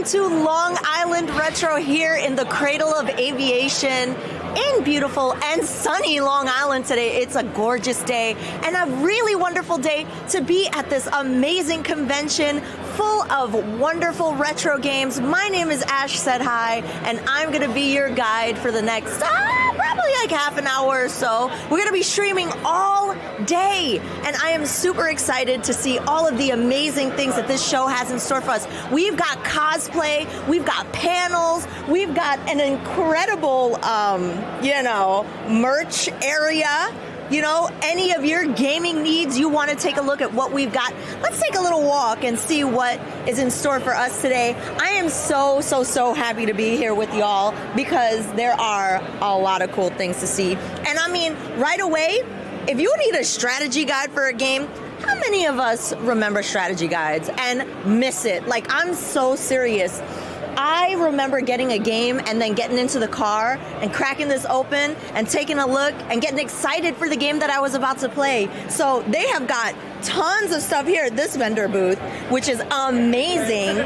to Long Island Retro here in the cradle of aviation in beautiful and sunny Long Island today. It's a gorgeous day and a really wonderful day to be at this amazing convention full of wonderful retro games. My name is Ash Said Hi, and I'm going to be your guide for the next probably like half an hour or so. We're going to be streaming all day, and I am super excited to see all of the amazing things that this show has in store for us. We've got cosplay, we've got panels, we've got an incredible, merch area. You know, any of your gaming needs, you want to take a look at what we've got. Let's take a little walk and see what is in store for us today. I am so happy to be here with y'all because there are a lot of cool things to see. And I mean, right away, if you need a strategy guide for a game, how many of us remember strategy guides and miss it? Like, I'm so serious. I remember getting a game and then getting into the car and cracking this open and taking a look and getting excited for the game that I was about to play. So they have got tons of stuff here at this vendor booth, which is amazing.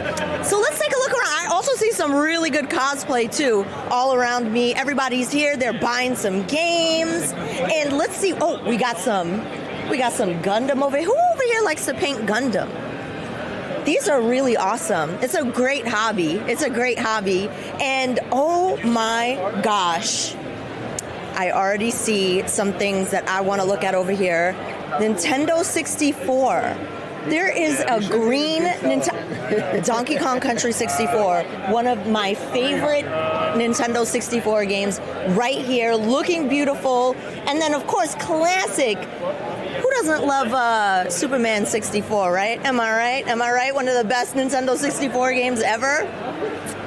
So let's take a look around. I also see some really good cosplay too all around me. Everybody's here. They're buying some games. And let's see. Oh, we got some Gundam over here. Who over here likes to paint Gundam? These are really awesome. It's a great hobby. And oh my gosh, I already see some things that I want to look at over here. Nintendo 64. There is a green Donkey Kong Country 64, one of my favorite Nintendo 64 games right here, looking beautiful. And then, of course, classic. Who doesn't love Superman 64, right? Am I right? One of the best Nintendo 64 games ever.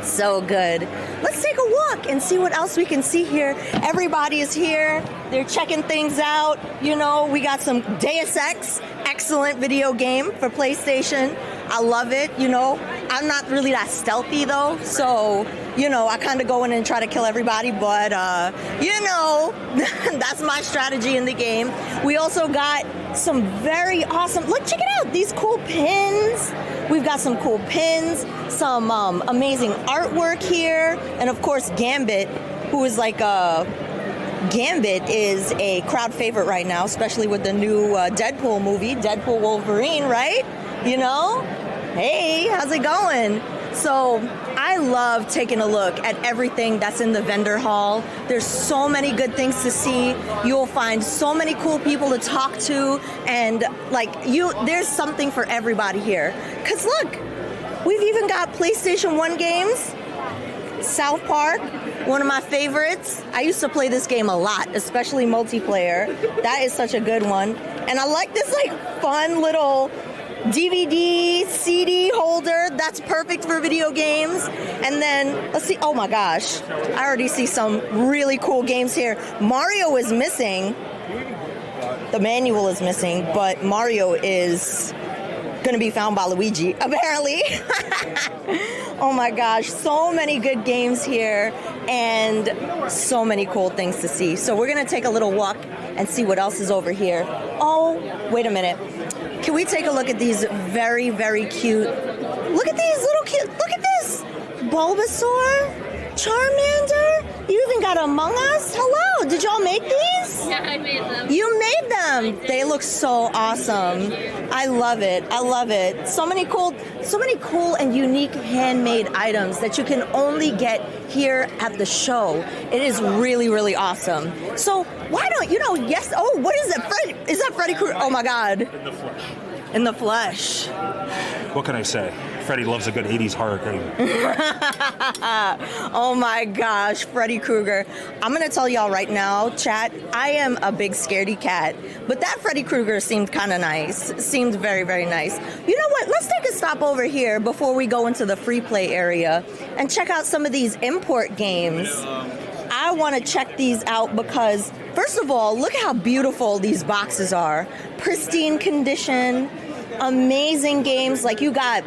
So good. Let's take a walk and see what else we can see here. Everybody is here. They're checking things out. You know, we got some Deus Ex, excellent video game for PlayStation. I love it. You know, I'm not really that stealthy though, so I kind of go in and try to kill everybody, but that's my strategy in the game. We also got some very awesome, look, check it out, these cool pins. We've got some cool pins, some amazing artwork here, and of course Gambit, who is like Gambit is a crowd favorite right now, especially with the new Deadpool movie, Deadpool Wolverine, right? Hey, how's it going? So I love taking a look at everything that's in the vendor hall. There's so many good things to see. You'll find so many cool people to talk to, and there's something for everybody here. Cause look, we've even got PlayStation 1 games. South Park, one of my favorites. I used to play this game a lot, especially multiplayer. That is such a good one. And I like this fun little DVD, CD holder. That's perfect for video games. And then, let's see. Oh my gosh. I already see some really cool games here. Mario is missing. The manual is missing, but Mario is going to be found by Luigi, apparently. Oh my gosh. So many good games here and so many cool things to see. So we're going to take a little walk and see what else is over here. Oh, wait a minute. Can we take a look at these very, very cute, look at these little cute, look at this, Bulbasaur, Charmander, you even got Among Us. Hello, did y'all make these? Yeah, I made them. You made them. They look so awesome. I love it. So many cool and unique handmade items that you can only get here at the show. It is really, really awesome. So why don't yes, oh, what is it? Is that Freddy Krueger? Oh my God. In the flesh. What can I say? Freddy loves a good 80s horror game. Oh my gosh, Freddy Krueger. I'm going to tell y'all right now, chat, I am a big scaredy cat, but that Freddy Krueger seemed kind of nice. Seemed very, very nice. You know what? Let's take a stop over here before we go into the free play area and check out some of these import games. I want to check these out because, first of all, look how beautiful these boxes are. Pristine condition, amazing games. Like you got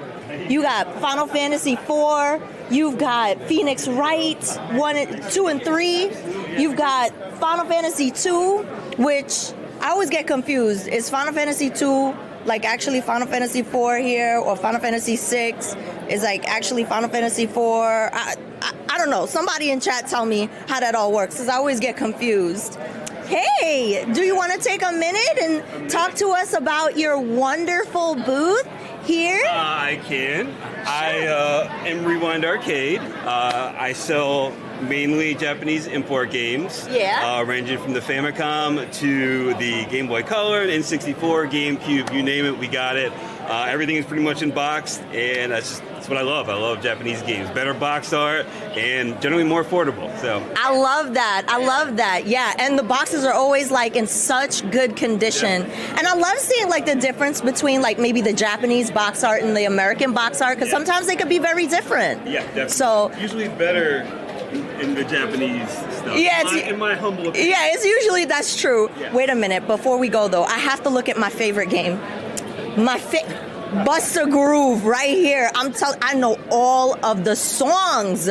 Final Fantasy IV, you've got Phoenix Wright 1, 2, and 3. You've got Final Fantasy II, which I always get confused. Is Final Fantasy II like actually Final Fantasy IV here or Final Fantasy VI? is like actually Final Fantasy 4. I don't know. Somebody in chat tell me how that all works, because I always get confused. Hey, do you want to take a minute and talk to us about your wonderful booth here? I can. I am Rewind Arcade. I sell mainly Japanese import games. Yeah. Ranging from the Famicom to the Game Boy Color, N64, GameCube, you name it, we got it. Everything is pretty much in box, and that's what I love. I love Japanese games. Better box art and generally more affordable. So I love that. I love that. Yeah, and the boxes are always like in such good condition. Yeah. And I love seeing like the difference between like maybe the Japanese box art and the American box art, because sometimes they could be very different. Yeah, definitely. So usually better in the Japanese stuff. Yeah, in my humble opinion. Yeah, it's usually, that's true. Yeah. Wait a minute, before we go though, I have to look at my favorite game. Buster Groove right here. I know all of the songs.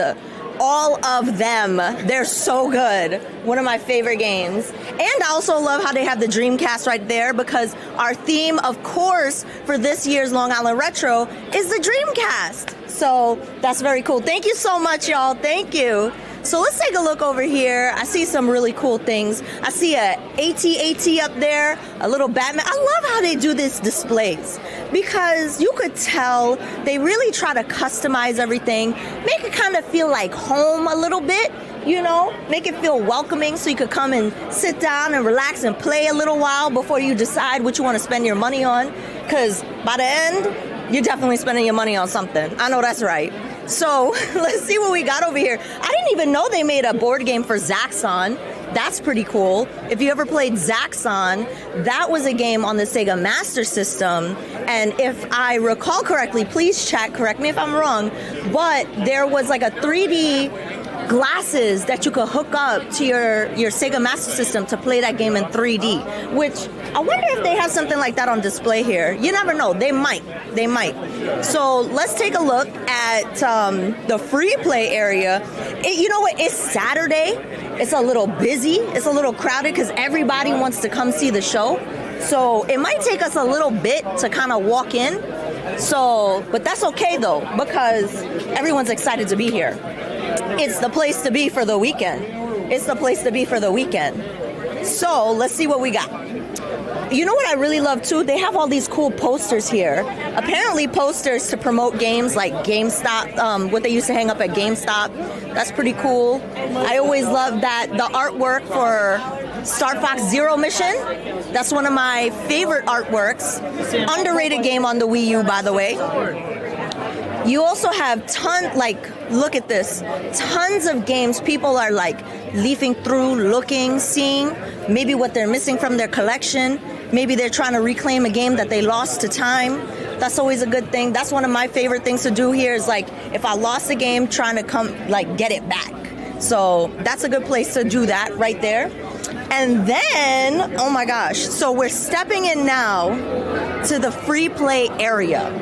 All of them. They're so good. One of my favorite games. And I also love how they have the Dreamcast right there, because our theme, of course, for this year's Long Island Retro is the Dreamcast. So that's very cool. Thank you so much, y'all. Thank you. So let's take a look over here. I see some really cool things. I see a AT-AT up there, a little Batman. I love how they do these displays, because you could tell they really try to customize everything, make it kind of feel like home a little bit, you know, make it feel welcoming, so you could come and sit down and relax and play a little while before you decide what you want to spend your money on, because by the end, you're definitely spending your money on something. I know that's right. So let's see what we got over here. I didn't even know they made a board game for Zaxxon. That's pretty cool. If you ever played Zaxxon, that was a game on the Sega Master System. And if I recall correctly, please chat, correct me if I'm wrong, but there was like a 3D glasses that you could hook up to your Sega Master System to play that game in 3D, which I wonder if they have something like that on display here. You never know. They might. They might. So let's take a look at the free play area. You know what? It's Saturday. It's a little busy. It's a little crowded because everybody wants to come see the show. So it might take us a little bit to kind of walk in. So, but that's okay though, because everyone's excited to be here. It's the place to be for the weekend. It's the place to be for the weekend. So let's see what we got. You know what I really love too? They have all these cool posters here. Apparently posters to promote games like GameStop, what they used to hang up at GameStop. That's pretty cool. I always love that the artwork for Star Fox Zero Mission. That's one of my favorite artworks. Underrated game on the Wii U, by the way. You also have look at this. Tons of games people are like leafing through, looking, seeing maybe what they're missing from their collection. Maybe they're trying to reclaim a game that they lost to time. That's always a good thing. That's one of my favorite things to do here, is like if I lost a game, trying to come like get it back. So that's a good place to do that right there. And then, oh my gosh, so we're stepping in now to the free play area.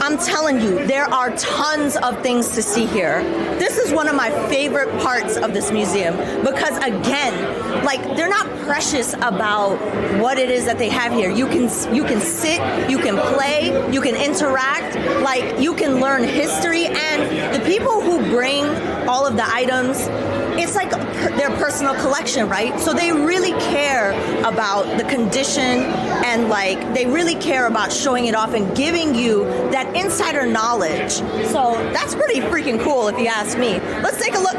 I'm telling you, there are tons of things to see here. This is one of my favorite parts of this museum, because again, like, they're not precious about what it is that they have here. You can sit, you can play, you can interact, like you can learn history, and the people who bring all of the items, it's like their personal collection, right? So they really care about the condition, and like they really care about showing it off and giving you that insider knowledge. So that's pretty freaking cool if you ask me. Let's take a look.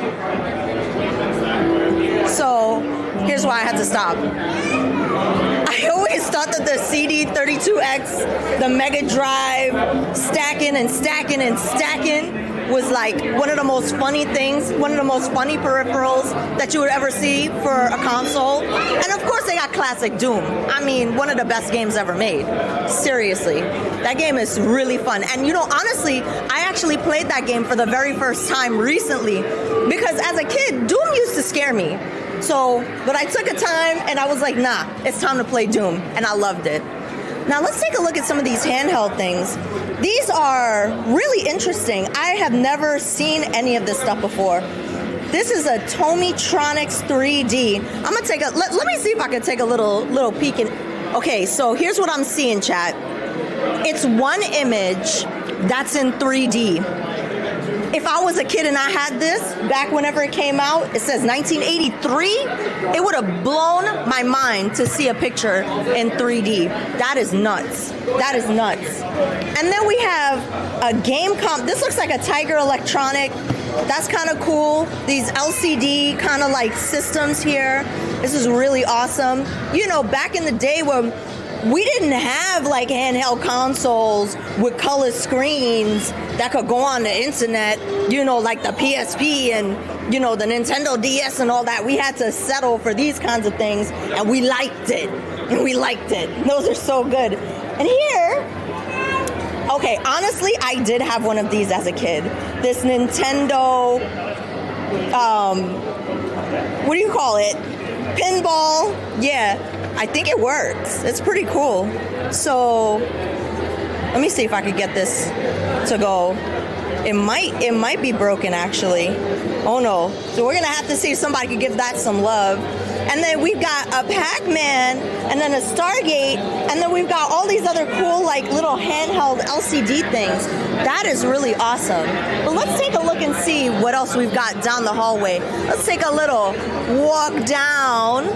So here's why I had to stop. I always thought that the CD32X, the Mega Drive, stacking and stacking and stacking was like one of the most funny things, one of the most funny peripherals that you would ever see for a console. And of course they got classic Doom. I mean, one of the best games ever made. Seriously. That game is really fun. And you know, honestly, I actually played that game for the very first time recently, because as a kid, Doom used to scare me. So, but I took a time and I was like, nah, it's time to play Doom. And I loved it. Now let's take a look at some of these handheld things. These are really interesting. I have never seen any of this stuff before. This is a Tomitronics 3D. I'm gonna take a, let me see if I can take a little peek in. Okay, so here's what I'm seeing, chat. It's one image That's in 3D. If I was a kid and I had this back whenever it came out, it says 1983, it would have blown my mind to see a picture in 3D. That is nuts. That is nuts. And then we have a game comp. This looks like a Tiger Electronic. That's kind of cool. These LCD kind of like systems here. This is really awesome. You know, back in the day when we didn't have like handheld consoles with color screens that could go on the internet, you know, like the PSP and, you know, the Nintendo DS and all that. We had to settle for these kinds of things, and we liked it. And we liked it. Those are so good. And here, okay, honestly, I did have one of these as a kid. This Nintendo, what do you call it? Pinball. Yeah. I think it works. It's pretty cool. So let me see if I could get this to go. It might be broken actually. Oh no. So we're gonna have to see if somebody could give that some love. And then we've got a Pac-Man and then a Stargate, and then we've got all these other cool like little handheld LCD things. That is really awesome. But let's take a look and see what else we've got down the hallway. Let's take a little walk down.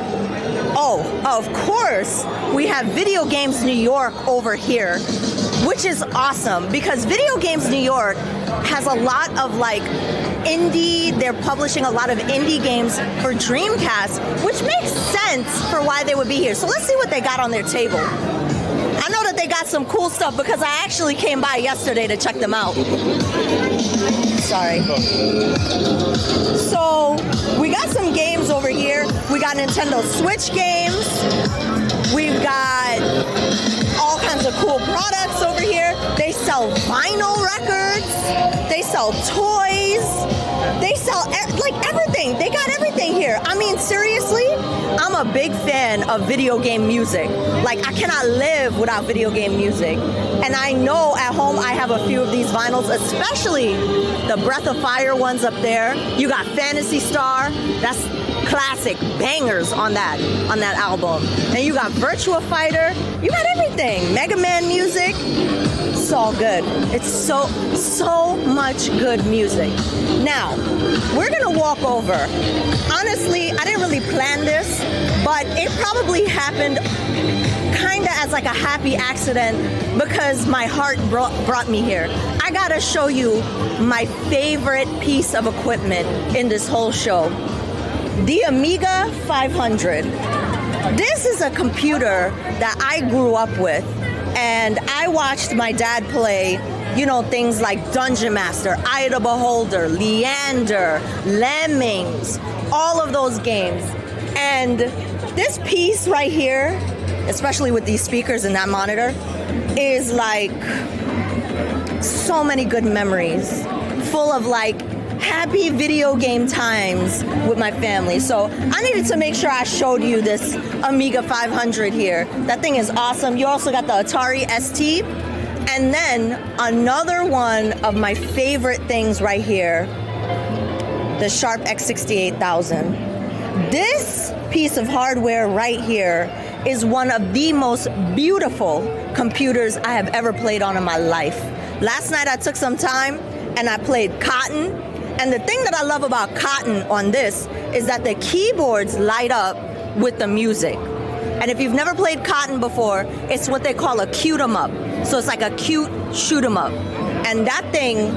Oh, of course, we have Video Games New York over here, which is awesome because Video Games New York has a lot of like indie, they're publishing a lot of indie games for Dreamcast, which makes sense for why they would be here. So let's see what they got on their table. I know that they got some cool stuff because I actually came by yesterday to check them out. Sorry. So we got some games over here. We got Nintendo Switch games. We've got all kinds of cool products over here. They sell vinyl records. They sell toys. They sell like everything. They got everything here. I mean, seriously, I'm a big fan of video game music. Like, I cannot live without video game music. And I know at home I have a few of these vinyls, especially the Breath of Fire ones up there. You got Phantasy Star. That's classic bangers on that album. And you got Virtua Fighter. You got everything. Mega Man music. It's all good. It's so much good music. Now, we're gonna walk over. Honestly, I didn't really plan this, but it probably happened kind of as like a happy accident because my heart brought me here. I gotta show you my favorite piece of equipment in this whole show. The Amiga 500. This is a computer that I grew up with, and I watched my dad play, you know, things like Dungeon Master, Eye of the Beholder, Leander, Lemmings, all of those games. And this piece right here, especially with these speakers and that monitor, is like so many good memories, full of like happy video game times with my family. So I needed to make sure I showed you this Amiga 500 here. That thing is awesome. You also got the Atari ST. And then another one of my favorite things right here, the Sharp X68000. This piece of hardware right here is one of the most beautiful computers I have ever played on in my life. Last night I took some time and I played Cotton. And the thing that I love about Cotton on this is that the keyboards light up with the music. And if you've never played Cotton before, it's what they call a cute 'em up. So it's like a cute shoot 'em up. And that thing,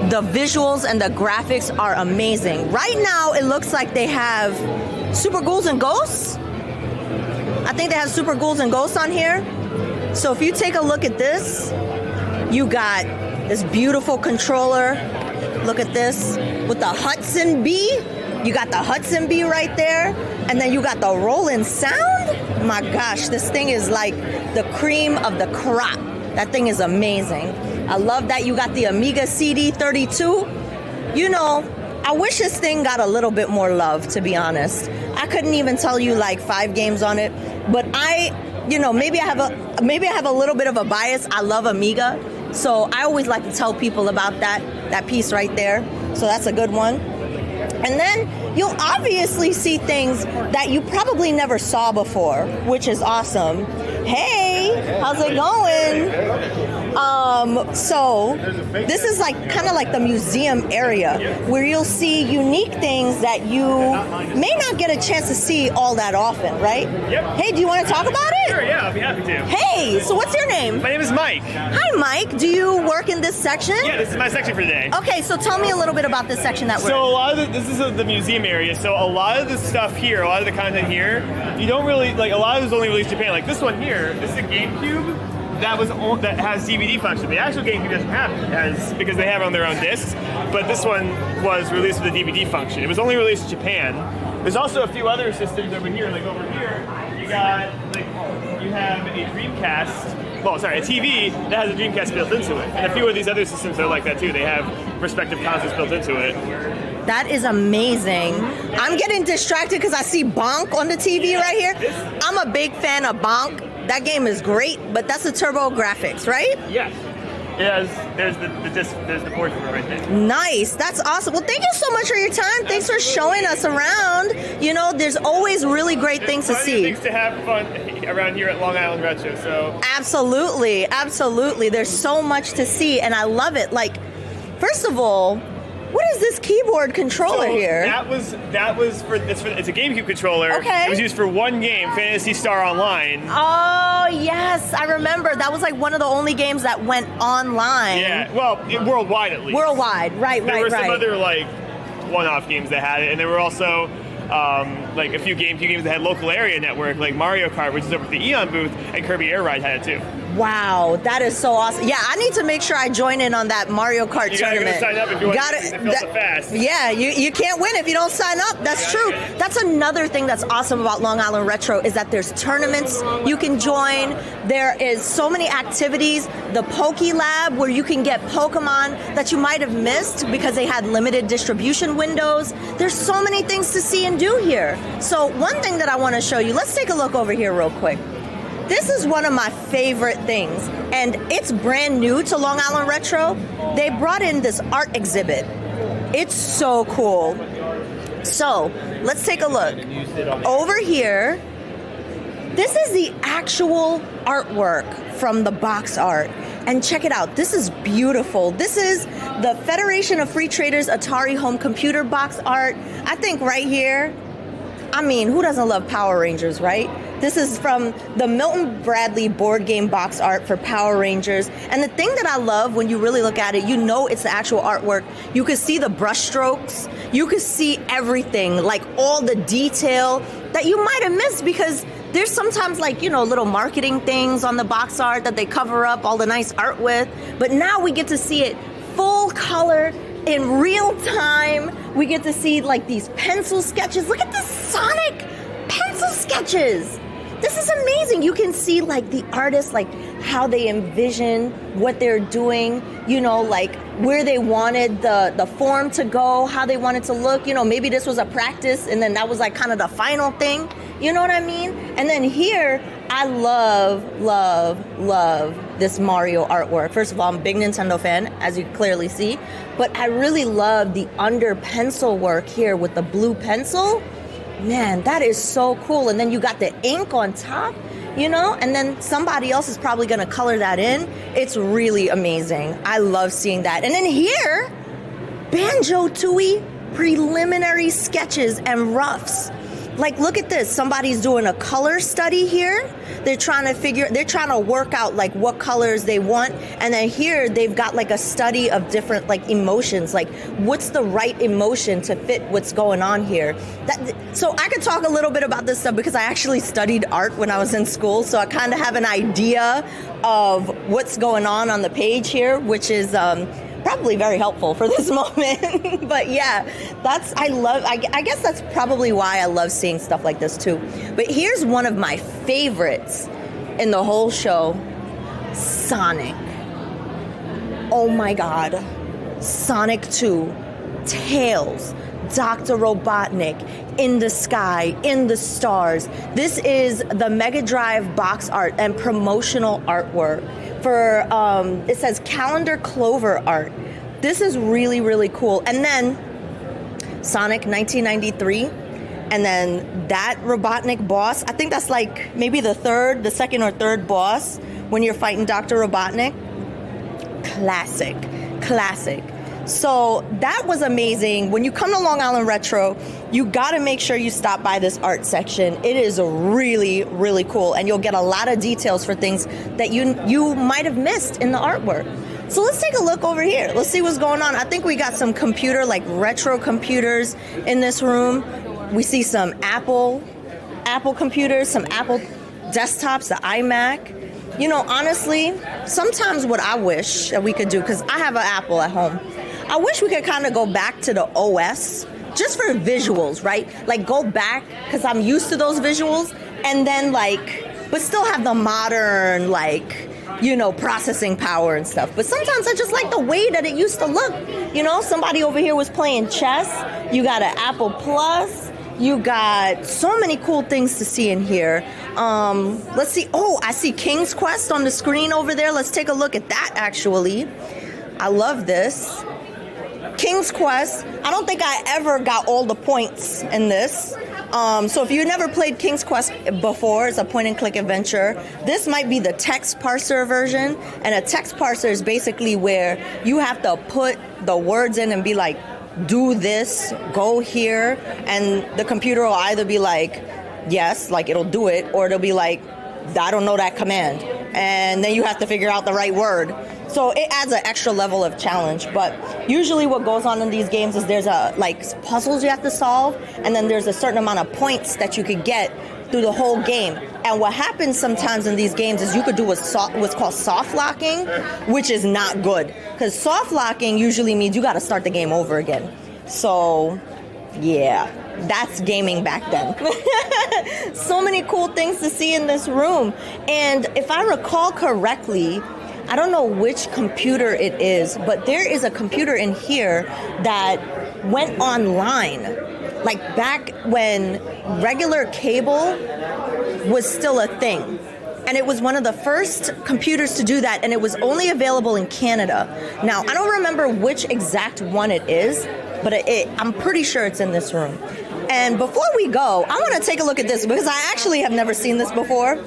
the visuals and the graphics are amazing. Right now, it looks like they have Super Ghouls and Ghosts. I think they have Super Ghouls and Ghosts on here. So if you take a look at this, you got this beautiful controller. Look at this with the Hudson B. You got the Hudson B right there. And then you got the Roland Sound. My gosh, this thing is like the cream of the crop. That thing is amazing. I love that you got the Amiga CD32. You know, I wish this thing got a little bit more love, to be honest. I couldn't even tell you like 5 games on it, but maybe I have a little bit of a bias. I love Amiga, so I always like to tell people about that piece right there. So that's a good one. And then you'll obviously see things that you probably never saw before, which is awesome. Hey, how's it going? So this is like kind of like the museum area where you'll see unique things that you may not get a chance to see all that often, right? Yep. Hey, do you want to talk about it? Sure, yeah, I'll be happy to. Hey, so what's your name? My name is Mike. Hi, Mike. Do you work in this section? Yeah, this is my section for today. Okay, so tell me a little bit about this section that we're So a lot of this is the museum area. So a lot of the stuff here, a lot of the content here, you don't really like. A lot of it is only released in Japan. Like this one here, this is a GameCube that has DVD function. The actual GameCube doesn't have it, because they have it on their own discs. But this one was released with a DVD function. It was only released in Japan. There's also a few other systems over here. Like over here, you have a Dreamcast. Well, sorry, a TV that has a Dreamcast built into it. And a few of these other systems are like that too. They have respective consoles built into it. That is amazing. I'm getting distracted because I see Bonk on the TV right here. I'm a big fan of Bonk. That game is great, but that's the Turbo Graphics, right? Yes. There's the disc, there's the port for it right there. Nice. That's awesome. Well, thank you so much for your time. Thanks for showing us around. You know, there's always really great things to see. Things to have fun around here at Long Island Retro. So Absolutely. Absolutely. There's so much to see, and I love it. Like, first of all, what is this keyboard controller here? That was it's a GameCube controller. Okay. It was used for one game, Phantasy Star Online. Oh, yes. I remember. That was like one of the only games that went online. Yeah. Well, worldwide at least. Worldwide. Right. There were some other like one-off games that had it, and there were also like a few GameCube games that had local area network, like Mario Kart, which is over at the Eon booth, and Kirby Air Ride had it too. Wow, that is so awesome. Yeah, I need to make sure I join in on that Mario Kart tournament. You gotta sign up if you want to fill so fast. Yeah, you can't win if you don't sign up. That's true. That's another thing that's awesome about Long Island Retro is that there's tournaments you can join. There is so many activities. The Poke Lab, where you can get Pokemon that you might have missed because they had limited distribution windows. There's so many things to see and do here. So one thing that I want to show you, let's take a look over here real quick. This is one of my favorite things, and it's brand new to Long Island Retro. They brought in this art exhibit. It's so cool. So, let's take a look. Over here, this is the actual artwork from the box art. And check it out. This is beautiful. This is the Federation of Free Traders Atari Home Computer box art. I think right here, I mean, who doesn't love Power Rangers, right? This is from the Milton Bradley board game box art for Power Rangers. And the thing that I love when you really look at it, you know it's the actual artwork. You can see the brush strokes. You can see everything, like all the detail that you might have missed because there's sometimes like, you know, little marketing things on the box art that they cover up all the nice art with. But now we get to see it full color in real time. We get to see like these pencil sketches. Look at this Sonic pencil sketches. This is amazing. You can see like the artists, like how they envision what they're doing, you know, like where they wanted the form to go, how they wanted to look. You know, maybe this was a practice and then that was like kind of the final thing. You know what I mean? And then here, I love this Mario artwork. First of all, I'm a big Nintendo fan, as you clearly see. But I really love the under pencil work here with the blue pencil. Man, that is so cool. And then you got the ink on top, you know, and then somebody else is probably going to color that in. It's really amazing. I love seeing that. And then here, Banjo-Tooie preliminary sketches and roughs. Like, look at this. Somebody's doing a color study here. They're trying to work out like what colors they want. And then here they've got like a study of different like emotions. Like what's the right emotion to fit what's going on here. So I could talk a little bit about this stuff because I actually studied art when I was in school. So I kind of have an idea of what's going on the page here, which is probably very helpful for this moment. But yeah, I guess that's probably why I love seeing stuff like this too. But here's one of my favorites in the whole show, Sonic. Oh my God. Sonic 2, Tails, Dr. Robotnik, In the Sky, In the Stars. This is the Mega Drive box art and promotional artwork for, it says Calendar Clover art. This is really, really cool. And then Sonic 1993, and then that Robotnik boss, I think that's like maybe the second or third boss when you're fighting Dr. Robotnik. classic. So that was amazing. When you come to Long Island Retro, you got to make sure you stop by this art section. It is really, really cool, and you'll get a lot of details for things that you might have missed in the artwork. So let's take a look over here. Let's see what's going on. I think we got some like retro computers in this room. We see some Apple computers, some Apple desktops, the iMac. You know, honestly, sometimes what I wish that we could do, because I have an Apple at home, I wish we could kind of go back to the OS just for visuals, right? Like go back, because I'm used to those visuals, and then but still have the modern, processing power and stuff. But sometimes I just like the way that it used to look. You know, somebody over here was playing chess. You got an Apple Plus. You got so many cool things to see in here. Let's see. Oh, I see King's Quest on the screen over there. Let's take a look at that, actually. I love this. King's Quest. I don't think I ever got all the points in this. So if you never played King's Quest before, it's a point-and-click adventure. This might be the text parser version. And a text parser is basically where you have to put the words in and be like, do this, go here, and the computer will either be like, yes, like it'll do it, or it'll be like, I don't know that command. And then you have to figure out the right word. So it adds an extra level of challenge. But usually what goes on in these games is there's puzzles you have to solve, and then there's a certain amount of points that you could get through the whole game. And what happens sometimes in these games is you could do what's called soft locking, which is not good. Because soft locking usually means you got to start the game over again. So, yeah, that's gaming back then. So many cool things to see in this room. And if I recall correctly, I don't know which computer it is, but there is a computer in here that went online. Like back when regular cable was still a thing. And it was one of the first computers to do that, and it was only available in Canada. Now, I don't remember which exact one it is, but I'm pretty sure it's in this room. And before we go, I want to take a look at this, because I actually have never seen this before.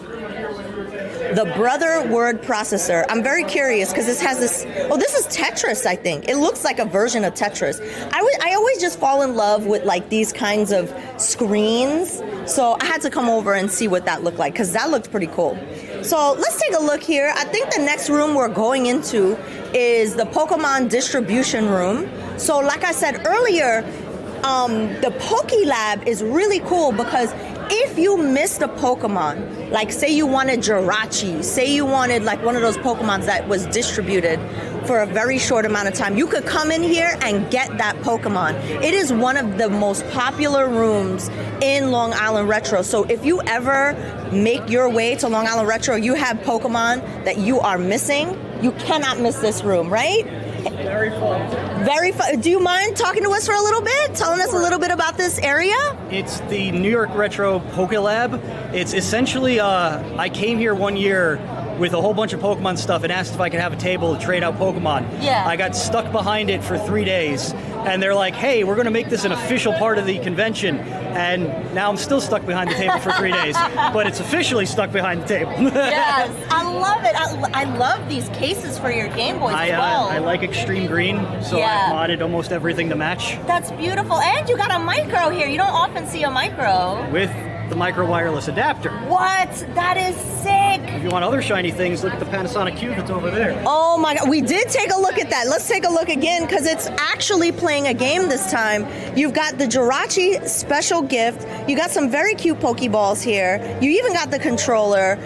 The Brother word processor. I'm very curious because this has this. Oh, this is Tetris, I think. It looks like a version of Tetris. I always just fall in love with these kinds of screens. So I had to come over and see what that looked like, because that looked pretty cool. So let's take a look here. I think the next room we're going into is the Pokemon distribution room. So like I said earlier, the Poke Lab is really cool because if you missed a Pokemon, like say you wanted Jirachi, say you wanted one of those Pokemons that was distributed for a very short amount of time, you could come in here and get that Pokemon. It is one of the most popular rooms in Long Island Retro. So if you ever make your way to Long Island Retro, you have Pokemon that you are missing, you cannot miss this room, right? Very fun. Very fun. Do you mind talking to us for a little bit? Telling us a little bit about this area? It's the New York Retro Poke Lab. It's essentially, I came here one year with a whole bunch of Pokemon stuff and asked if I could have a table to trade out Pokemon. Yeah. I got stuck behind it for 3 days, and they're like, hey, we're going to make this an official part of the convention. And now I'm still stuck behind the table for 3 days, but it's officially stuck behind the table. Yes, I love it. I love these cases for your Game Boys as well. I like extreme green, so Yeah. I've modded almost everything to match. That's beautiful. And you got a micro here. You don't often see a micro. With the micro wireless adapter. What? That is sick. If you want other shiny things, look at the Panasonic Cube that's over there. Oh my God, we did take a look at that. Let's take a look again because it's actually playing a game this time. You've got the Jirachi special gift. You got some very cute Pokeballs here. You even got the controller.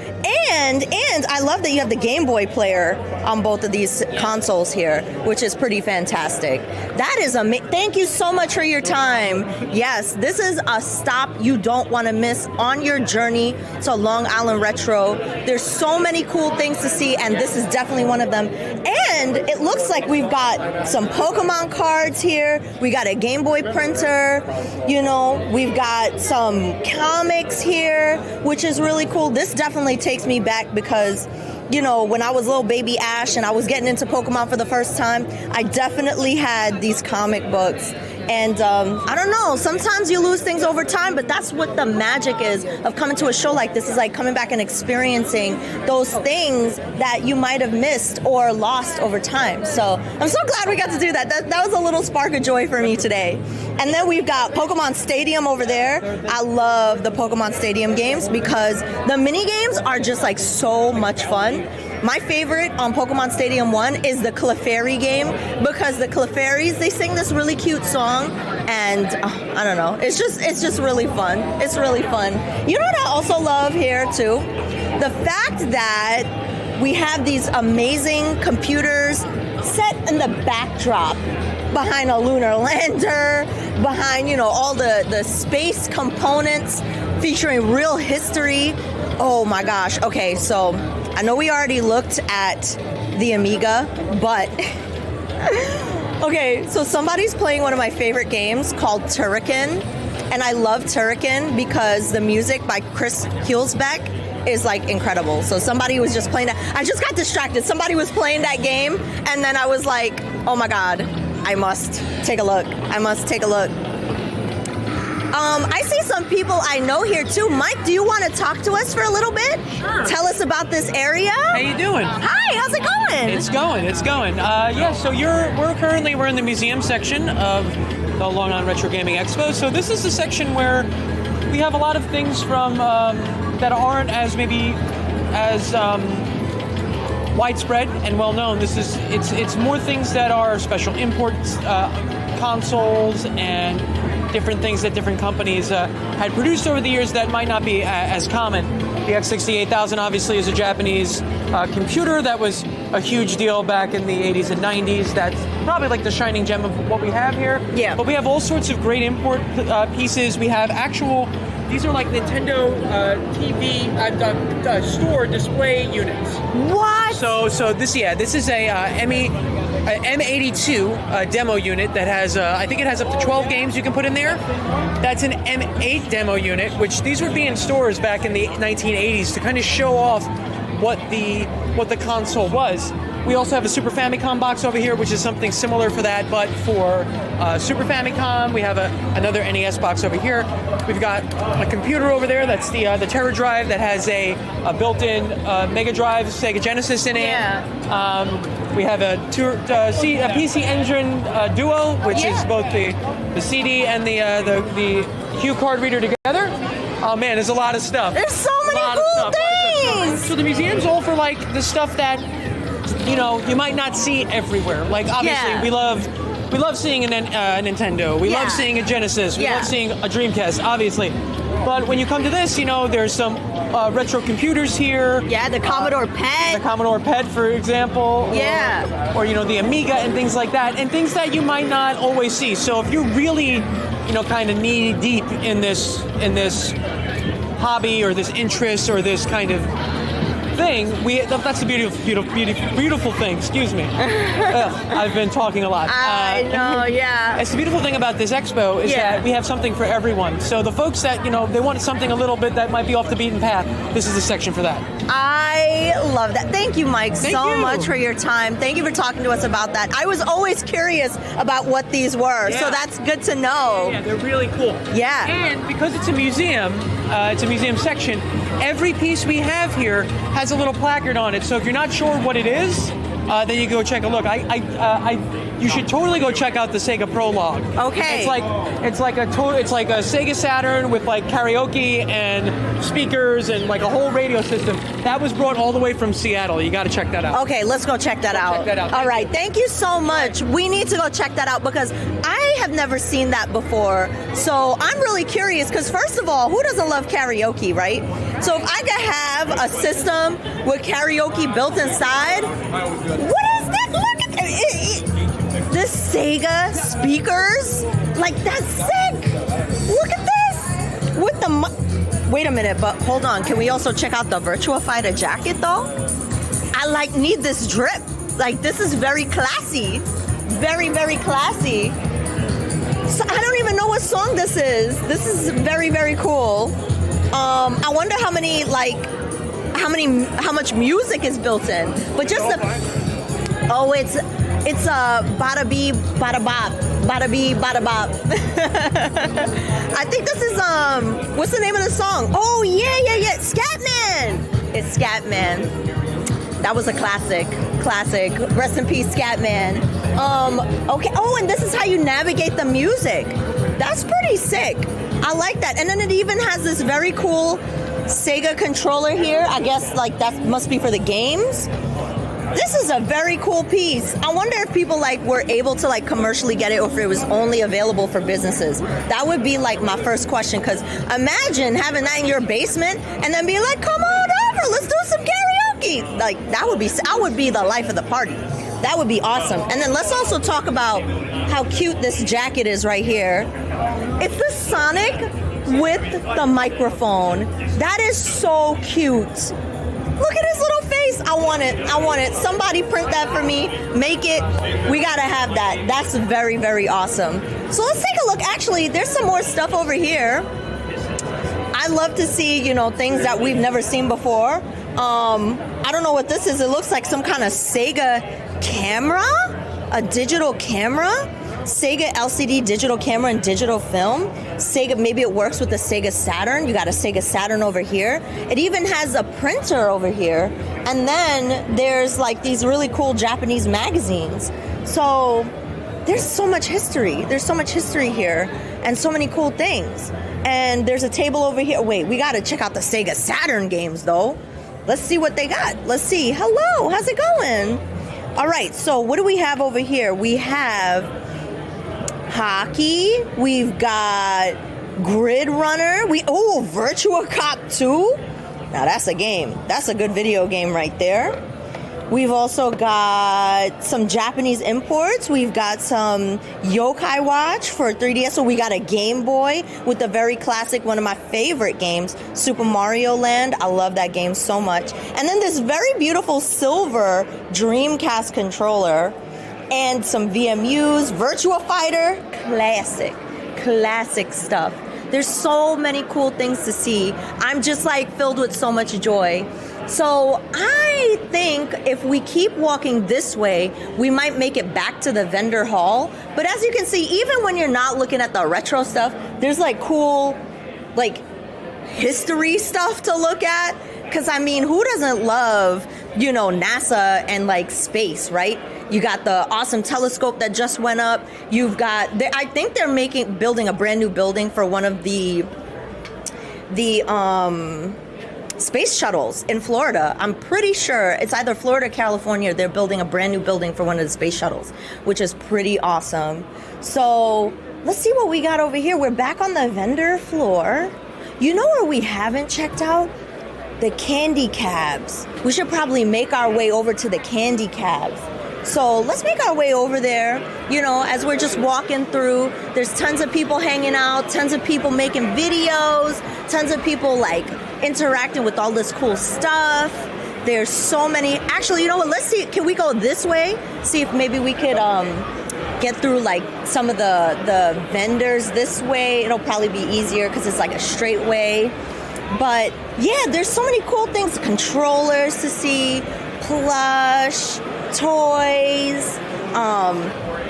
And I love that you have the Game Boy player on both of these consoles here, which is pretty fantastic. That is amazing. Thank you so much for your time. Yes, this is a stop you don't want to miss on your journey to Long Island Retro. There's so many cool things to see, and this is definitely one of them. And it looks like we've got some Pokemon cards here. We got a Game Boy printer. You know, we've got some comics here, which is really cool. This definitely takes me back because, you know, when I was little baby Ash and I was getting into Pokemon for the first time, I definitely had these comic books And I don't know, sometimes you lose things over time, but that's what the magic is of coming to a show like this, is like coming back and experiencing those things that you might have missed or lost over time. So I'm so glad we got to do that. That was a little spark of joy for me today. And then we've got Pokemon Stadium over there. I love the Pokemon Stadium games because the mini games are just like so much fun. My favorite on Pokemon Stadium 1 is the Clefairy game, because the Clefairies, they sing this really cute song, and I don't know, it's just really fun. It's really fun. You know what I also love here too? The fact that we have these amazing computers set in the backdrop behind a lunar lander, behind, you know, all the space components featuring real history. Oh my gosh. Okay, so I know we already looked at the Amiga, but okay, so somebody's playing one of my favorite games called Turrican, and I love Turrican because the music by Chris Hulsbeck is like incredible. So somebody was just playing that. I just got distracted. Somebody was playing that game, and then I was like, oh my God, I must take a look. I must take a look. I see some people I know here too. Mike, do you want to talk to us for a little bit? Sure. Tell us about this area. How you doing? Hi, how's it going? It's going. Yeah, so we're in the museum section of the Long Island Retro Gaming Expo. So this is the section where we have a lot of things from that aren't as maybe as widespread and well known. It's more things that are special imports, consoles, and different things that different companies had produced over the years that might not be as common. The X68000 obviously is a Japanese computer that was a huge deal back in the 80s and 90s. That's probably like the shining gem of what we have here. Yeah. But we have all sorts of great import pieces. We have these are like Nintendo TV store display units. What? So this is a M82 demo unit that has, I think it has up to 12 games you can put in there. That's an M8 demo unit, which these would be in stores back in the 1980s to kind of show off what the console was. We also have a Super Famicom box over here, which is something similar for that, but for Super Famicom. We have another NES box over here. We've got a computer over there. That's the Terra Drive that has a built-in Mega Drive Sega Genesis in it. Yeah. We have a PC Engine Duo, which is both the CD and the Q card reader together. Oh man, there's a lot of stuff. There's so many cool things. So the museum's all for like the stuff that, you know, you might not see everywhere. Like obviously we love seeing a Nintendo. We love seeing a Genesis. We love seeing a Dreamcast, obviously. But when you come to this, you know, there's some retro computers here. Yeah, the Commodore PET. The Commodore PET, for example. Yeah. Or you know, the Amiga and things like that, and things that you might not always see. So if you're really, you know, kind of knee deep in this hobby or this interest or this kind of thing, that's the beautiful thing. Excuse me. I've been talking a lot. I know, yeah. It's the beautiful thing about this expo is that we have something for everyone. So the folks that, you know, they want something a little bit that might be off the beaten path, this is the section for that. I love that. Thank you, Mike, so much for your time. Thank you for talking to us about that. I was always curious about what these were, so that's good to know. Yeah, they're really cool. Yeah. And because it's a museum section, every piece we have here has a little placard on it. So if you're not sure what it is, then you go check a look. You should totally go check out the Sega Prologue. Okay. It's like a Sega Saturn with like karaoke and speakers and like a whole radio system. That was brought all the way from Seattle. You got to check that out. Okay, let's go check that out. Check that out. All right, thank you so much. We need to go check that out because I have never seen that before. So I'm really curious because first of all, who doesn't love karaoke, right? So if I could have a system with karaoke built inside, what is that? Look at it. The Sega speakers, like that's sick. Look at this with the. Wait a minute, but hold on. Can we also check out the Virtua Fighter jacket though? I need this drip. Like this is very classy, very classy. So I don't even know what song this is. This is very, very cool. I wonder how much music is built in. But just it's a bada bee, bada bop. Bada bee, bada bop. I think this is what's the name of the song? Oh yeah. Scatman. It's Scatman. That was a classic. Rest in peace, Scatman. Okay. Oh, and this is how you navigate the music. That's pretty sick. I like that. And then it even has this very cool Sega controller here. I guess like that must be for the games. This is a very cool piece. I wonder if people like were able to like commercially get it or if it was only available for businesses. That would be like my first question, because imagine having that in your basement and then being like, come on over, let's do some karaoke. Like I would be the life of the party. That would be awesome. And then let's also talk about how cute this jacket is right here. It's the Sonic with the microphone. That is so cute. Look at his little face. I want it. Somebody print that for me. Make it. We got to have that. That's very, very awesome. So let's take a look. Actually, there's some more stuff over here. I love to see, things that we've never seen before. I don't know what this is. It looks like some kind of Sega camera, a digital camera. Sega LCD digital camera and digital film. Sega, maybe it works with the Sega Saturn. You got a Sega Saturn over here. It even has a printer over here. And then there's like these really cool Japanese magazines. So there's so much history. There's so much history here and so many cool things. And there's a table over here. Wait, we got to check out the Sega Saturn games though. Let's see what they got. Let's see. Hello, how's it going? All right, so what do we have over here? We have hockey. We've got Grid Runner. Virtua Cop 2. Now that's a game. That's a good video game right there. We've also got some Japanese imports. We've got some Yokai Watch for 3DS. So we got a Game Boy with the very classic, one of my favorite games, Super Mario Land. I love that game so much. And then this very beautiful silver Dreamcast controller and some VMUs, Virtua Fighter, classic stuff. There's so many cool things to see. I'm just like filled with so much joy. So I think if we keep walking this way, we might make it back to the vendor hall. But as you can see, even when you're not looking at the retro stuff, there's like cool, like history stuff to look at. Because I mean, who doesn't love, NASA and like space, right? You got the awesome telescope that just went up. You've got, I think they're building a brand new building for one of the space shuttles in Florida. I'm pretty sure it's either Florida or California. They're building a brand new building for one of the space shuttles, which is pretty awesome. So let's see what we got over here. We're back on the vendor floor. You know where we haven't checked out? The candy cabs. We should probably make our way over to the candy cabs. So let's make our way over there, as we're just walking through. There's tons of people hanging out, tons of people making videos, tons of people like interacting with all this cool stuff. There's so many. Actually, let's see. Can we go this way? See if maybe we could get through like some of the vendors this way. It'll probably be easier because it's like a straight way. But yeah, there's so many cool things. Controllers to see, plush, toys.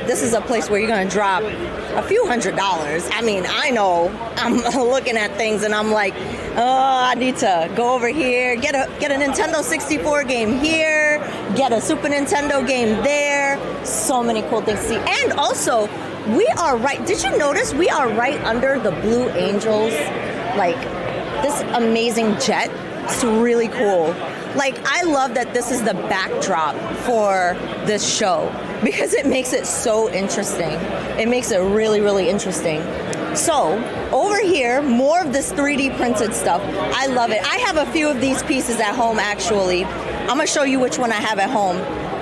This is a place where you're going to drop a few $100s. I mean, I know I'm looking at things and I'm like, I need to go over here, get a Nintendo 64 game here, get a Super Nintendo game there. So many cool things to see. And also, we are right, did you notice we are right under the Blue Angels, like this amazing jet? It's really cool. Like, I love that this is the backdrop for this show because it makes it so interesting. It makes it really, really interesting. So, over here, more of this 3D printed stuff. I love it. I have a few of these pieces at home, actually. I'm going to show you which one I have at home.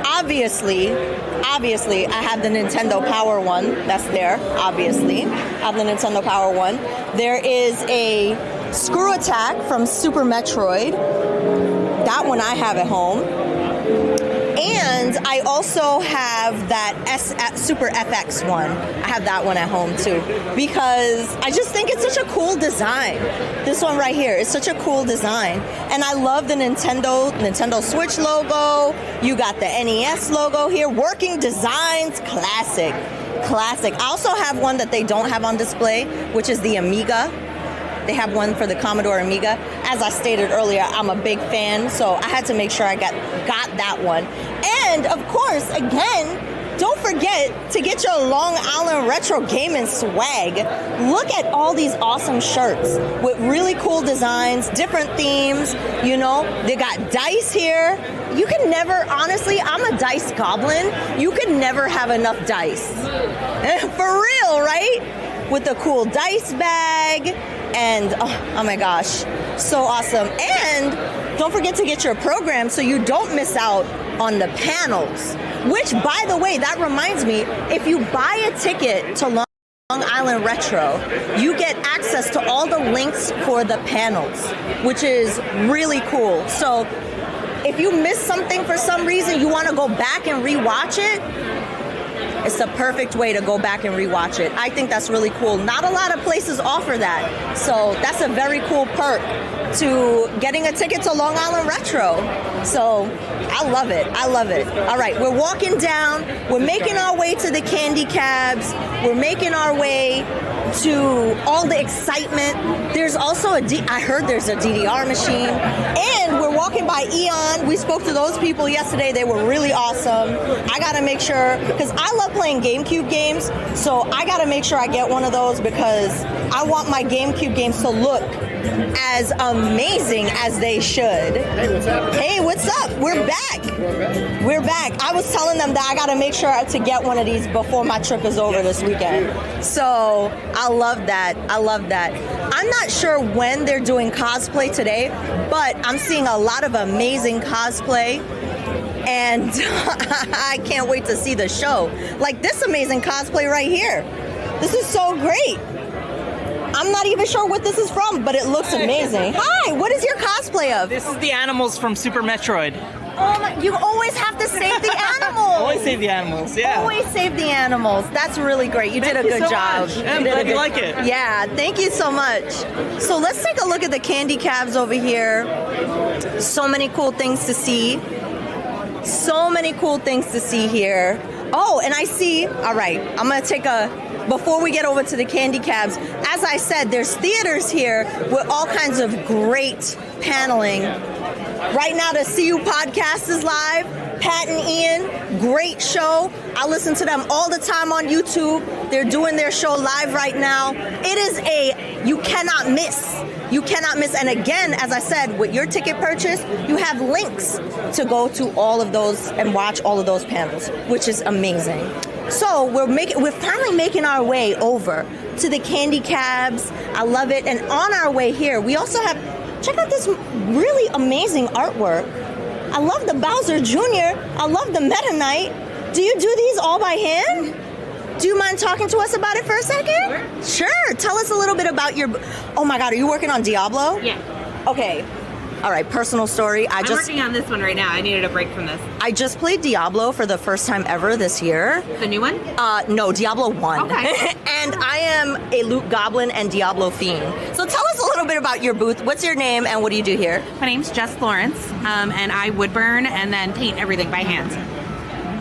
Obviously, I have the Nintendo Power one. That's there, obviously. I have the Nintendo Power one. There is a Screw Attack from Super Metroid. That one I have at home. And I also have that Super FX one. I have that one at home too. Because I just think it's such a cool design. This one right here is such a cool design. And I love the Nintendo Switch logo. You got the NES logo here. Working designs, classic. Classic. I also have one that they don't have on display, which is the Amiga. They have one for the Commodore Amiga. As I stated earlier, I'm a big fan, so I had to make sure I got that one. And of course, again, don't forget to get your Long Island Retro Gaming swag. Look at all these awesome shirts with really cool designs, different themes. You know, they got dice here. You can never, honestly, I'm a dice goblin. You can never have enough dice. For real, right? With a cool dice bag. And oh my gosh, so awesome. And don't forget to get your program so you don't miss out on the panels. Which, by the way, that reminds me, if you buy a ticket to Long Island Retro, you get access to all the links for the panels, which is really cool. So if you miss something for some reason, you want to go back and rewatch it, it's the perfect way to go back and rewatch it. I think that's really cool. Not a lot of places offer that. So that's a very cool perk to getting a ticket to Long Island Retro. So I love it. I love it. All right, we're walking down. We're making our way to the candy cabs. We're making our way to all the excitement. There's also I heard there's a DDR machine. And we're walking by Eon. We spoke to those people yesterday. They were really awesome. I got to make sure, because I love playing GameCube games, so I got to make sure I get one of those because I want my GameCube games to look as amazing as they should. Hey, what's up? Hey, what's up? We're back. We're back. I was telling them that I got to make sure to get one of these before my trip is over this weekend. So I love that. I love that. I'm not sure when they're doing cosplay today, but I'm seeing a lot of amazing cosplay. And I can't wait to see the show. Like this amazing cosplay right here. This is so great. I'm not even sure what this is from, but it looks amazing. Hi, what is your cosplay of? This is the animals from Super Metroid. Oh my, you always have to save the animals. Always save the animals, yeah. Always save the animals. That's really great. You did a good job. I'm glad you like it. Yeah, thank you so much. So let's take a look at the candy cabs over here. So many cool things to see. So many cool things to see here. Oh, and I see, all right, I'm going to take before we get over to the candy cabs, as I said, there's theaters here with all kinds of great paneling. Right now, the CU podcast is live. Pat and Ian, great show. I listen to them all the time on YouTube. They're doing their show live right now. It is you cannot miss. You cannot miss. And again, as I said, with your ticket purchase, you have links to go to all of those and watch all of those panels, which is amazing. So we're finally making our way over to the candy cabs. I love it. And on our way here, we also have, check out this really amazing artwork. I love the Bowser Jr. I love the Meta Knight. Do you do these all by hand? Do you mind talking to us about it for a second? Sure. Tell us a little bit about your, oh my God, are you working on Diablo? Yeah. Okay. All right, personal story. I'm working on this one right now. I needed a break from this. I just played Diablo for the first time ever this year. The new one? No, Diablo 1. Okay. And I am a Loot Goblin and Diablo fiend. So tell us a little bit about your booth. What's your name and what do you do here? My name's Jess Lawrence, and I wood burn and then paint everything by hand.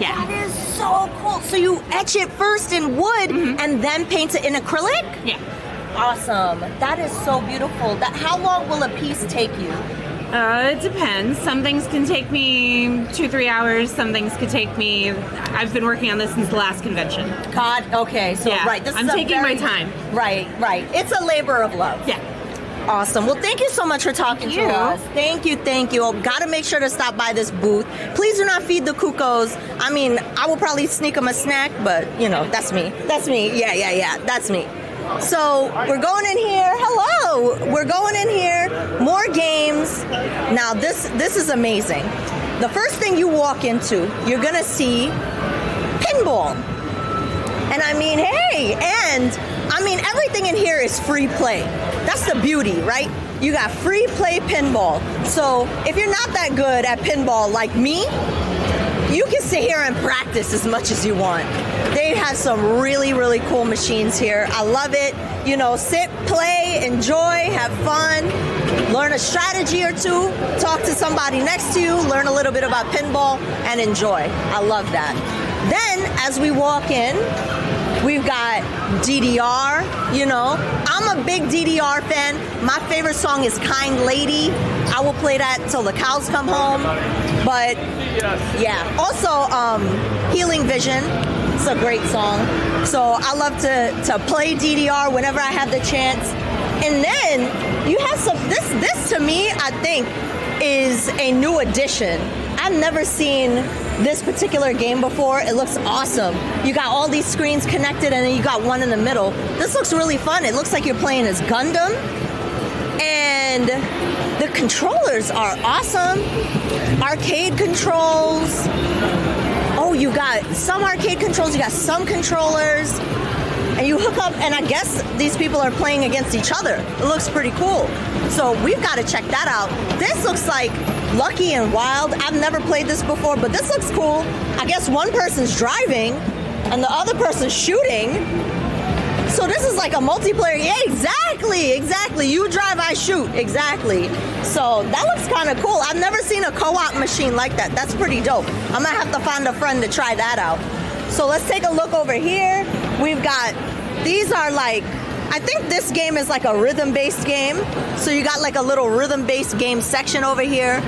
Yeah. That is so cool. So you etch it first in wood and then paint it in acrylic? Yeah. Awesome. That is so beautiful. How long will a piece take you? It depends. Some things can take me 2-3 hours. Some things could take me. I've been working on this since the last convention. God, okay. So, yeah. right. I'm taking my time. Right. It's a labor of love. Yeah. Awesome. Well, thank you so much for talking to us. Thank you. Got to make sure to stop by this booth. Please do not feed the cuckoos. I mean, I will probably sneak them a snack, but, that's me. That's me. Yeah. That's me. So we're going in here. Hello. We're going in here. More games. Now, this is amazing. The first thing you walk into, you're going to see pinball. And I mean, hey, everything in here is free play. That's the beauty, right? You got free play pinball. So if you're not that good at pinball like me, you can sit here and practice as much as you want. They have some really, really cool machines here. I love it. Sit, play, enjoy, have fun, learn a strategy or two, talk to somebody next to you, learn a little bit about pinball, and enjoy. I love that. Then, as we walk in, We've got DDR, you know. I'm a big DDR fan. My favorite song is Kind Lady. I will play that till the cows come home. But yeah, also Healing Vision. It's a great song. So I love to play DDR whenever I have the chance. And then you have some, this to me, I think, is a new addition. I've never seen this particular game before. It looks awesome. You got all these screens connected and then you got one in the middle. This looks really fun. It looks like you're playing as Gundam. And the controllers are awesome. Arcade controls. Oh, you got some arcade controls, you got some controllers. And you hook up, and I guess these people are playing against each other. It looks pretty cool. So we've got to check that out. This looks like Lucky and Wild. I've never played this before, but this looks cool. I guess one person's driving and the other person's shooting. So this is like a multiplayer. Yeah, exactly. You drive, I shoot. Exactly. So that looks kind of cool. I've never seen a co-op machine like that. That's pretty dope. I'm gonna have to find a friend to try that out. So let's take a look over here. We've got, these are like, I think this game is like a rhythm-based game. So you got like a little rhythm-based game section over here.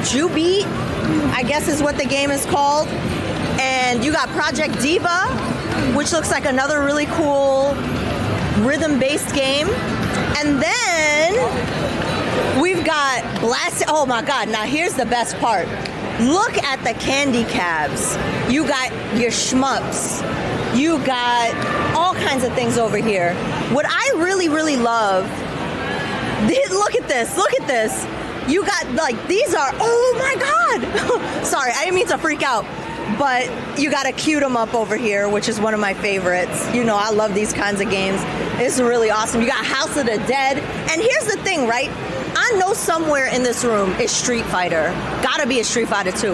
Jubeat, I guess is what the game is called. And you got Project Diva, which looks like another really cool rhythm-based game. And then we've got Blast. Oh my God, now here's the best part. Look at the candy cabs. You got your shmups. You got all kinds of things over here. What I really, really love, look at this. You got like, these are, oh my God. Sorry, I didn't mean to freak out. But you got a Cute 'em Up over here, which is one of my favorites. You know, I love these kinds of games. It's really awesome. You got House of the Dead. And here's the thing, right? I know somewhere in this room is Street Fighter. Gotta be a Street Fighter 2.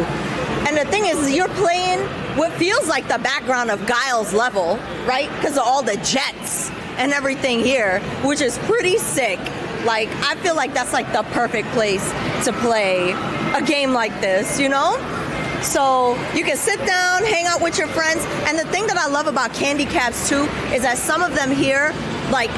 And the thing is, you're playing what feels like the background of Guile's level, right? Because of all the jets and everything here, which is pretty sick. Like, I feel like that's like the perfect place to play a game like this, you know? So you can sit down, hang out with your friends. And the thing that I love about candy cabs too is that some of them here, like,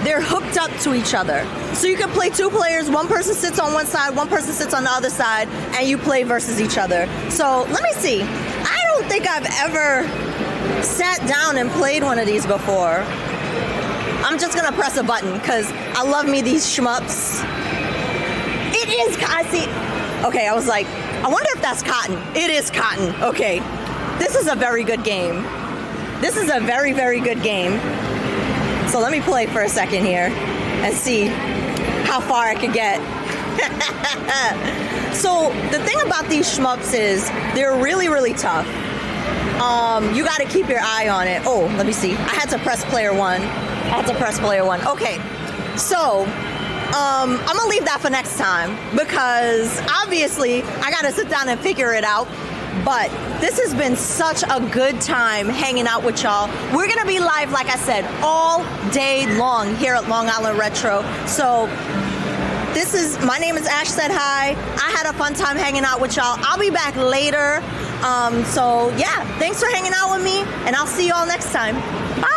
they're hooked up to each other. So you can play two players, one person sits on one side, one person sits on the other side, and you play versus each other. So let me see. I don't think I've ever sat down and played one of these before. I'm just gonna press a button because I love me these shmups. It is, I see. Okay, I was like, I wonder if that's cotton. It is cotton. Okay. This is a very good game. This is a very, very good game. So let me play for a second here and see how far I can get. So the thing about these shmups is they're really, really tough. You got to keep your eye on it. Oh, let me see. I had to press player one. Okay. So I'm going to leave that for next time because obviously I got to sit down and figure it out. But this has been such a good time hanging out with y'all. We're going to be live, like I said, all day long here at Long Island Retro. So my name is Ash Said Hi. I had a fun time hanging out with y'all. I'll be back later. So yeah, thanks for hanging out with me, and I'll see y'all next time. Bye.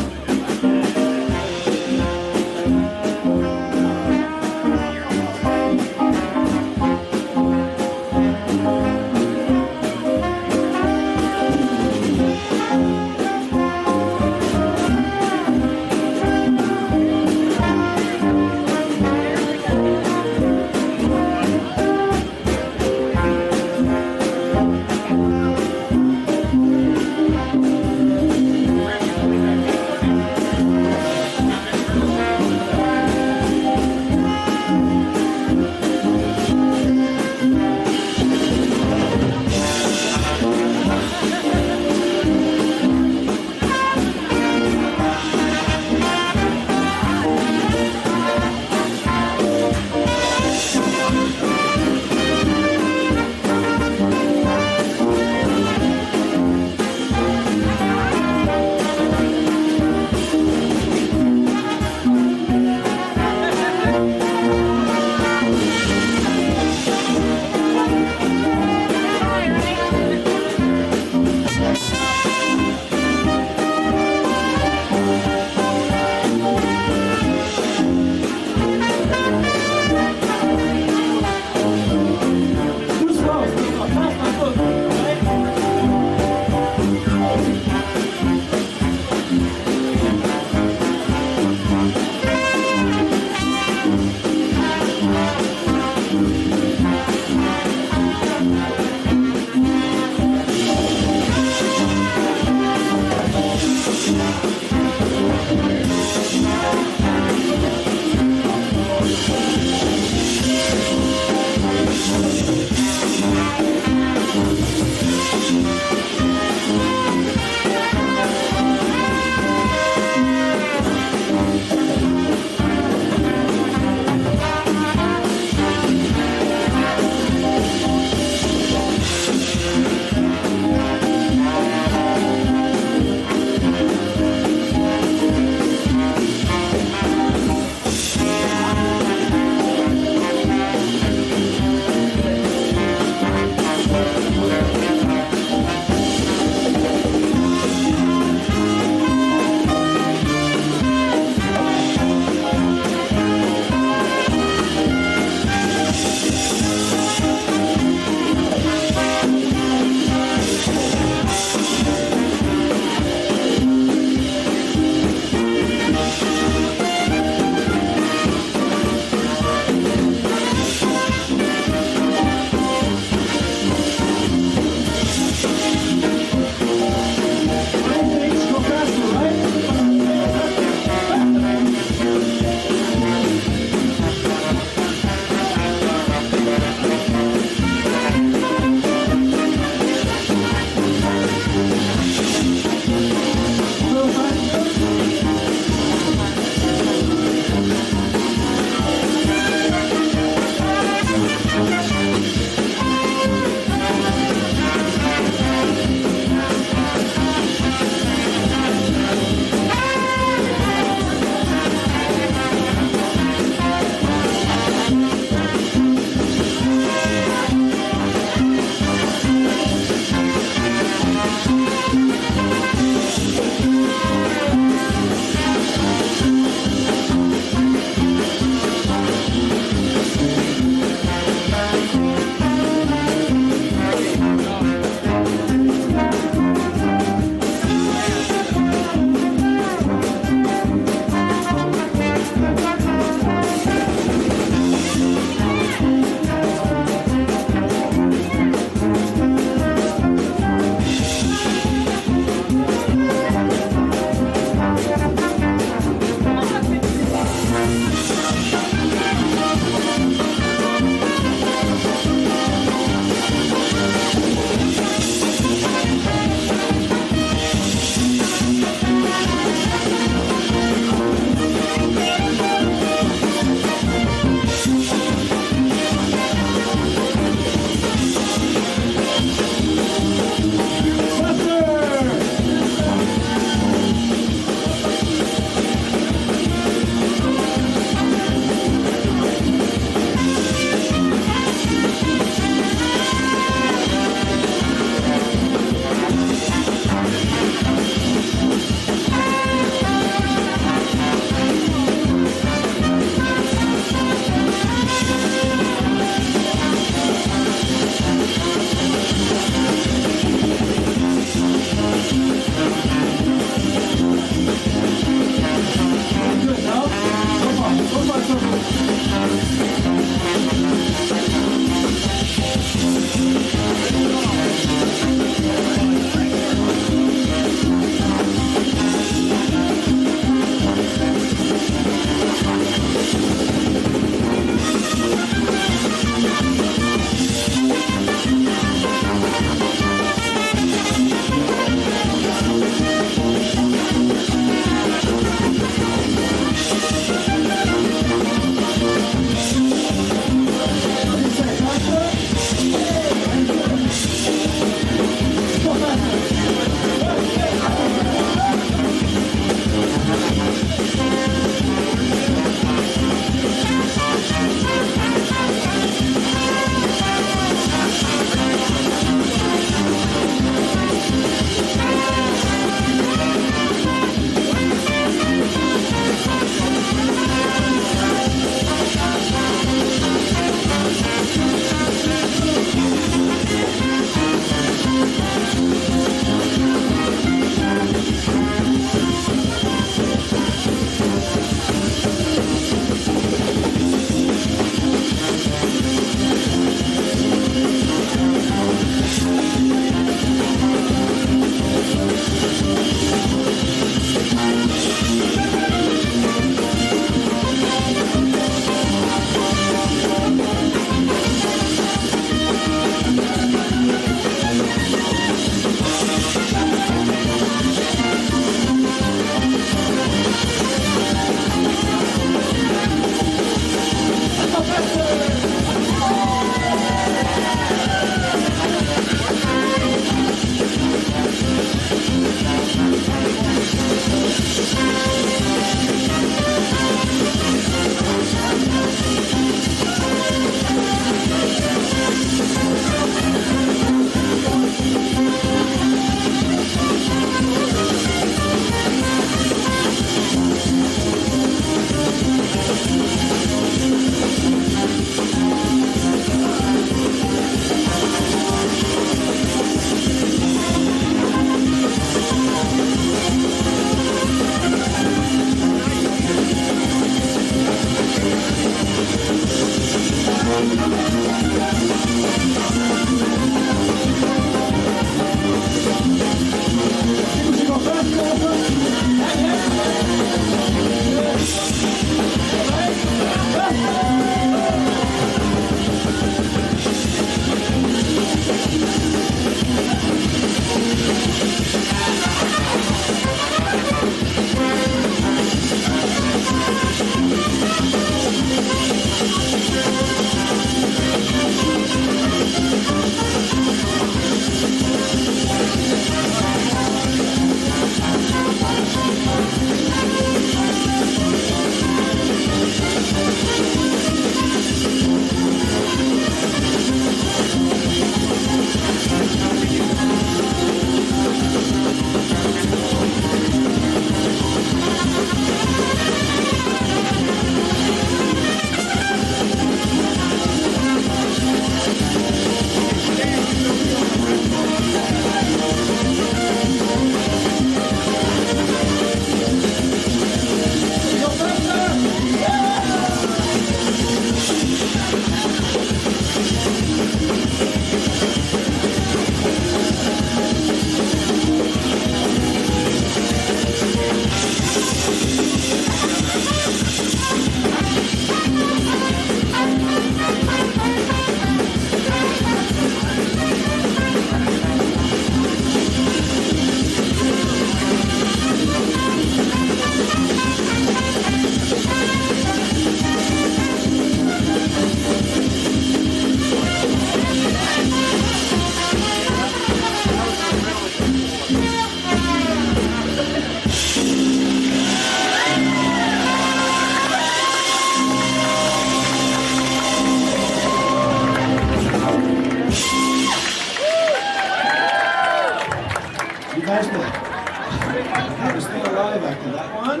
And that one.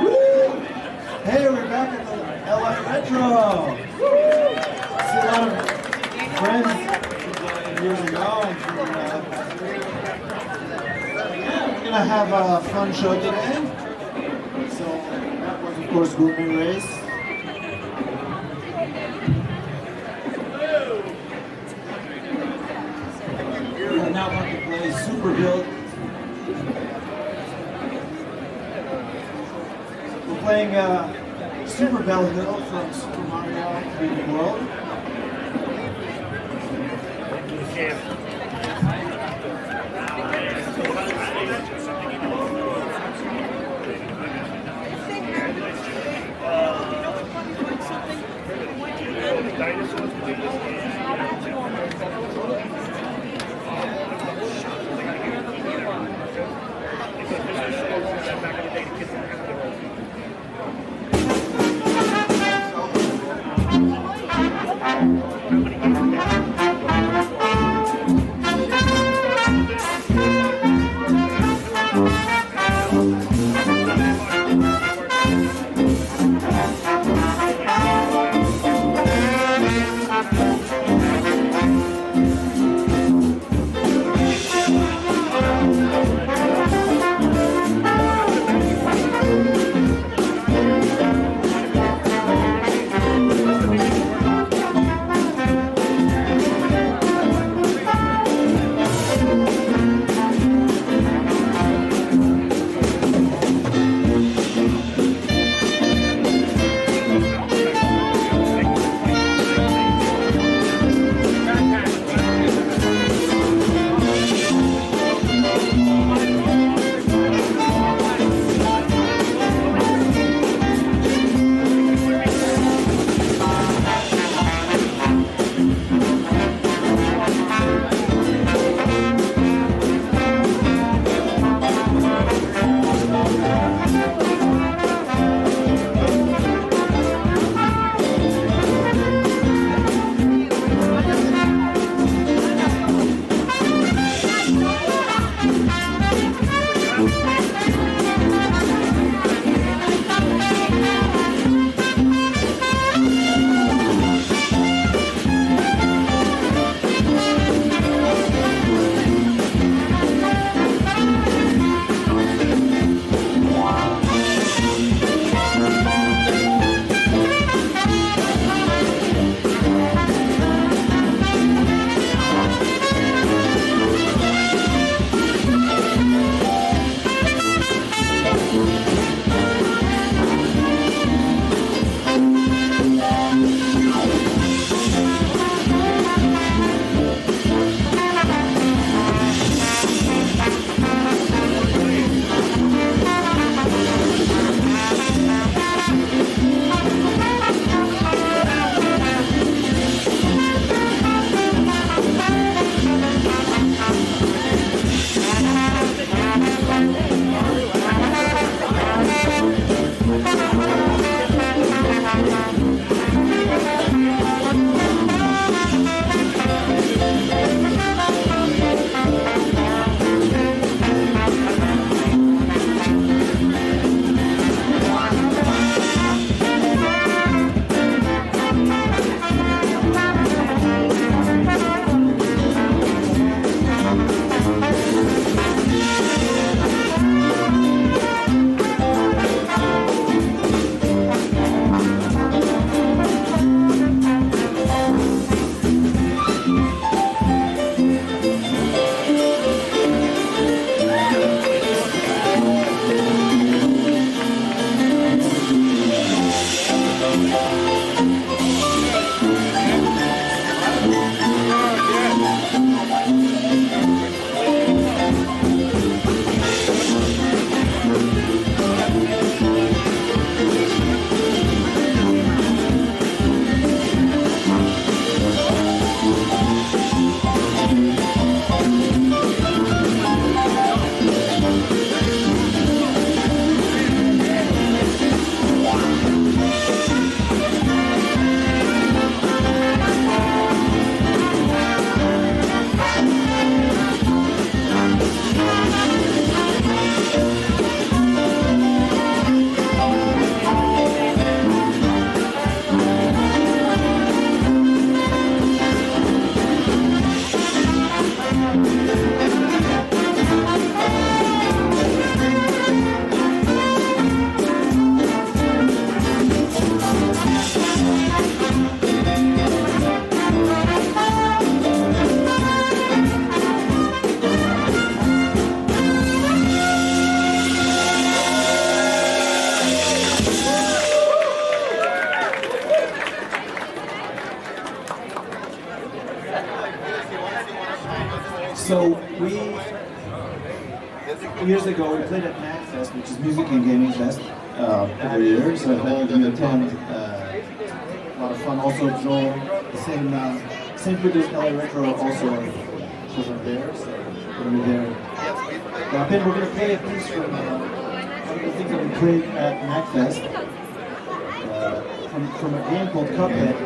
Woo! Hey, we're back at the LA Retro. See a lot of friends years ago. And we're gonna have a fun show today. So that was, of course, Gourmet Race. We're now going to play Super Build. We're playing Super Bell Hill from Super Mario 3D World. So years ago we played at MagFest, which is Music and Gaming Fest, every year. So if any of you attend, a lot of fun. Also, Joel, the same producer, LA Retro, also shows up there. So we're gonna be there. We're gonna play a piece from one of the things that we played at MagFest, from a game called Cuphead.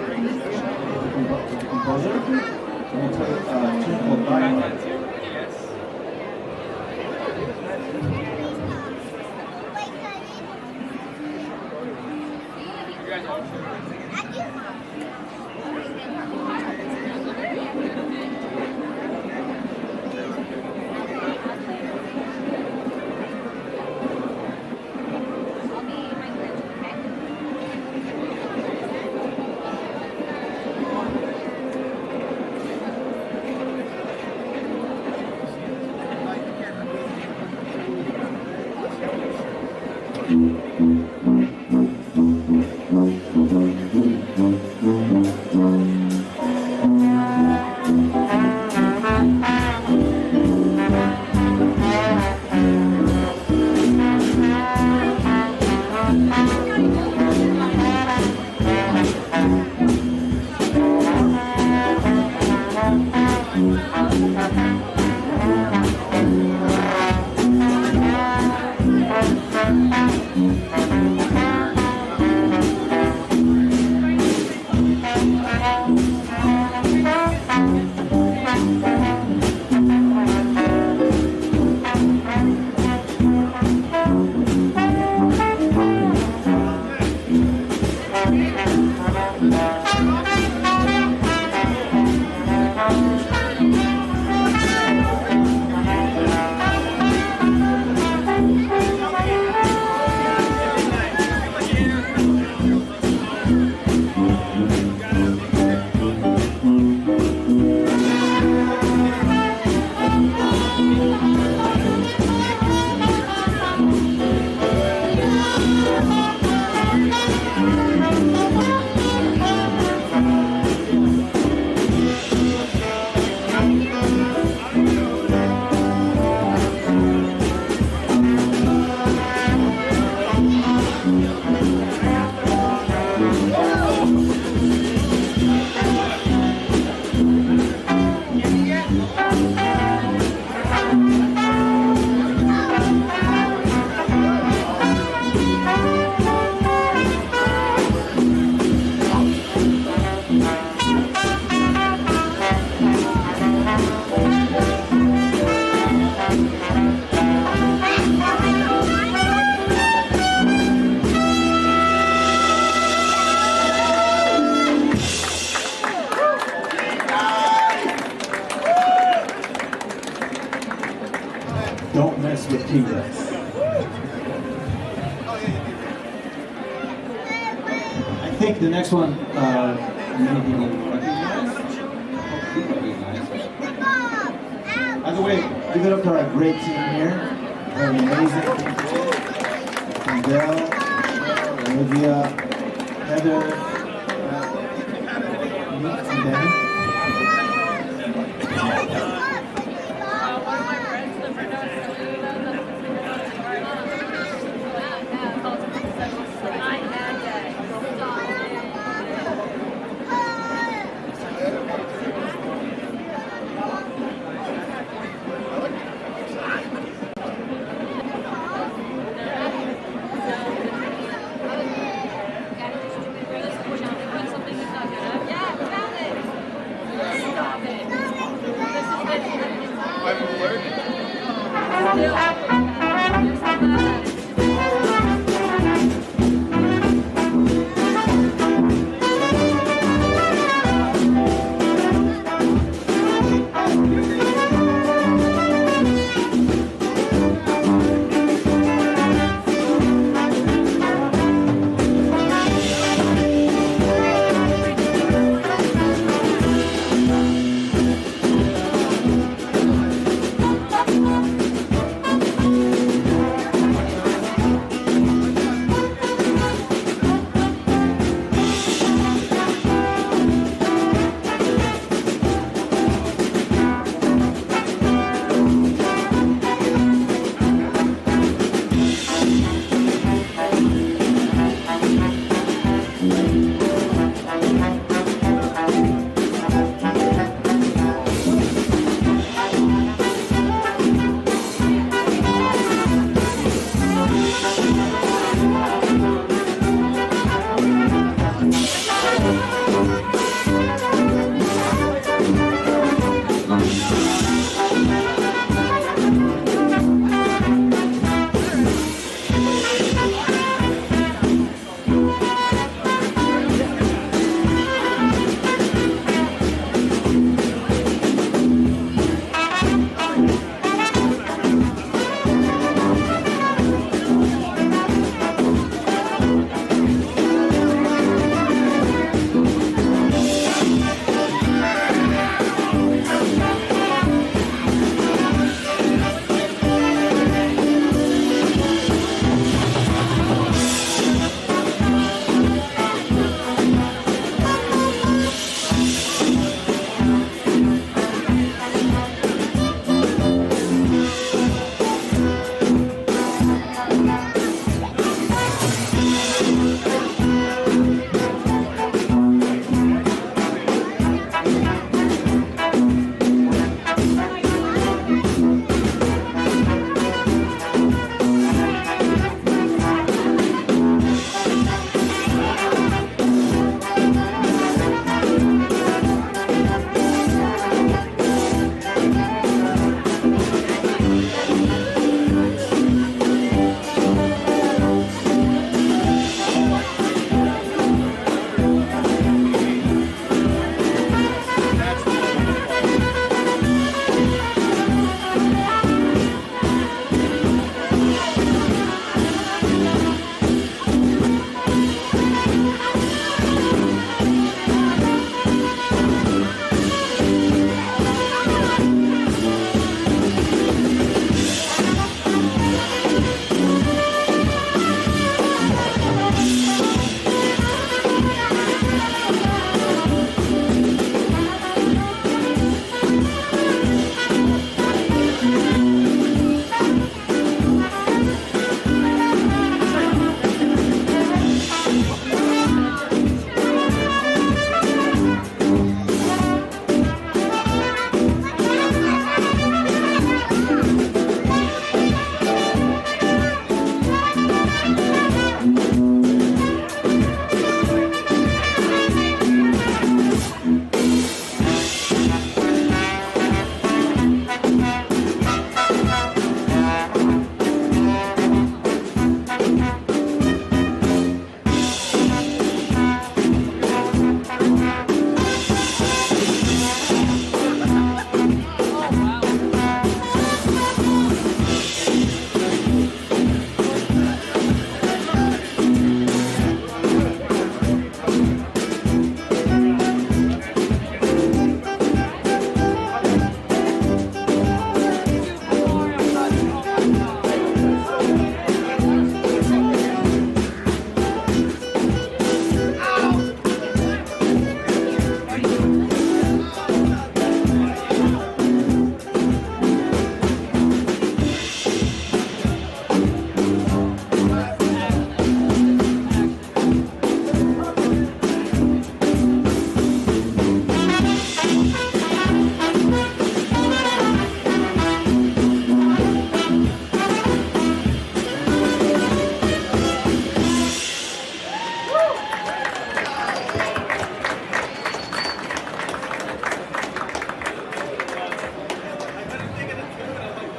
The composer. We're gonna play a tune called Dynamite. Don't mess with T-Rex. I think the next one, many people recognize. By the way, give it up to our great team here. They're amazing people. Fidel, Olivia, Heather, and Danny.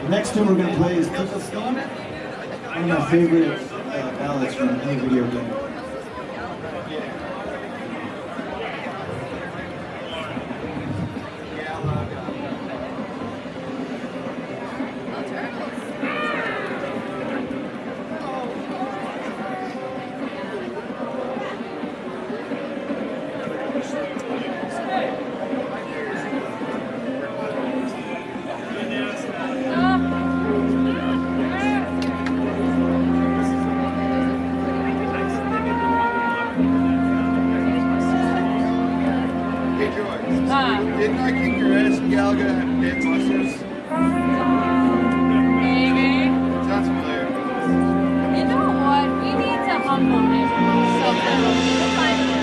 The next tune we're going to play is Tickle Steam, one of my favorite ballads from any video game. Didn't I kick your ass in Galaga and dead monsters? Maybe. Sounds familiar. You know what? We need to humble him.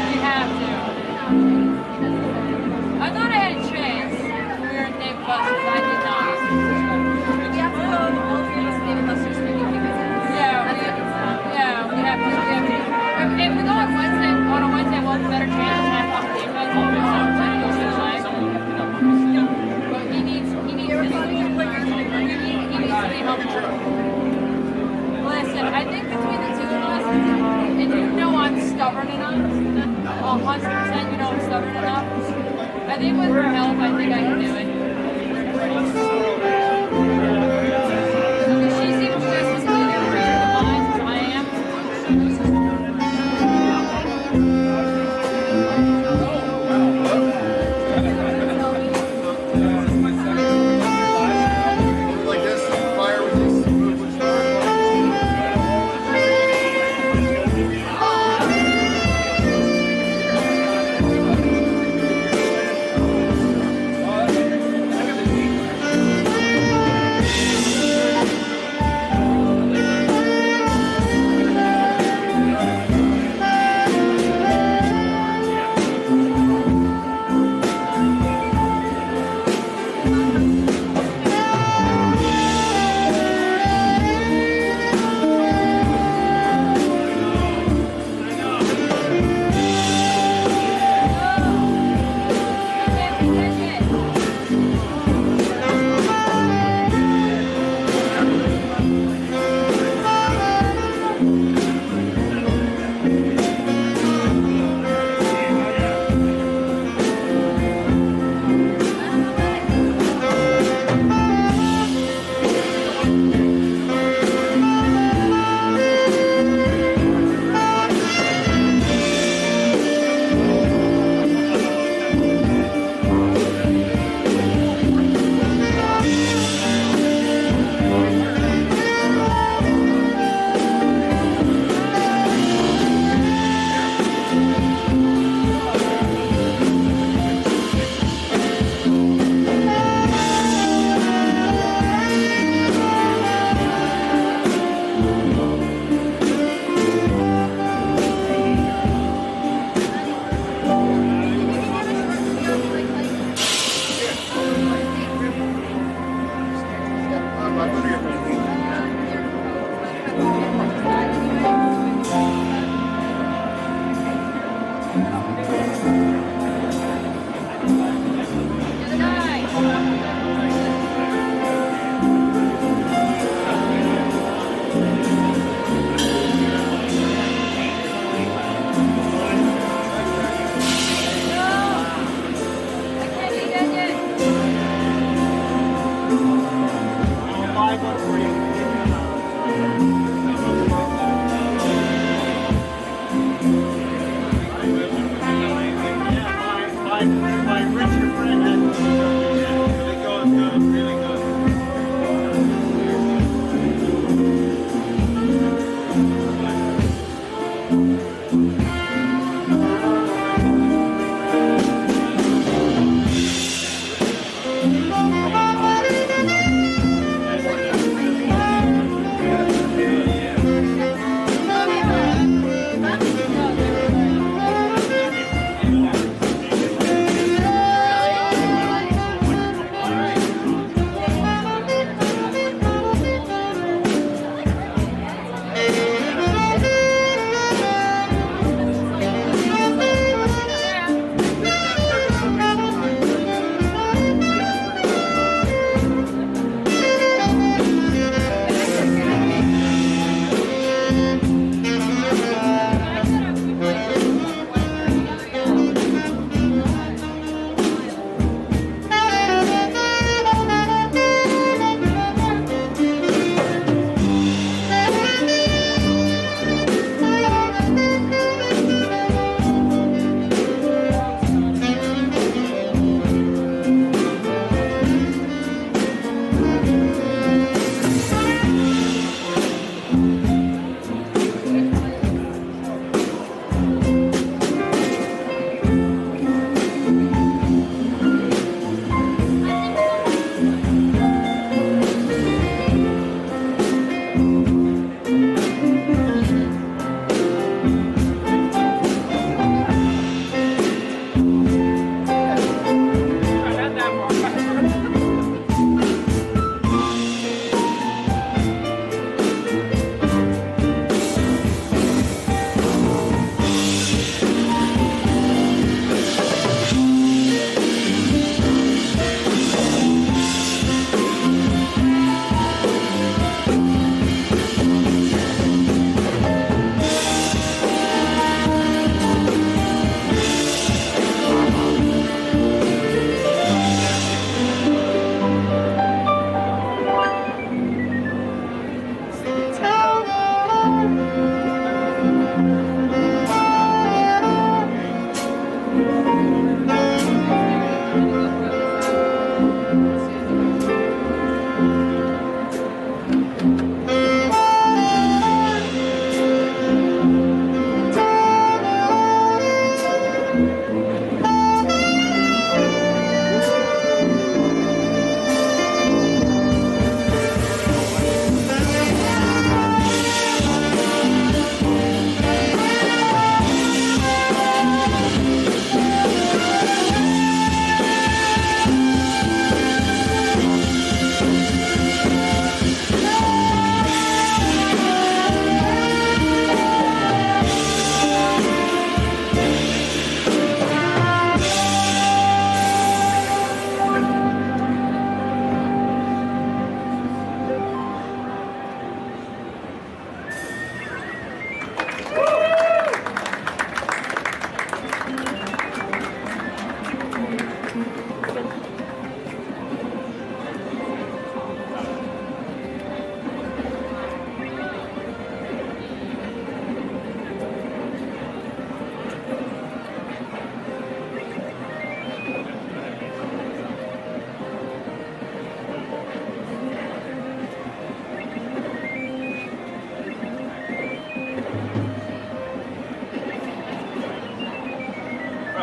We have to. I thought I had a chance. We were in Dave Buster's. I did not. We have to go all three of us Dave Buster's. Yeah, we have to. If we go on Wednesday, we'll have a better chance. And I thought Dave Buster's. But he needs to be humble. Listen, I think between the two of us, and you know I'm stubborn enough, 100% you know I'm stubborn enough, I think with her help, I think I can do it. She seems just as good at reading the lines as I am. Like this, fire with this.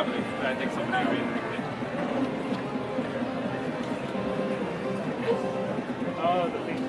company that I think somebody would be interested in. Oh, the thing.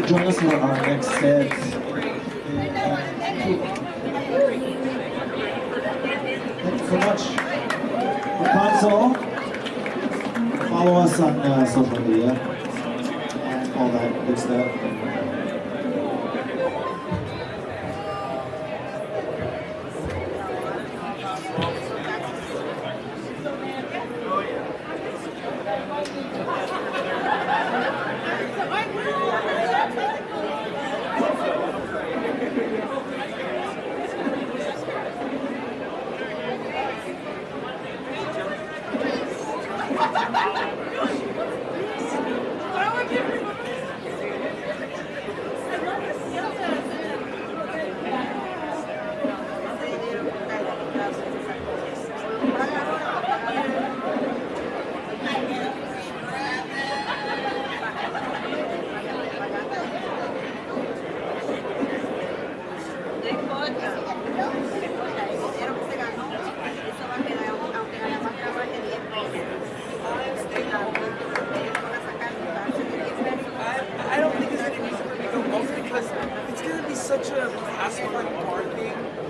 to join us for our next set. Thank you so much. For console, follow us on social media and all that good stuff. I don't think there's any reason for me to go mostly because it's going to be such a hassle for parking.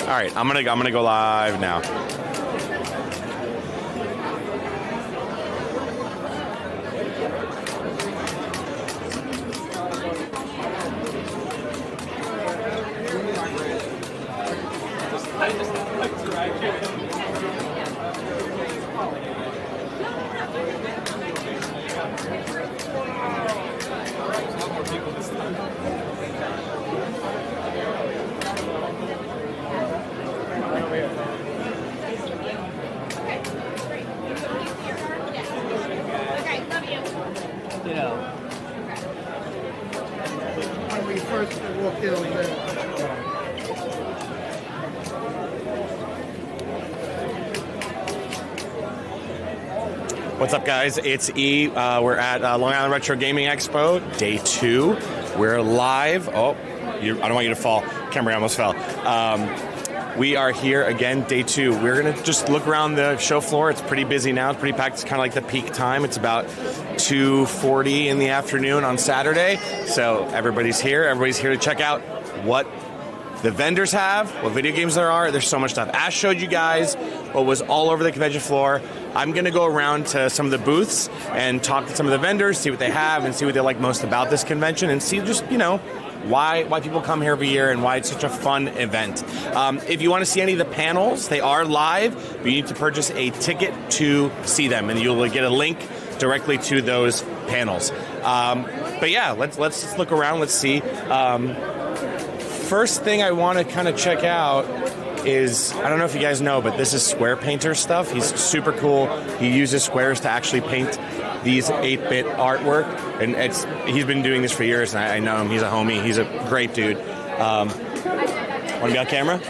All right, I'm gonna go live now. When we first walked in on that. What's up, guys? It's E. We're at Long Island Retro Gaming Expo, day 2. We're live. Oh, I don't want you to fall. Camera almost fell. We are here again, day 2. We're going to just look around the show floor. It's pretty busy now. It's pretty packed. It's kind of like the peak time. It's about 2:40 in the afternoon on Saturday. So everybody's here. Everybody's here to check out what the vendors have, what video games there are. There's so much stuff. Ash showed you guys what was all over the convention floor. I'm going to go around to some of the booths and talk to some of the vendors, see what they have, and see what they like most about this convention, and see just, why people come here every year and why it's such a fun event. If you want to see any of the panels, they are live, but you need to purchase a ticket to see them, and you'll get a link directly to those panels. But yeah, let's look around. Let's see. First thing I want to kind of check out is, I don't know if you guys know, but this is Square Painter stuff. He's super cool. He uses squares to actually paint these 8-bit artwork, and he's been doing this for years, and I know him. He's a homie. He's a great dude. Want to be on camera?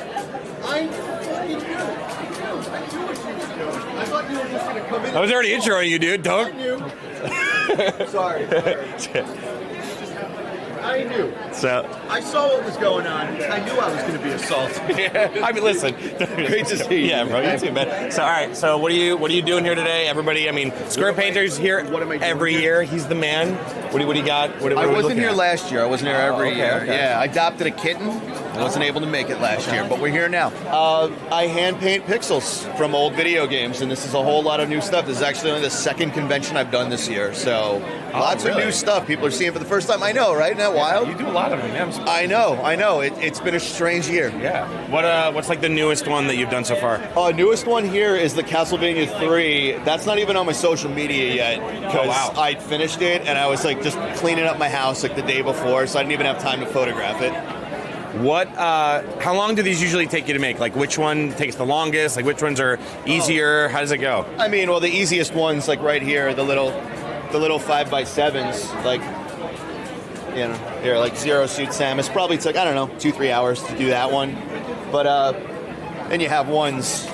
I was already introing you, dude. Don't. Sorry. I knew. So I saw what was going on. I knew I was going to be assaulted. I mean, listen. Great to see you. Yeah, bro. You too, man. So, all right. So, what are you doing here today, everybody? I mean, Square Painter's here every year. He's the man. What do you got? What I are we wasn't looking here at? last year. I wasn't here every year. Okay. Yeah, I adopted a kitten. I wasn't able to make it last year, but we're here now. I hand paint pixels from old video games, and this is a whole lot of new stuff. This is actually only the second convention I've done this year, so lots of new stuff. People are seeing for the first time. I know, right? Isn't that wild? You do a lot of them, man. I know. It's been a strange year. Yeah. What's like the newest one that you've done so far? Newest one here is the Castlevania 3. That's not even on my social media yet because I finished it and I was like just cleaning up my house like the day before, so I didn't even have time to photograph it. How long do these usually take you to make? Like, which one takes the longest? Like, which ones are easier? How does it go? I mean, well, the easiest ones, like right here, the little 5x7s, like, here, like Zero Suit Samus, probably took, I don't know, 2-3 hours to do that one. But then you have ones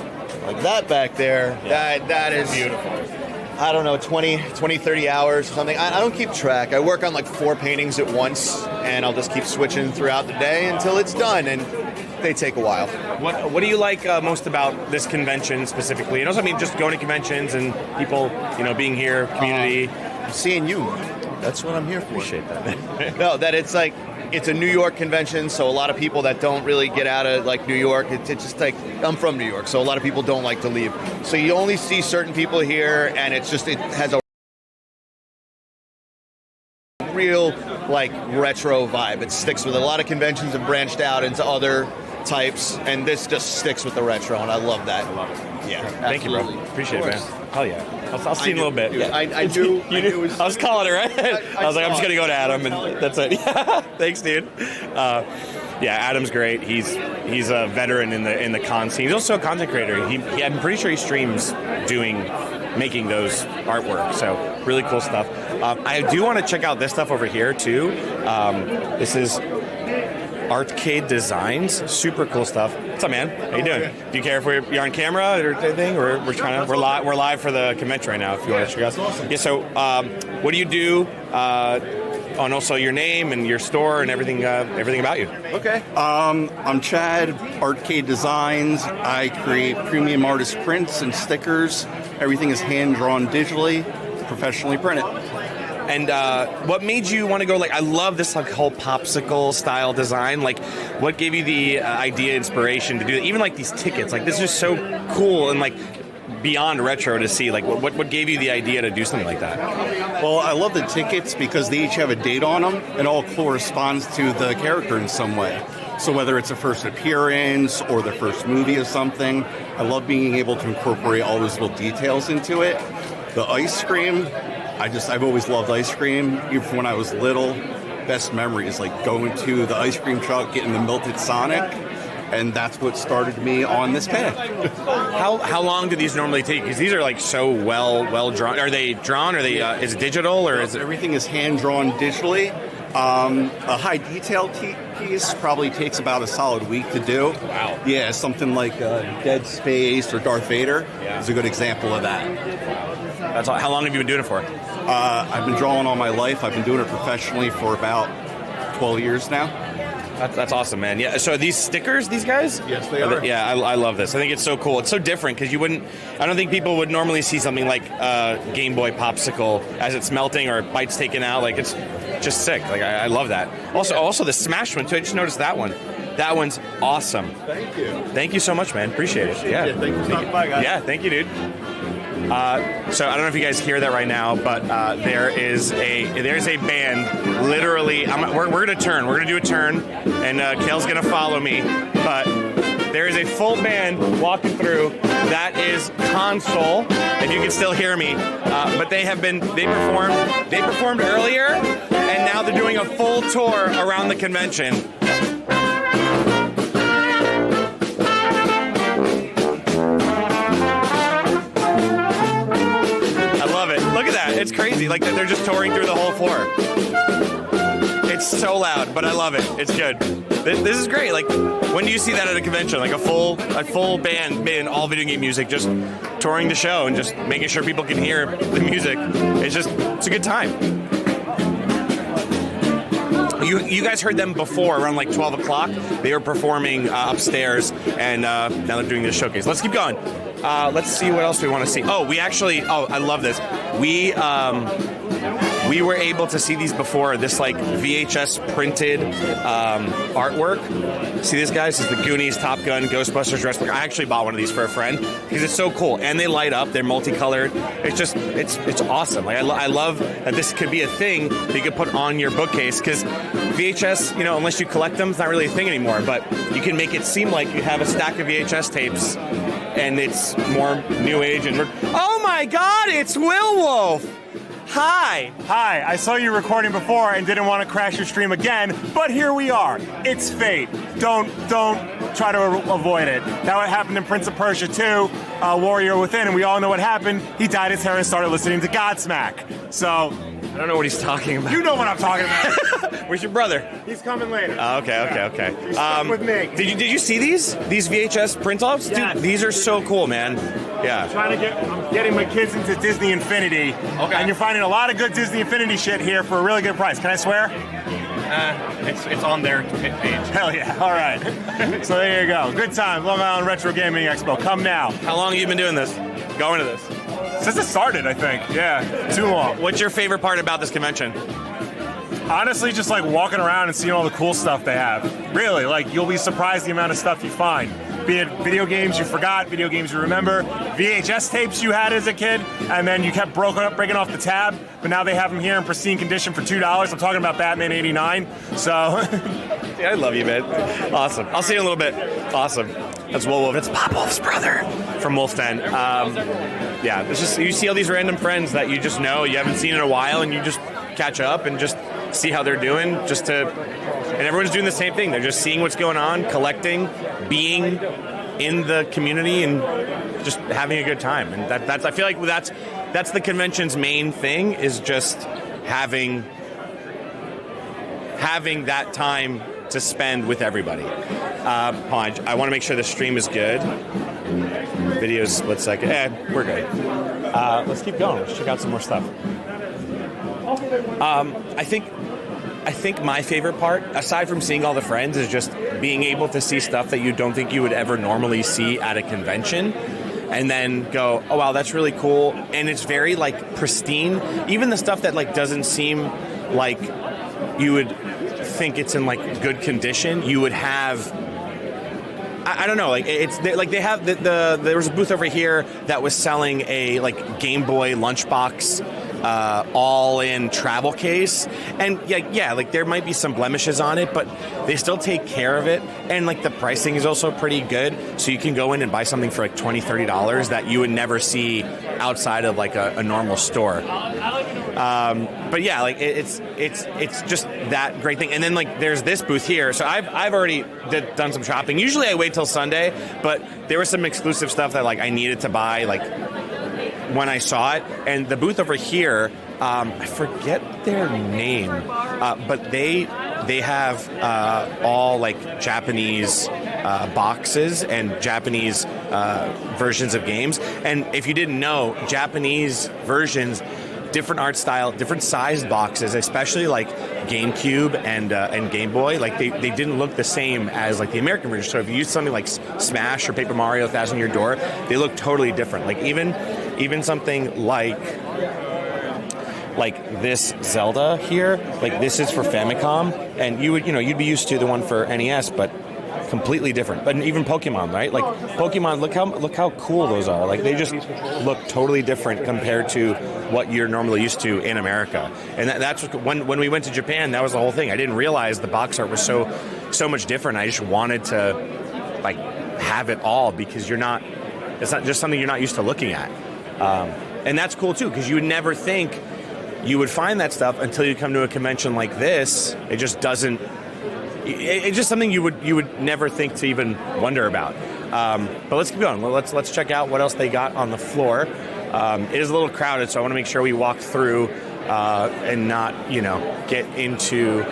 like that back there. That is beautiful. I don't know, 20, 30 hours, something. I don't keep track. I work on like 4 paintings at once, and I'll just keep switching throughout the day until it's done, and they take a while. What do you like most about this convention specifically? And also, I mean, just going to conventions and people, being here, community. Seeing you. That's what I'm here for. Appreciate that. No, that it's like, it's a New York convention, so a lot of people that don't really get out of like New York, it's just like, I'm from New York, so a lot of people don't like to leave. So you only see certain people here, and it has a real like retro vibe. It sticks with it. A lot of conventions have branched out into other types, and this just sticks with the retro, and I love that. I love it. Yeah, Thank you, bro. absolutely. Appreciate it, Of man. course. Hell yeah. I'll see you in a little bit. Yeah, I do. I was calling it, right? I was like, I'm just going to go to Adam, and that's it. Thanks, dude. Yeah, Adam's great. He's a veteran in the con scene. He's also a content creator. I'm pretty sure he streams making those artwork. So really cool stuff. I do want to check out this stuff over here too. This is Arcade Designs, super cool stuff. What's up, man? How you doing? Do you care if you're on camera or anything? We're live for the convention right now. If you want to check us. Yeah. So, what do you do? And also your name and your store and everything about you. Okay. I'm Chad, Arcade Designs. I create premium artist prints and stickers. Everything is hand-drawn digitally, professionally printed. And what made you want to go, like, I love this like whole popsicle style design. Like, what gave you the idea, inspiration to do that? Even like these tickets, like this is so cool and like beyond retro to see. Like, what gave you the idea to do something like that? Well, I love the tickets because they each have a date on them. It all corresponds to the character in some way. So whether it's a first appearance or the first movie or something, I love being able to incorporate all those little details into it. The ice cream, I've always loved ice cream. Even from when I was little, best memory is like going to the ice cream truck, getting the melted Sonic, and that's what started me on this path. How long do these normally take? Because these are like so well drawn. Are they drawn? Are they is it digital or is it? Everything is hand drawn digitally. A high detail piece probably takes about a solid week to do. Wow. Yeah, something like Dead Space or Darth Vader is a good example of that. That's all. How long have you been doing it for? I've been drawing all my life. I've been doing it professionally for about 12 years now. That's awesome, man. Yeah. So are these stickers, these guys? Yes, they are. Yeah, I love this. I think it's so cool. It's so different because I don't think people would normally see something like Game Boy Popsicle as it's melting or bites taken out. Like, it's just sick. Like, I love that. Also the Smash one too. I just noticed that one. That one's awesome. Thank you. Thank you so much, man. Appreciate it. Yeah. Thank you for stopping by, guys. Yeah, thank you, dude. So I don't know if you guys hear that right now, but there's a band. Literally, we're gonna turn. We're gonna do a turn, and Kale's gonna follow me. But there is a full band walking through. That is Console, if you can still hear me. But they performed earlier, and now they're doing a full tour around the convention. Look at that. It's crazy. Like, they're just touring through the whole floor. It's so loud, but I love it. It's good. This is great. Like, when do you see that at a convention? Like a full band in all video game music just touring the show and just making sure people can hear the music. It's a good time. You guys heard them before, around like 12 o'clock. They were performing upstairs, and now they're doing this showcase. Let's keep going. Let's see what else we want to see. I love this. We were able to see these before. This like VHS printed artwork. See this, guys? This is the Goonies, Top Gun, Ghostbusters, Jurassic Park. I actually bought one of these for a friend because it's so cool, and they light up. They're multicolored. It's awesome. Like, I love that this could be a thing that you could put on your bookcase because VHS, unless you collect them, it's not really a thing anymore. But you can make it seem like you have a stack of VHS tapes, and it's more new age. And oh my God, it's Will Wolf. Hi. Hi, I saw you recording before and didn't want to crash your stream again, but here we are. It's fate. Don't try to avoid it. That what happened in Prince of Persia 2, Warrior Within, and we all know what happened. He dyed his hair and started listening to Godsmack. So I don't know what he's talking about. You know what I'm talking about. Where's your brother? He's coming later. Okay. He's stuck with me. Did you see these VHS print-offs? Yes. Dude, these are so cool, man. Yeah. I'm getting my kids into Disney Infinity. Okay. And you're finding a lot of good Disney Infinity shit here for a really good price. Can I swear? It's on their page. Hell yeah. All right. So there you go. Good time. Long Island Retro Gaming Expo. Come now. How long have you been doing this? Going to this? Since it started, I think. Yeah. Too long. What's your favorite part about this convention? Honestly, just like walking around and seeing all the cool stuff they have. Really, like, you'll be surprised the amount of stuff you find. Be it video games you forgot, video games you remember, VHS tapes you had as a kid, and then you kept breaking off the tab, but now they have them here in pristine condition for $2. I'm talking about Batman '89. So, yeah, I love you, man. Awesome. I'll see you in a little bit. Awesome. That's Wolf. It's Pop Wolf's brother from Wolf's Den. Yeah, it's just you see all these random friends that you just know you haven't seen in a while, and you just catch up and just see how they're doing. And everyone's doing the same thing. They're just seeing what's going on, collecting, being in the community, and just having a good time. And that's I feel like that's the convention's main thing, is just having that time to spend with everybody. Hold on, I want to make sure the stream is good. Video's split second. We're good. Let's keep going. Let's check out some more stuff. I think my favorite part, aside from seeing all the friends, is just being able to see stuff that you don't think you would ever normally see at a convention, and then go, oh wow, that's really cool. And it's very like pristine. Even the stuff that like doesn't seem like you would think it's in like good condition, you would have. I don't know, like they have there was a booth over here that was selling a like Game Boy lunchbox all-in travel case, and yeah, like there might be some blemishes on it, but they still take care of it, and like the pricing is also pretty good, so you can go in and buy something for like $20-30 that you would never see outside of like a normal store. But yeah, like it's just that great thing. And then like there's this booth here. So I've already done some shopping. Usually I wait till Sunday, but there was some exclusive stuff that like I needed to buy like when I saw it. And the booth over here, I forget their name, but they have all like Japanese boxes and Japanese versions of games. And if you didn't know, Japanese versions, different art style, different sized boxes, especially like GameCube and Game Boy, like they didn't look the same as like the American version. So if you use something like Smash or Paper Mario: Thousand Year Door, they look totally different. Like even something like this Zelda here, like this is for Famicom, and you'd be used to the one for NES, but completely different. But even Pokemon, right? Like Pokemon, look how cool those are. Like they just look totally different compared to what you're normally used to in America. And that's when we went to Japan, that was the whole thing. I didn't realize the box art was so much different. I just wanted to like have it all, because it's not just something you're not used to looking at. And that's cool too, because you would never think you would find that stuff until you come to a convention like this. It just doesn't. It's just something you would never think to even wonder about. But let's keep going. Well, let's check out what else they got on the floor. It is a little crowded, so I want to make sure we walk through and not get into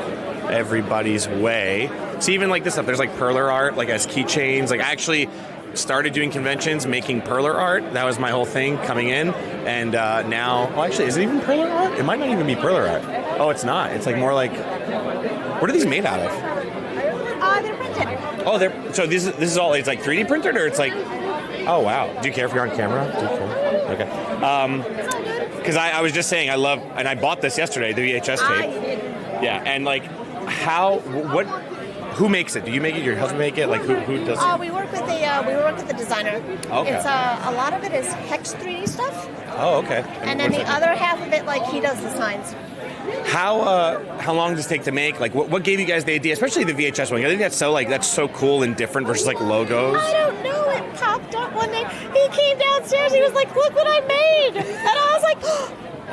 everybody's way. So even like this stuff, there's like perler art, like as keychains. Like I actually started doing conventions making perler art. That was my whole thing coming in, and now, well, actually, is it even perler art? It might not even be perler art. Oh, it's not. It's like more like. What are these made out of? They're printed. Oh, so this is all. It's like 3D printed, or it's like. Oh wow. Do you care if you're on camera? Do you care? Okay. Because I was just saying I love, and I bought this yesterday, the VHS tape. You did. Yeah, and like who makes it? Do you make it? Your husband make it? Like who does it? We work with the designer. Okay. It's a lot of it is hex 3D stuff. Oh, okay. And then the other half of it, like he does the signs. How long does it take to make? Like, what gave you guys the idea, especially the VHS one? I think that's so cool and different versus like logos. I don't know. It popped up one day. He came downstairs. He was like, "Look what I made!" And I was like,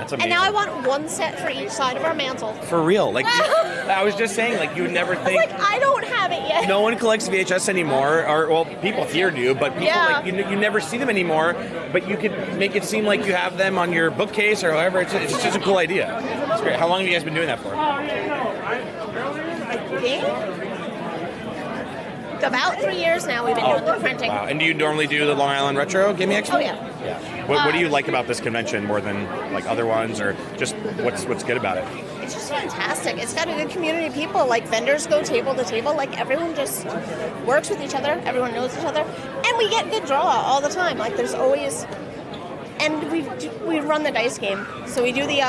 That's amazing. And now I want one set for each side of our mantle. For real. Like, I was just saying, like, you would never think. I don't have it yet. No one collects VHS anymore, or, well, people here do, but people, like, you never see them anymore, but you could make it seem like you have them on your bookcase or however. It's just a cool idea. It's great. How long have you guys been doing that for? I think about 3 years now we've been doing the printing. Wow. And do you normally do the Long Island Retro Gaming Expo? Oh, yeah. What do you like about this convention more than like other ones, or just what's good about it? It's just fantastic. It's got a good community of people. Like, vendors go table to table. Like, everyone just works with each other. Everyone knows each other. And we get good draw all the time. Like, there's always... And we run the dice game. So we do the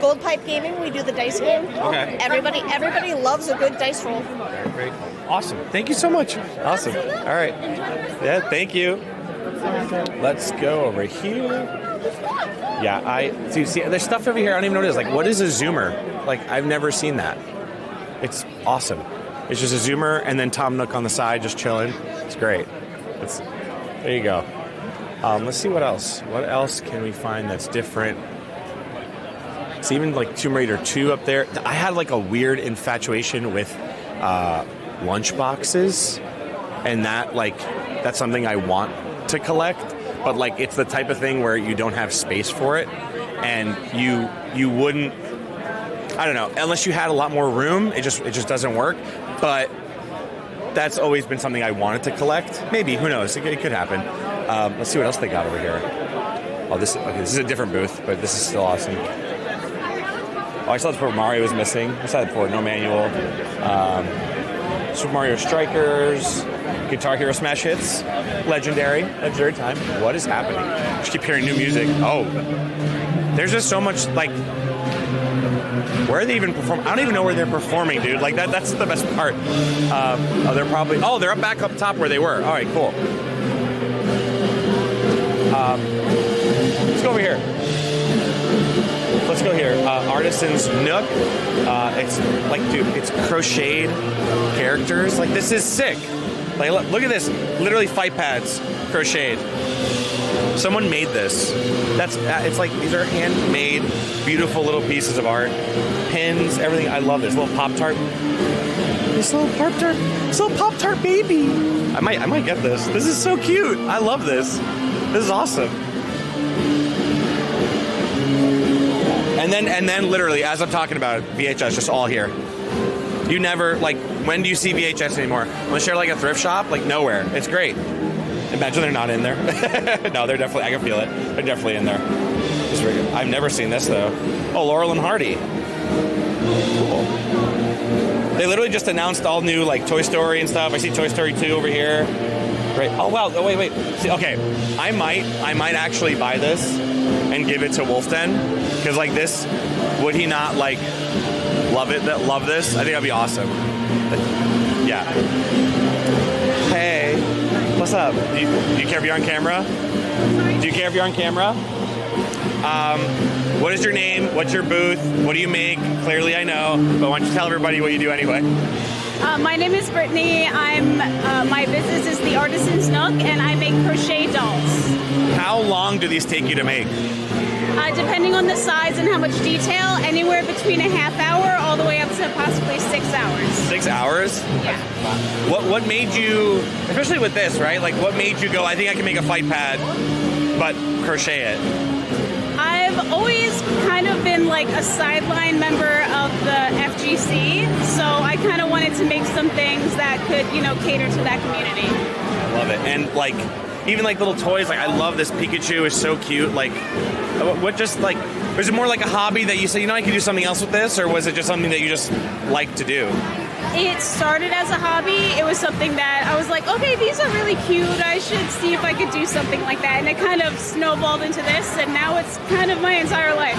gold pipe gaming. We do the dice game. Okay. Everybody loves a good dice roll. Great. Awesome. Thank you so much. Awesome. All right. Yeah, thank you. Let's go over here. Yeah, see, there's stuff over here I don't even know what it is. Like, what is a zoomer? Like, I've never seen that. It's awesome. It's just a zoomer and then Tom Nook on the side just chilling. It's great. There you go. Let's see what else. What else can we find that's different? It's even like Tomb Raider 2 up there. I had like a weird infatuation with lunch boxes, and that's something I want to collect. But like, it's the type of thing where you don't have space for it, and you wouldn't. I don't know. Unless you had a lot more room, it just doesn't work. But that's always been something I wanted to collect. Maybe, who knows? It could happen. Let's see what else they got over here. Oh, this is a different booth, but this is still awesome. Oh, I saw this where Mario was missing. I saw that before. No manual. Super Mario Strikers. Guitar Hero Smash Hits. Legendary time. What is happening? I just keep hearing new music. Oh, there's just so much, like, where are they even performing? I don't even know where they're performing, dude. Like, that's the best part. They're back up top where they were. All right, cool. Let's go over here. Let's go here. Artisan's Nook. It's like, dude, it's crocheted characters. Like, this is sick. Like, look at this. Literally fight pads crocheted. Someone made this. It's like, these are handmade, beautiful little pieces of art. Pins, everything. I love this little Pop-Tart. This little Pop-Tart baby. I might get this. This is so cute. I love this. This is awesome. And then literally, as I'm talking about it, VHS just all here. You never, like, when do you see VHS anymore? Unless you're like a thrift shop, like nowhere. It's great. Imagine they're not in there. No, they're definitely, I can feel it. They're definitely in there. I've never seen this though. Oh, Laurel and Hardy. Cool. They literally just announced all new, like, Toy Story and stuff. I see Toy Story 2 over here. Great. Oh, wow. Oh, wait. See, okay. I might actually buy this and give it to Wolfden. Because, like, this, would he not, like, love this? I think that'd be awesome. Yeah. Hey, what's up? Do you care if you're on camera? Do you care if you're on camera? What is your name? What's your booth? What do you make? Clearly I know, but why don't you tell everybody what you do anyway? My name is Brittany. My business is the Artisan's Nook, and I make crochet dolls. How long do these take you to make? Depending on the size and how much detail, anywhere between a half hour all the way up to possibly 6 hours. 6 hours? Yeah. What made you, especially with this, right? Like, what made you go, I think I can make a fight pad, but crochet it? I've always kind of been like a sideline member of the FGC, so I kind of wanted to make some things that could, cater to that community. I love it. And, like, even like little toys, like, I love this Pikachu, is so cute. Like, was it more like a hobby that you said, I can do something else with this, or was it just something that you just like to do? It started as a hobby. It was something that I was like, okay, these are really cute. I should see if I could do something like that. And it kind of snowballed into this, and now it's kind of my entire life.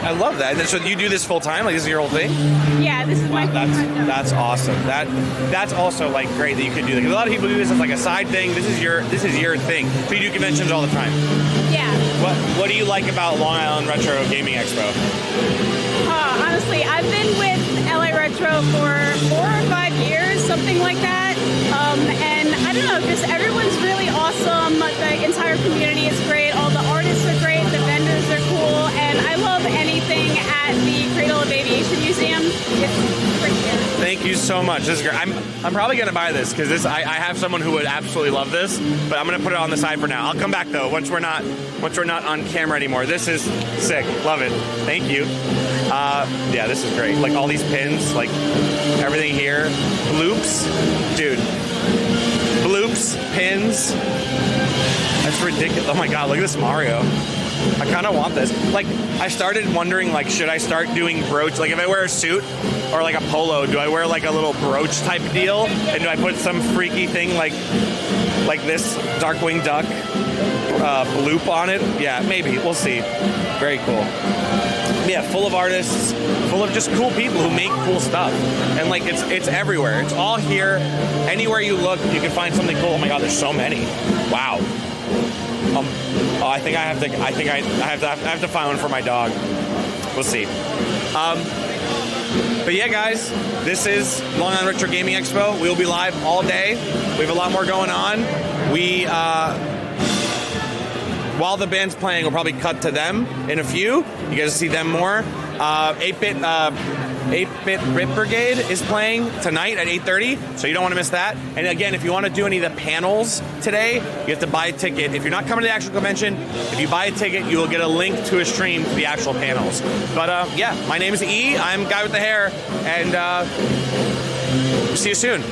I love that. So you do this full time? Like, this is your whole thing? Yeah, this is my full-time job. That's awesome. That's also, like, great that you could do that. Because a lot of people do this as like a side thing. This is your thing. So you do conventions all the time. Yeah. What do you like about Long Island Retro Gaming Expo? Honestly, I've been with LA Retro for 4 or 5 years, something like that. And I don't know, just everyone's really awesome. The entire community is great. All the artists are great. The vendors are cool. And I love anything at the Cradle of Aviation Museum. It's pretty good. Thank you so much. This is great. I'm probably going to buy this because I have someone who would absolutely love this, but I'm going to put it on the side for now. I'll come back though once we're not on camera anymore. This is sick. Love it. Thank you. Yeah, this is great. Like, all these pins, like everything here. Bloops, dude. Bloops, pins. That's ridiculous. Oh my god, look at this Mario. I kind of want this. Like, I started wondering, like, should I start doing brooch? Like, if I wear a suit or like a polo, do I wear like a little brooch type deal? And do I put some freaky thing like like this Darkwing Duck bloop on it. Yeah, maybe. We'll see. Very cool. Yeah, full of artists, full of just cool people who make cool stuff. And like it's everywhere. It's all here. Anywhere you look, you can find something cool. Oh my god, there's so many. Wow. I think I have to find one for my dog. We'll see. But yeah, guys, this is Long Island Retro Gaming Expo. We'll be live all day. We have a lot more going on. While the band's playing, we'll probably cut to them in a few. You guys see them more. 8-Bit Rip Brigade is playing tonight at 8:30, so you don't want to miss that. And again, if you want to do any of the panels today, you have to buy a ticket. If you're not coming to the actual convention, if you buy a ticket, you will get a link to a stream to the actual panels. But yeah, my name is E. I'm Guy with the Hair, and see you soon.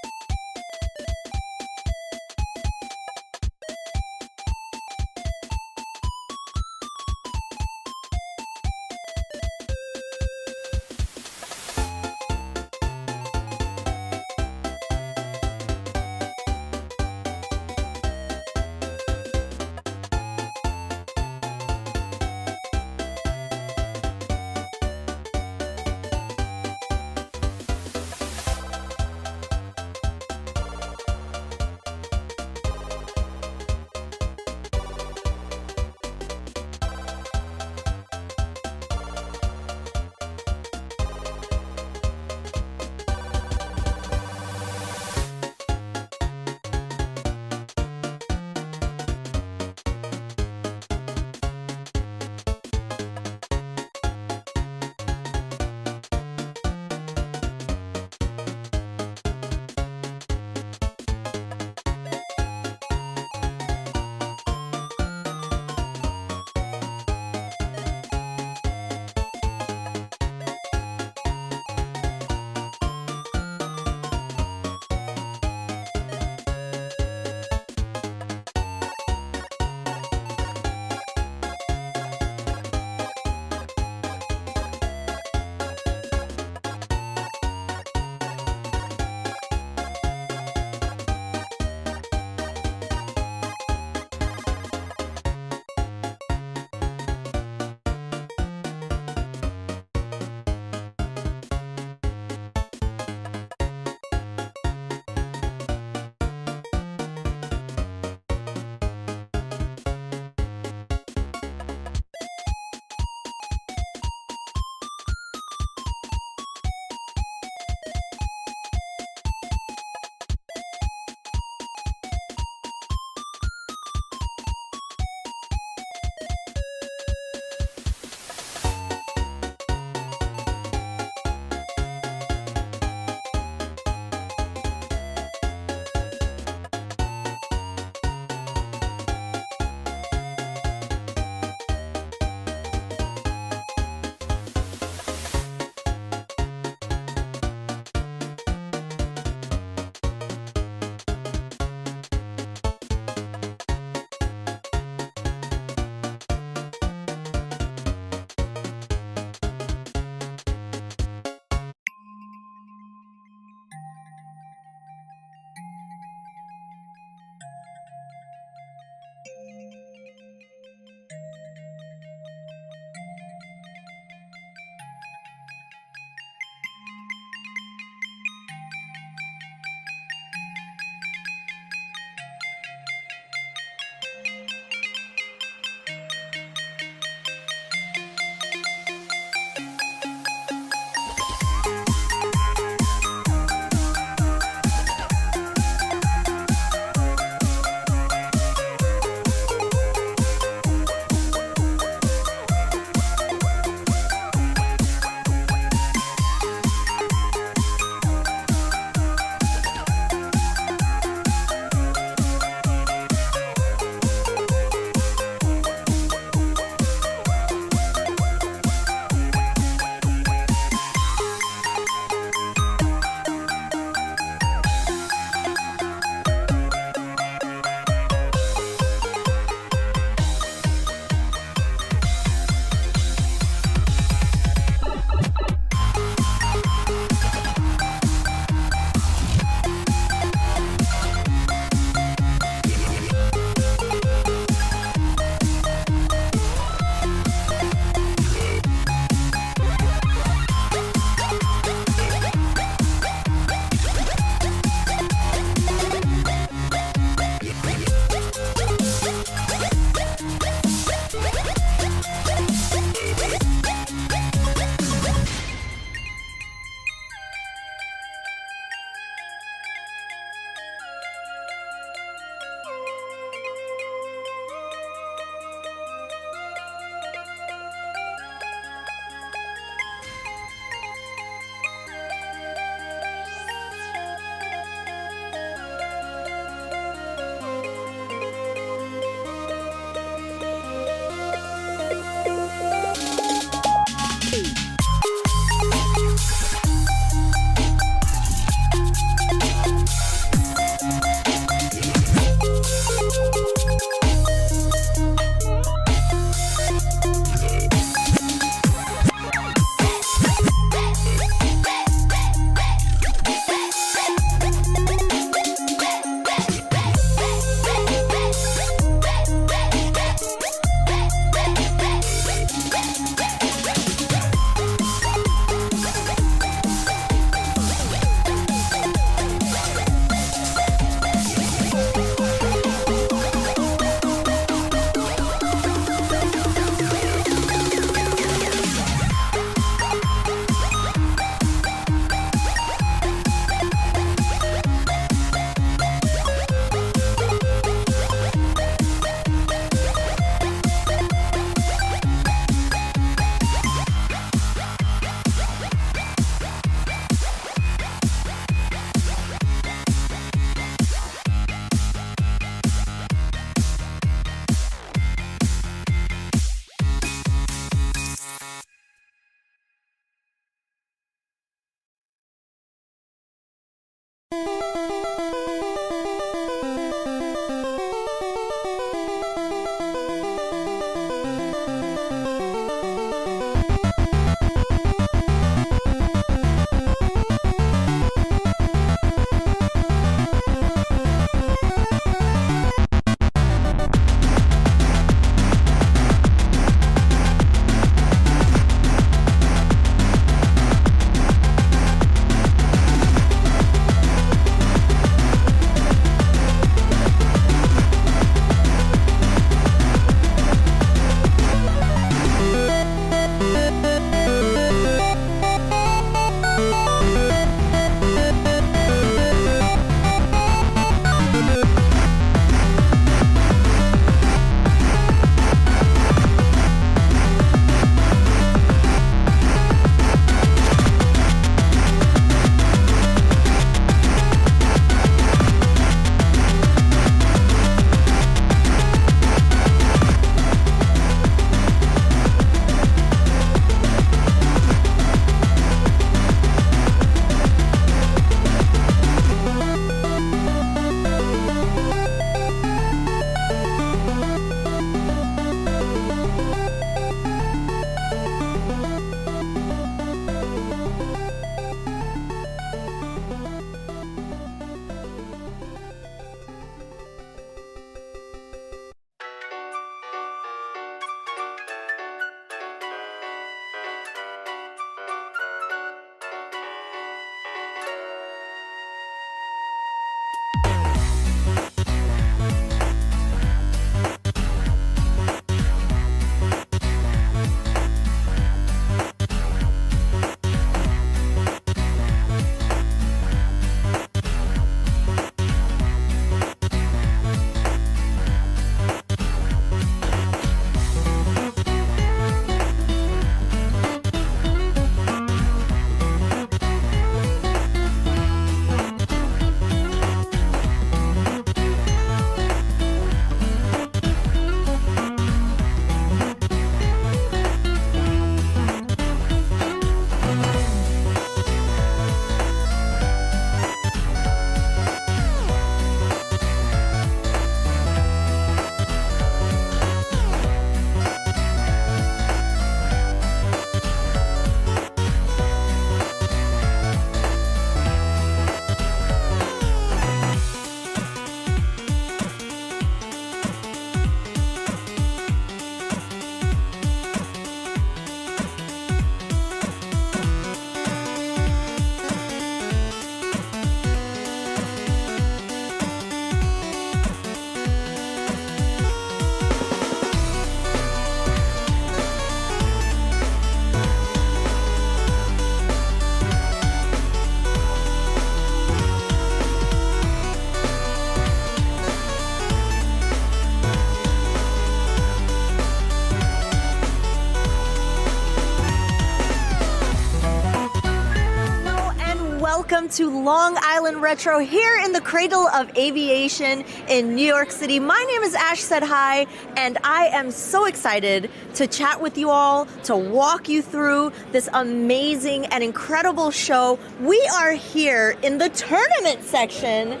to Long Island Retro here in the cradle of aviation in New York City. My name is Ash Said Hi, and I am so excited to chat with you all, to walk you through this amazing and incredible show. We are here in the tournament section.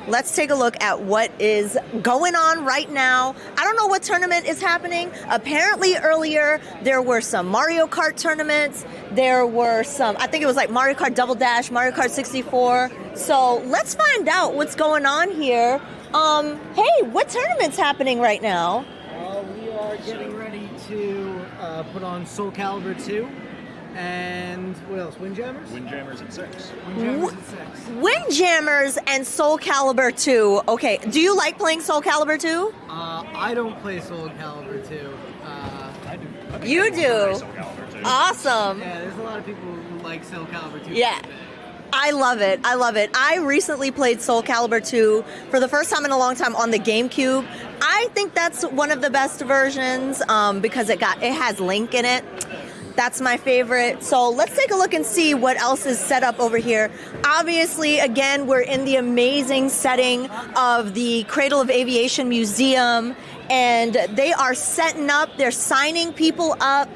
Let's take a look at what is going on right now. I don't know what tournament is happening. Apparently earlier there were some Mario Kart tournaments. There were some, I think it was like Mario Kart Double Dash, Mario Kart 64. So let's find out what's going on here. Hey, what tournament's happening right now? We are getting ready to put on Soul Calibur 2. And what else? Windjammers? Windjammers at 6. Windjammers at 6. Windjammers and Soul Calibur 2. Okay, do you like playing Soul Calibur 2? I don't play Soul Calibur 2. I do. You do? Awesome. Yeah, there's a lot of people who like Soul Calibur 2. Yeah. I love it. I love it. I recently played Soul Calibur 2 for the first time in a long time on the GameCube. I think that's one of the best versions because it has Link in it. That's my favorite. So let's take a look and see what else is set up over here. Obviously, again, we're in the amazing setting of the Cradle of Aviation Museum, and they are setting up, they're signing people up.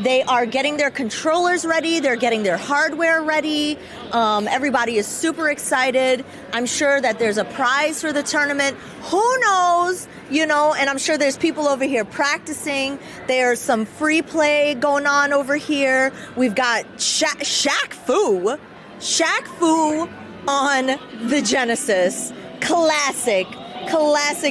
They are getting their controllers ready. They're getting their hardware ready. Everybody is super excited. I'm sure that there's a prize for the tournament. Who knows? You know, and I'm sure there's people over here practicing. There's some free play going on over here. We've got Shaq Fu on the Genesis. Classic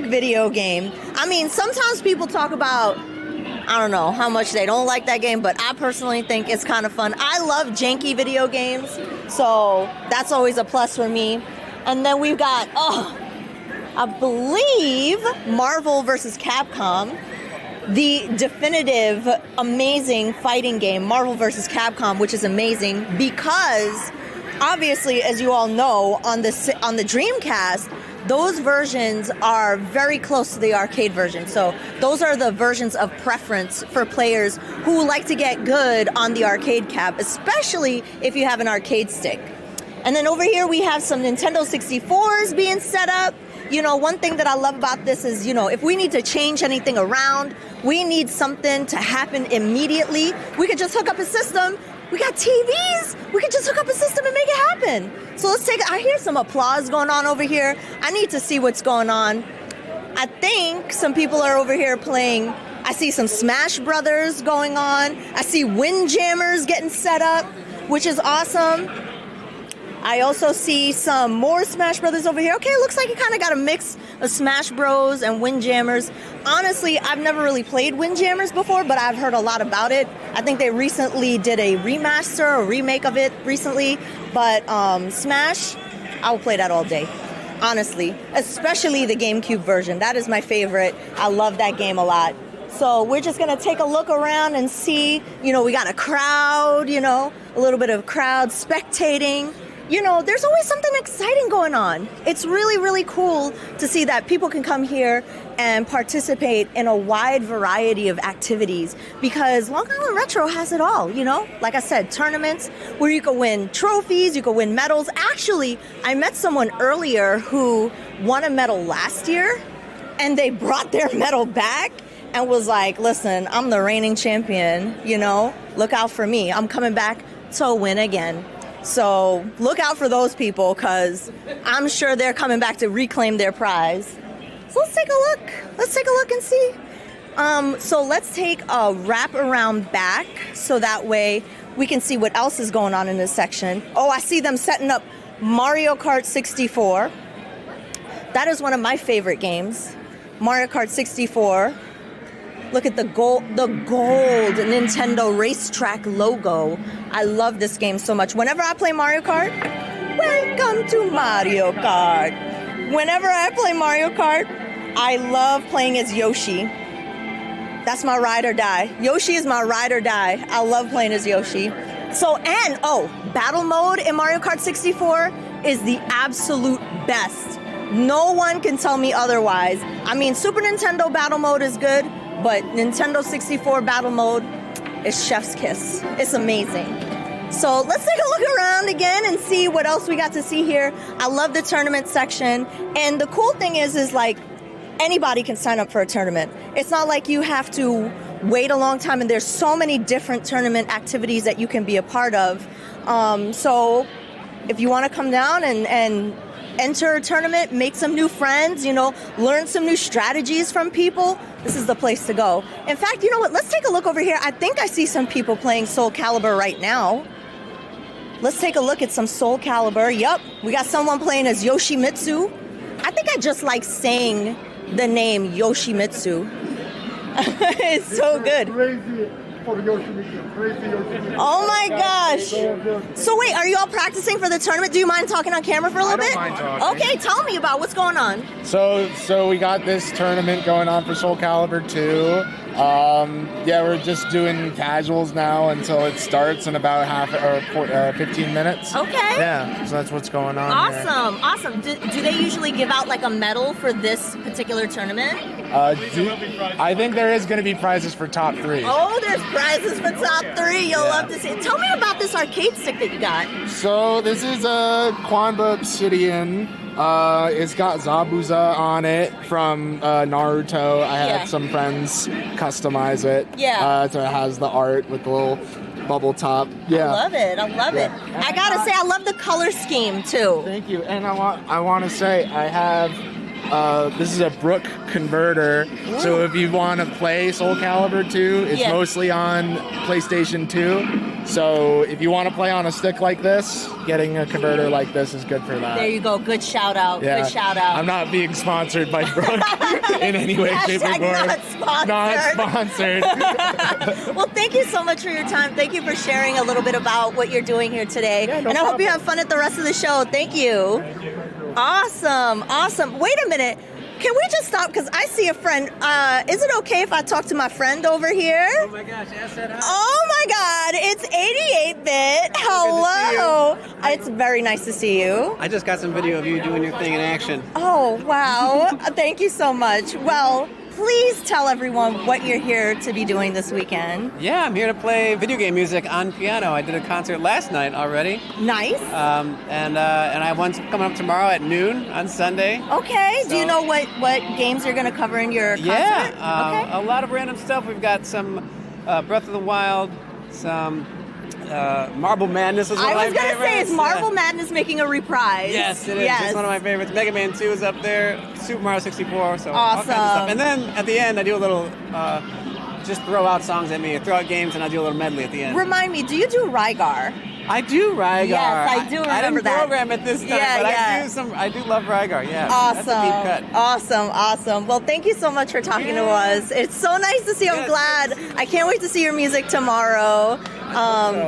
video game. I mean, sometimes people talk about, I don't know how much they don't like that game, but I personally think it's kind of fun. I love janky video games, so that's always a plus for me. And then we've got, I believe, Marvel versus Capcom, the definitive amazing fighting game, Marvel versus Capcom, which is amazing because, obviously, as you all know, on the Dreamcast, those versions are very close to the arcade version. So those are the versions of preference for players who like to get good on the arcade cap, especially if you have an arcade stick. And then over here we have some Nintendo 64s being set up. You know, one thing that I love about this is, you know, if we need to change anything around, we need something to happen immediately, we could just hook up a system. We got TVs. We could just hook up a system and make it happen. So I hear some applause going on over here. I need to see what's going on. I think some people are over here playing. I see some Smash Brothers going on. I see Windjammers getting set up, which is awesome. I also see some more Smash Brothers over here. Okay, it looks like you kind of got a mix of Smash Bros. And Windjammers. Honestly, I've never really played Windjammers before, but I've heard a lot about it. I think they recently did a remaster or remake of it recently. But Smash, I will play that all day, honestly. Especially the GameCube version. That is my favorite. I love that game a lot. So we're just going to take a look around and see. You know, we got a crowd, you know, a little bit of crowd spectating. You know, there's always something exciting going on. It's really, really cool to see that people can come here and participate in a wide variety of activities because Long Island Retro has it all, you know? Like I said, tournaments where you can win trophies, you can win medals. Actually, I met someone earlier who won a medal last year and they brought their medal back and was like, listen, I'm the reigning champion, you know? Look out for me. I'm coming back to win again. So look out for those people because I'm sure they're coming back to reclaim their prize. So let's take a look. Let's take a look and see. So let's take a wrap around back so that way we can see what else is going on in this section. Oh, I see them setting up Mario Kart 64. That is one of my favorite games. Mario Kart 64. Look at the gold Nintendo racetrack logo. I love this game so much. Whenever I play Mario Kart, welcome to Mario Kart. Whenever I play Mario Kart, I love playing as Yoshi. That's my ride or die. Yoshi is my ride or die. I love playing as Yoshi. Battle mode in Mario Kart 64 is the absolute best. No one can tell me otherwise. I mean, Super Nintendo battle mode is good, but Nintendo 64 battle mode is chef's kiss. It's amazing. So let's take a look around again and see what else we got to see here. I love the tournament section. And the cool thing is like anybody can sign up for a tournament. It's not like you have to wait a long time, and there's so many different tournament activities that you can be a part of. So if you want to come down and enter a tournament, make some new friends, learn some new strategies from people, this is the place to go. In fact, you know what? Let's take a look over here. I think I see some people playing Soul Calibur right now. Let's take a look at some Soul Calibur. Yup, we got someone playing as Yoshimitsu. I think I just like saying the name Yoshimitsu. It's so good. Oh my gosh. So wait, are you all practicing for the tournament? Do you mind talking on camera for a little bit? I don't mind talking. Okay, tell me about what's going on. So we got this tournament going on for Soul Calibur 2. We're just doing casuals now until it starts in about 15 minutes. Okay. Yeah, so that's what's going on. Awesome. Do they usually give out like a medal for this particular tournament? I think there is going to be prizes for top 3. Oh, there's prizes for top 3. You'll love to see it. Tell me about this arcade stick that you got. So this is a Kwanba Obsidian. It's got Zabuza on it from Naruto. I had some friends customize it. Yeah. So it has the art with the little bubble top. Yeah. I love it. I gotta say, I love the color scheme too. Thank you. And I want to say, I have this is a Brook converter. Ooh. So if you want to play Soul Calibur 2, it's mostly on PlayStation 2. So if you want to play on a stick like this, getting a converter like this is good for that. There you go. Good shout out. Yeah. Good shout out. I'm not being sponsored by Brook in any way, shape, or form. Not sponsored. Well, thank you so much for your time. Thank you for sharing a little bit about what you're doing here today. And I hope you have fun at the rest of the show. Thank you. Awesome. Wait a minute. Can we just stop? Because I see a friend. Is it okay if I talk to my friend over here? Oh my gosh, ask that out. Oh my God, it's 88-bit. Hello. It's very nice to see you. I just got some video of you doing your thing in action. Oh, wow. Thank you so much. Well, please tell everyone what you're here to be doing this weekend. Yeah, I'm here to play video game music on piano. I did a concert last night already. Nice. And I have one coming up tomorrow at noon on Sunday. Okay. So, do you know what games you're going to cover in your concert? Yeah, a lot of random stuff. We've got some Breath of the Wild, some Marble Madness is one of my favorites. I was going to say, is Marble Madness making a reprise? Yes, it is. It's one of my favorites. Mega Man 2 is up there, Super Mario 64, so awesome. All kinds of stuff. And then at the end, I do a little, just throw out songs at me, throw out games, and I do a little medley at the end. Remind me, do you do Rygar? I do Rygar. Yes, I do remember I didn't that. program it this time, but I do love Rygar, yeah. Awesome. That's a deep cut. Awesome. Well, thank you so much for talking to us. It's so nice to see you. I'm glad. I can't wait to see your music tomorrow.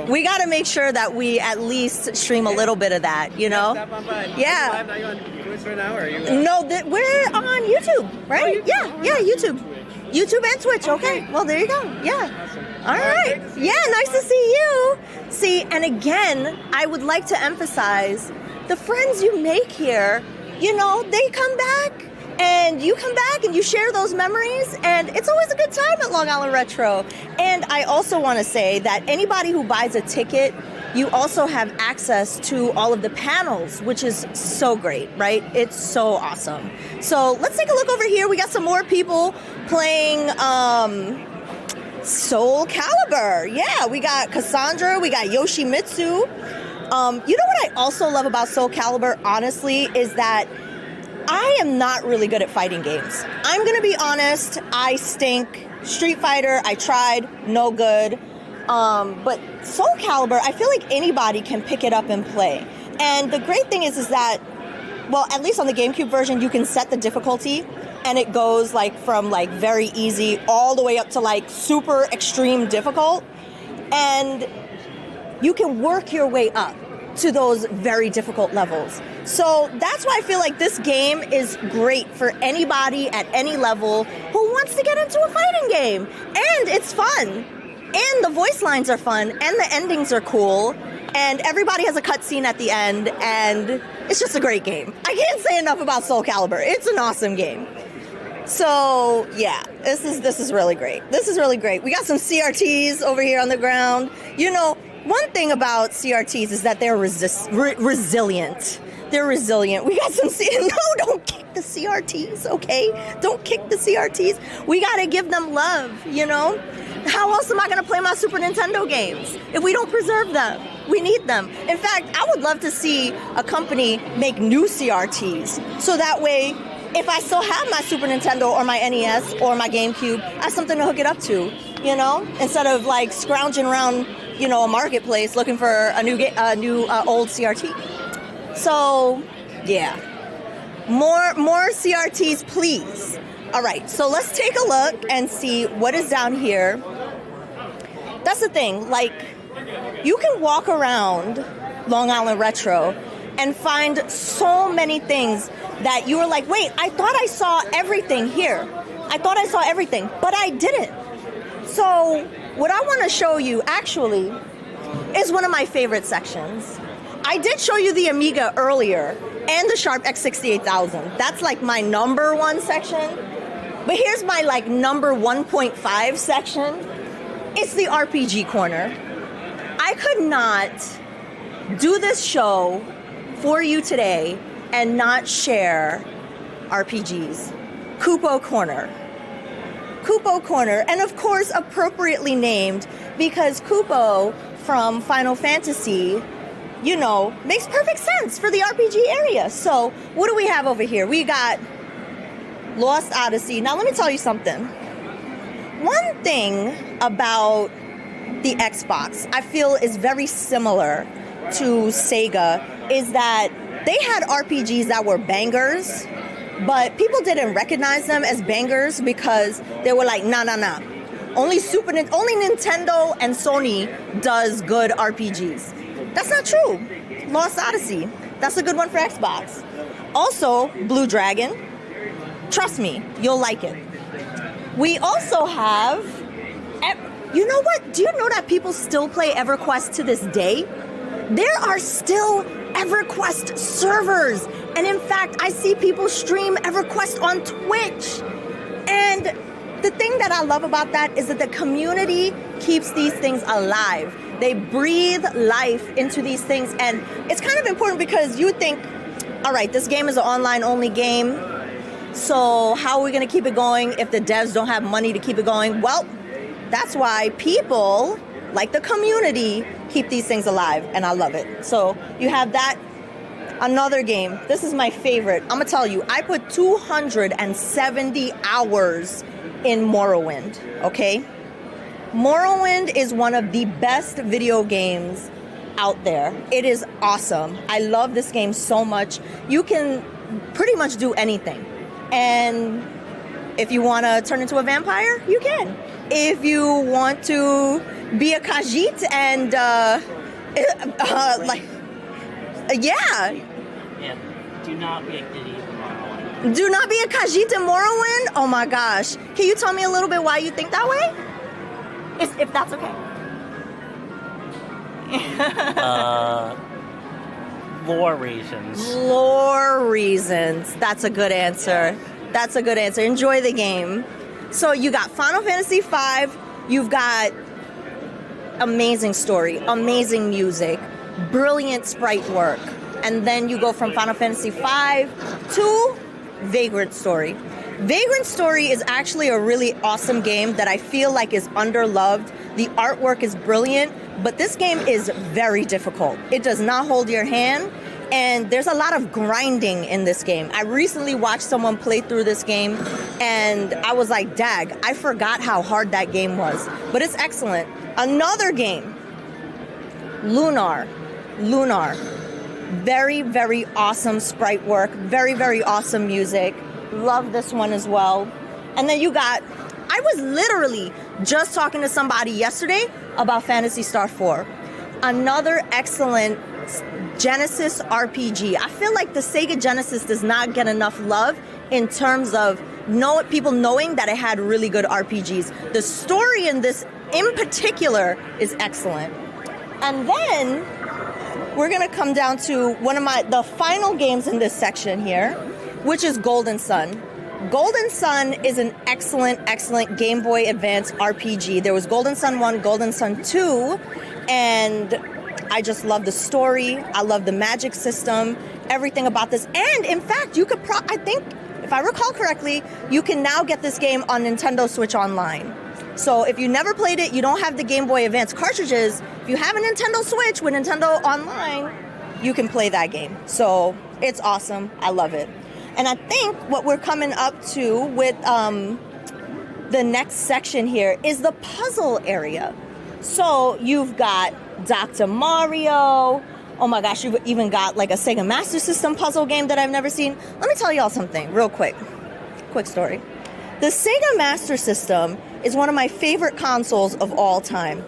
We got to make sure that we at least stream a little bit of that, Stop on by. Yeah. Are you on Twitch right now, or are you? No, we're on YouTube, right? YouTube. YouTube and Twitch. Okay. Well, there you go. Yeah. Awesome. All right. Yeah, nice to see you. See, and again, I would like to emphasize the friends you make here, they come back and you come back and you share those memories, and it's always a good time at Long Island Retro. And I also want to say that anybody who buys a ticket, you also have access to all of the panels, which is so great, right? It's so awesome. So let's take a look over here. We got some more people playing Soul Calibur. Yeah, we got Cassandra, we got Yoshimitsu. You know what I also love about Soul Calibur, honestly, is that I am not really good at fighting games. I'm going to be honest, I stink. Street Fighter, I tried, no good. But Soul Calibur, I feel like anybody can pick it up and play. And the great thing is that, well, at least on the GameCube version, you can set the difficulty, and it goes from very easy all the way up to super extreme difficult. And you can work your way up to those very difficult levels. So that's why I feel like this game is great for anybody at any level who wants to get into a fighting game. And it's fun. And the voice lines are fun, and the endings are cool, and everybody has a cutscene at the end, and it's just a great game. I can't say enough about Soul Calibur. It's an awesome game. So yeah, this is really great. This is really great. We got some CRTs over here on the ground. One thing about CRTs is that they're resilient. They're resilient. We got some... No, don't kick the CRTs, okay? Don't kick the CRTs. We got to give them love, you know? How else am I going to play my Super Nintendo games if we don't preserve them? We need them. In fact, I would love to see a company make new CRTs so that way, if I still have my Super Nintendo or my NES or my GameCube, I have something to hook it up to, you know? Instead of like scrounging around, you know, a marketplace looking for a new old CRT. So, yeah. More CRTs, please. All right, so let's take a look and see what is down here. That's the thing, like, you can walk around Long Island Retro and find so many things that you were like, wait, I thought I saw everything here. I thought I saw everything, but I didn't. So what I want to show you, actually, is one of my favorite sections. I did show you the Amiga earlier and the Sharp X68000. That's like my number one section. But here's my like number 1.5 section. It's the RPG corner. I could not do this show for you today and not share RPGs. Kupo Corner. Kupo Corner, and of course appropriately named because Kupo from Final Fantasy, you know, makes perfect sense for the RPG area. So what do we have over here? We got Lost Odyssey. Now let me tell you something. One thing about the Xbox I feel is very similar to Sega is that they had RPGs that were bangers, but people didn't recognize them as bangers because they were like, nah. Only Nintendo and Sony does good RPGs. That's not true. Lost Odyssey, that's a good one for Xbox. Also, Blue Dragon. Trust me, you'll like it. We also have, you know what? Do you know that people still play EverQuest to this day? There are still EverQuest servers. And in fact, I see people stream EverQuest on Twitch. And the thing that I love about that is that the community keeps these things alive. They breathe life into these things. And it's kind of important because you think, all right, this game is an online-only game. So how are we going to keep it going if the devs don't have money to keep it going? Well, that's why people, like the community, keep these things alive. And I love it. So you have that. Another game. This is my favorite. I'm going to tell you, I put 270 hours in Morrowind, okay? Morrowind is one of the best video games out there. It is awesome. I love this game so much. You can pretty much do anything. And if you want to turn into a vampire, you can. If you want to be a Khajiit and, yeah. Do not be a Khajiit in Morrowind. Do not be a Khajiit in Morrowind? Oh my gosh. Can you tell me a little bit why you think that way? If that's okay. Lore reasons. Lore reasons. That's a good answer. That's a good answer. Enjoy the game. So you got Final Fantasy V. You've got amazing story, amazing music, brilliant sprite work. And then you go from Final Fantasy V to Vagrant Story. Vagrant Story is actually a really awesome game that I feel like is underloved. The artwork is brilliant, but this game is very difficult. It does not hold your hand, and there's a lot of grinding in this game. I recently watched someone play through this game, and I was like, dag, I forgot how hard that game was. But it's excellent. Another game, Lunar. Very, very awesome sprite work. Very, very awesome music. Love this one as well. And then you got, I was literally just talking to somebody yesterday about Phantasy Star 4. Another excellent Genesis RPG. I feel like the Sega Genesis does not get enough love in terms of people knowing that it had really good RPGs. The story in this in particular is excellent. And then we're going to come down to the final games in this section here, which is Golden Sun. Golden Sun is an excellent, excellent Game Boy Advance RPG. There was Golden Sun 1, Golden Sun 2, And I just love the story. I love the magic system, everything about this. And in fact, you could I think, if I recall correctly, you can now get this game on Nintendo Switch Online. So if you never played it, you don't have the Game Boy Advance cartridges, if you have a Nintendo Switch with Nintendo Online, you can play that game. So it's awesome. I love it. And I think what we're coming up to with the next section here is the puzzle area. So you've got Dr. Mario. Oh my gosh, you've even got like a Sega Master System puzzle game that I've never seen. Let me tell y'all something real quick. Quick story. The Sega Master System is one of my favorite consoles of all time.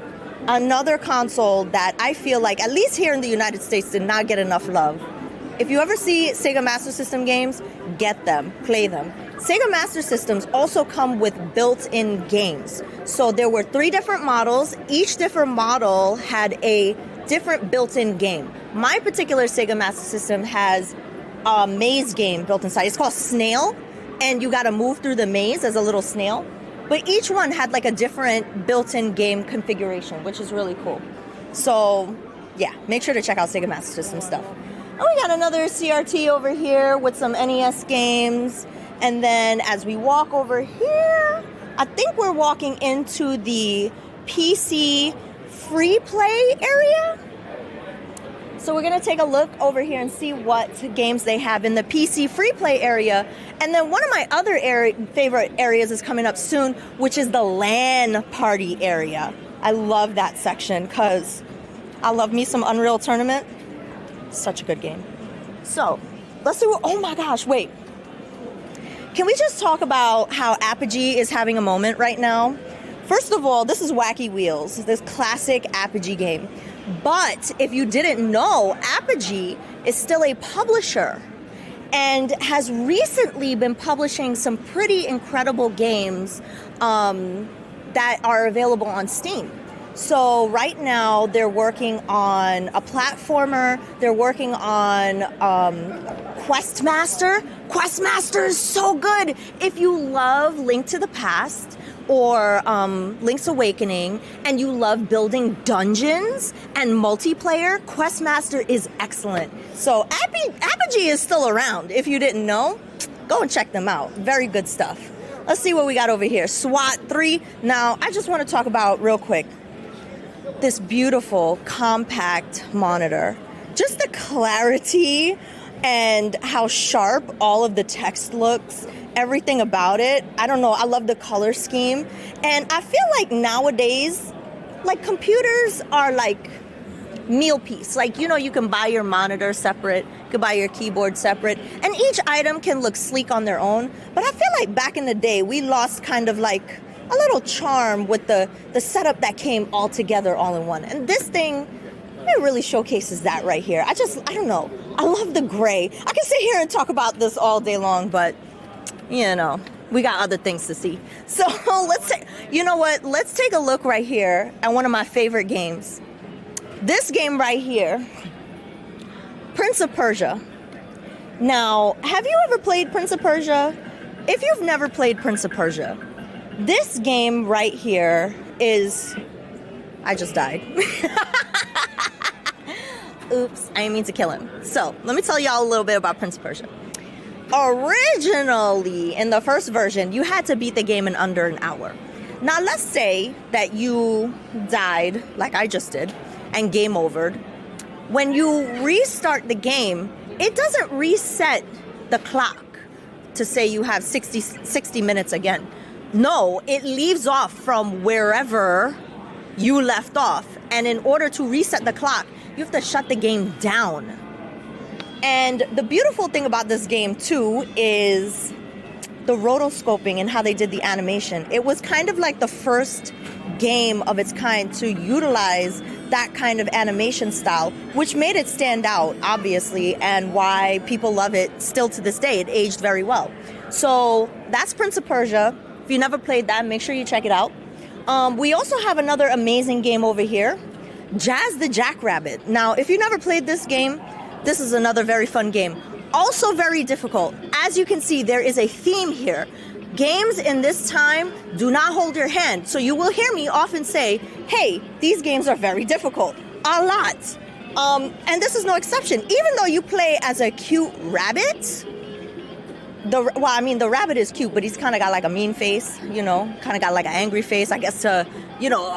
Another console that I feel like, at least here in the United States, did not get enough love. If you ever see Sega Master System games, get them, play them. Sega Master Systems also come with built-in games. So there were 3 different models. Each different model had a different built-in game. My particular Sega Master System has a maze game built inside. It's called Snail, and you got to move through the maze as a little snail. But each one had like a different built-in game configuration, which is really cool. So yeah, make sure to check out Sega Master System stuff. And we got another CRT over here with some NES games. And then as we walk over here, I think we're walking into the PC free play area. So we're going to take a look over here and see what games they have in the PC free play area. And then one of my other favorite areas is coming up soon, which is the LAN party area. I love that section because I love me some Unreal Tournament. Such a good game. So let's do, oh my gosh, wait. Can we just talk about how Apogee is having a moment right now? First of all, this is Wacky Wheels, this classic Apogee game. But if you didn't know, Apogee is still a publisher and has recently been publishing some pretty incredible games that are available on Steam. So right now they're working on a platformer. They're working on Questmaster. Questmaster is so good. If you love Link to the Past or Link's Awakening and you love building dungeons and multiplayer, Questmaster is excellent. So Apogee is still around. If you didn't know, go and check them out. Very good stuff. Let's see what we got over here. SWAT 3. Now, I just want to talk about real quick this beautiful compact monitor. Just the clarity and how sharp all of the text looks, everything about it. I don't know, I love the color scheme. And I feel like nowadays, like computers are like meal piece. Like, you know, you can buy your monitor separate, you can buy your keyboard separate, and each item can look sleek on their own. But I feel like back in the day, we lost kind of like a little charm with the setup that came all together all in one. And this thing, it really showcases that right here. I don't know. I love the gray. I can sit here and talk about this all day long, but, you know, we got other things to see. So you know what? Let's take a look right here at one of my favorite games. This game right here, Prince of Persia. Now, have you ever played Prince of Persia? If you've never played Prince of Persia, this game right here is... I just died. Oops, I didn't mean to kill him. So, let me tell y'all a little bit about Prince of Persia. Originally, in the first version, you had to beat the game in under an hour. Now, let's say that you died, like I just did, and game overed. When you restart the game, it doesn't reset the clock to say you have 60 minutes again. No, it leaves off from wherever you left off. And in order to reset the clock, you have to shut the game down. And the beautiful thing about this game, too, is the rotoscoping and how they did the animation. It was kind of like the first game of its kind to utilize that kind of animation style, which made it stand out, obviously, and why people love it still to this day. It aged very well. So that's Prince of Persia. If you never played that, make sure you check it out. We also have another amazing game over here, Jazz the Jackrabbit. Now, if you never played this game, this is another very fun game. Also very difficult. As you can see, there is a theme here. games in this time do not hold your hand. So you will hear me often say, hey, these games are very difficult. A lot. And this is no exception. Even though you play as a cute rabbit, the rabbit is cute, but he's kind of got like a mean face, kind of got like an angry face, I guess, to,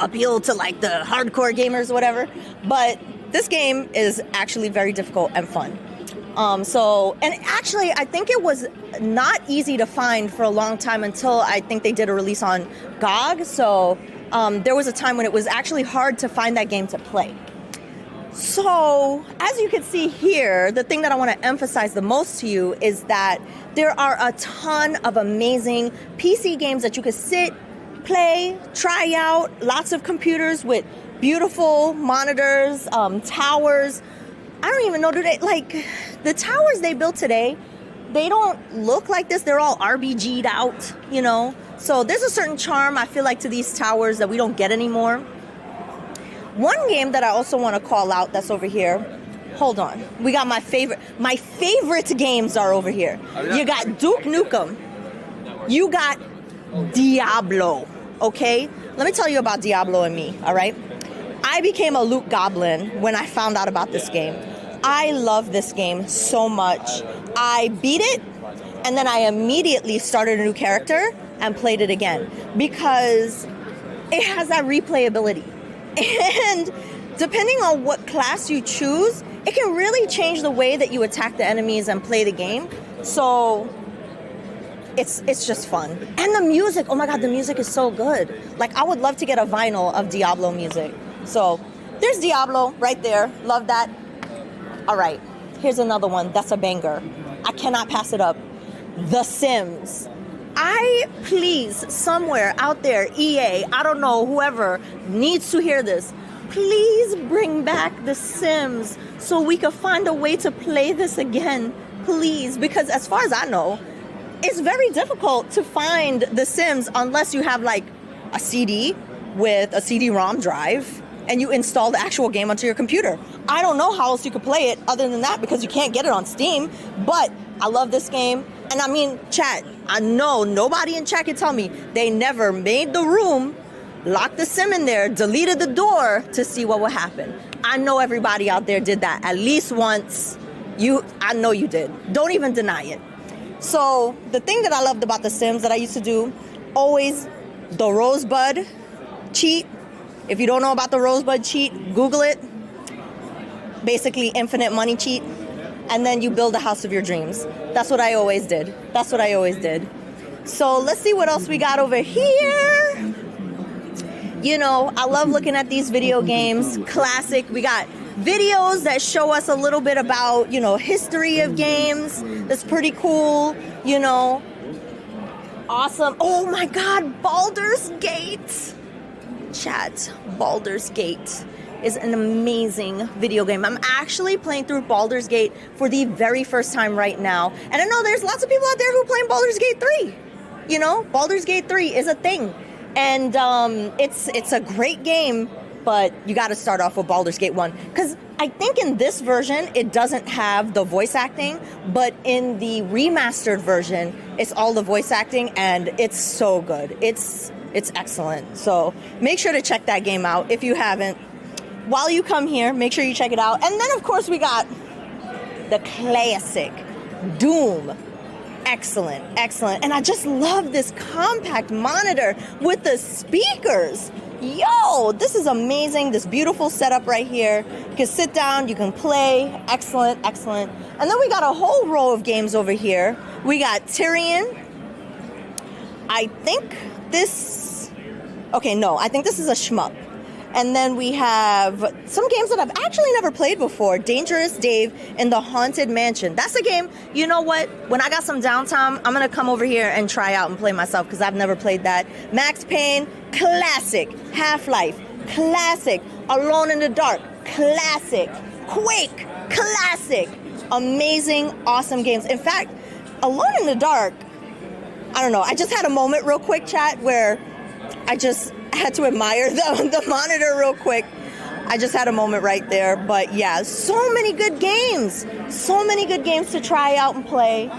appeal to like the hardcore gamers or whatever. But this game is actually very difficult and fun. And actually, I think it was not easy to find for a long time until I think they did a release on GOG. So there was a time when it was actually hard to find that game to play. So as you can see here, the thing that I want to emphasize the most to you is that there are a ton of amazing PC games that you could sit, play, try out, lots of computers with beautiful monitors, towers. I don't even know, the towers they built today, they don't look like this. They're all RBG'd out, So there's a certain charm, I feel like, to these towers that we don't get anymore. One game that I also want to call out that's over here. Hold on. We got my favorite games are over here. You got Duke Nukem. You got Diablo, okay? Let me tell you about Diablo and me, all right? I became a loot goblin when I found out about this game. I love this game so much. I beat it, and then I immediately started a new character and played it again because it has that replayability. And depending on what class you choose, it can really change the way that you attack the enemies and play the game. So it's just fun. And the music, oh my God, the music is so good. Like, I would love to get a vinyl of Diablo music. So there's Diablo right there. Love that. All right, here's another one. That's a banger. I cannot pass it up. The Sims. Please, somewhere out there, EA, I don't know, whoever needs to hear this, please bring back The Sims so we can find a way to play this again, please. Because as far as I know, it's very difficult to find The Sims unless you have like a CD with a CD-ROM drive and you install the actual game onto your computer. I don't know how else you could play it other than that because you can't get it on Steam, but I love this game. And I mean, chat, I know nobody in chat can tell me they never made the room, locked the sim in there, deleted the door to see what would happen. I know everybody out there did that at least once. I know you did. Don't even deny it. So the thing that I loved about The Sims that I used to do, always the Rosebud cheat. If you don't know about the Rosebud cheat, Google it. Basically, infinite money cheat. And then you build a house of your dreams. That's what I always did. So let's see what else we got over here. I love looking at these video games. Classic. We got videos that show us a little bit about, history of games. That's pretty cool, Awesome. Oh my God, Baldur's Gate. Chat, Baldur's Gate is an amazing video game. I'm actually playing through Baldur's Gate for the very first time right now. And I know there's lots of people out there who are playing Baldur's Gate 3. Baldur's Gate 3 is a thing. And it's a great game, but you got to start off with Baldur's Gate 1. Because I think in this version, it doesn't have the voice acting, but in the remastered version, it's all the voice acting, and it's so good. It's excellent. So make sure to check that game out if you haven't. While you come here, make sure you check it out. And then, of course, we got the classic Doom. Excellent. And I just love this compact monitor with the speakers. Yo, this is amazing. This beautiful setup right here. You can sit down, you can play. Excellent. And then we got a whole row of games over here. We got Tyrion. I think this is a shmup. And then we have some games that I've actually never played before. Dangerous Dave in the Haunted Mansion. That's a game, you know what? When I got some downtime, I'm going to come over here and try out and play myself because I've never played that. Max Payne, classic. Half-Life, classic. Alone in the Dark, classic. Quake, classic. Amazing, awesome games. In fact, Alone in the Dark, I don't know. I just had a moment real quick, chat, where I just had to admire the monitor real quick. I just had a moment right there. But yeah, so many good games. So many good games to try out and play.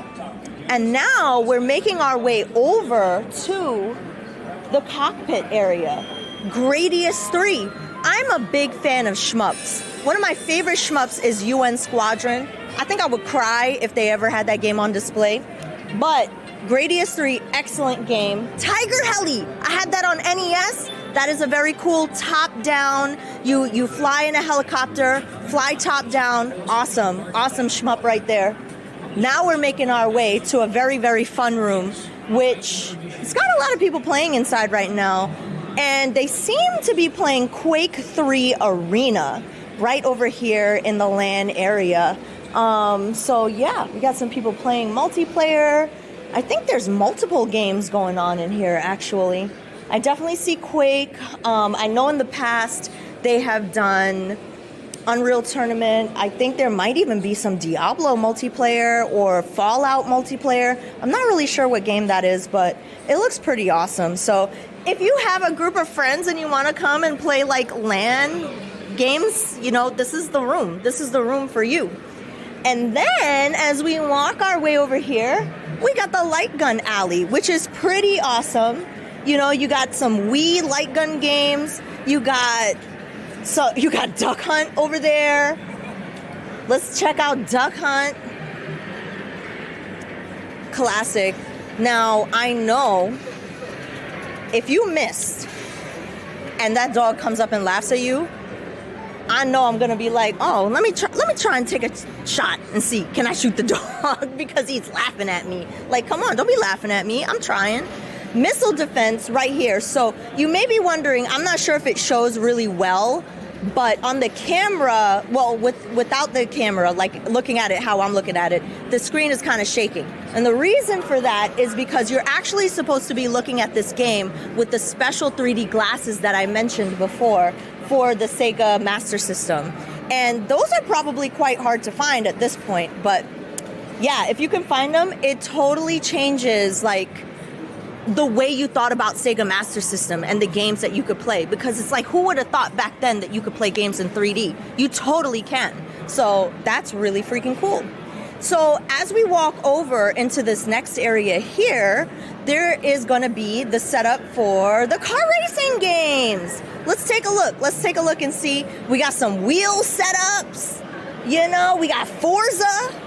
And now we're making our way over to the cockpit area. Gradius 3. I'm a big fan of shmups. One of my favorite shmups is UN Squadron. I think I would cry if they ever had that game on display. But Gradius 3, excellent game. Tiger Heli, I had that on NES. That is a very cool top-down, you fly in a helicopter, fly top-down, awesome shmup right there. Now we're making our way to a very, very fun room, which it's got a lot of people playing inside right now. And they seem to be playing Quake 3 Arena right over here in the LAN area. So yeah, we got some people playing multiplayer. I think there's multiple games going on in here, actually. I definitely see Quake. I know in the past they have done Unreal Tournament. I think there might even be some Diablo multiplayer or Fallout multiplayer. I'm not really sure what game that is, but it looks pretty awesome. So if you have a group of friends and you want to come and play like LAN games, you know, this is the room. This is the room for you. And then as we walk our way over here, we got the light gun alley, which is pretty awesome. You know, you got some Wii light gun games. You got Duck Hunt over there. Let's check out Duck Hunt. Classic. Now, I know if you missed and that dog comes up and laughs at you, I know I'm gonna be like, oh, let me try and take a shot and see, can I shoot the dog because he's laughing at me. Like, come on, don't be laughing at me. I'm trying. Missile defense right here. So you may be wondering, I'm not sure if it shows really well, but on the camera, well, without the camera, like looking at it how I'm looking at it, the screen is kind of shaking. And the reason for that is because you're actually supposed to be looking at this game with the special 3D glasses that I mentioned before for the Sega Master System. And those are probably quite hard to find at this point. But yeah, if you can find them, it totally changes like the way you thought about Sega Master System and the games that you could play, because it's like, who would have thought back then that you could play games in 3D? You totally can. So that's really freaking cool. So as we walk over into this next area here, there is going to be the setup for the car racing games. Let's take a look. Let's take a look and see. We got some wheel setups. You know, we got Forza.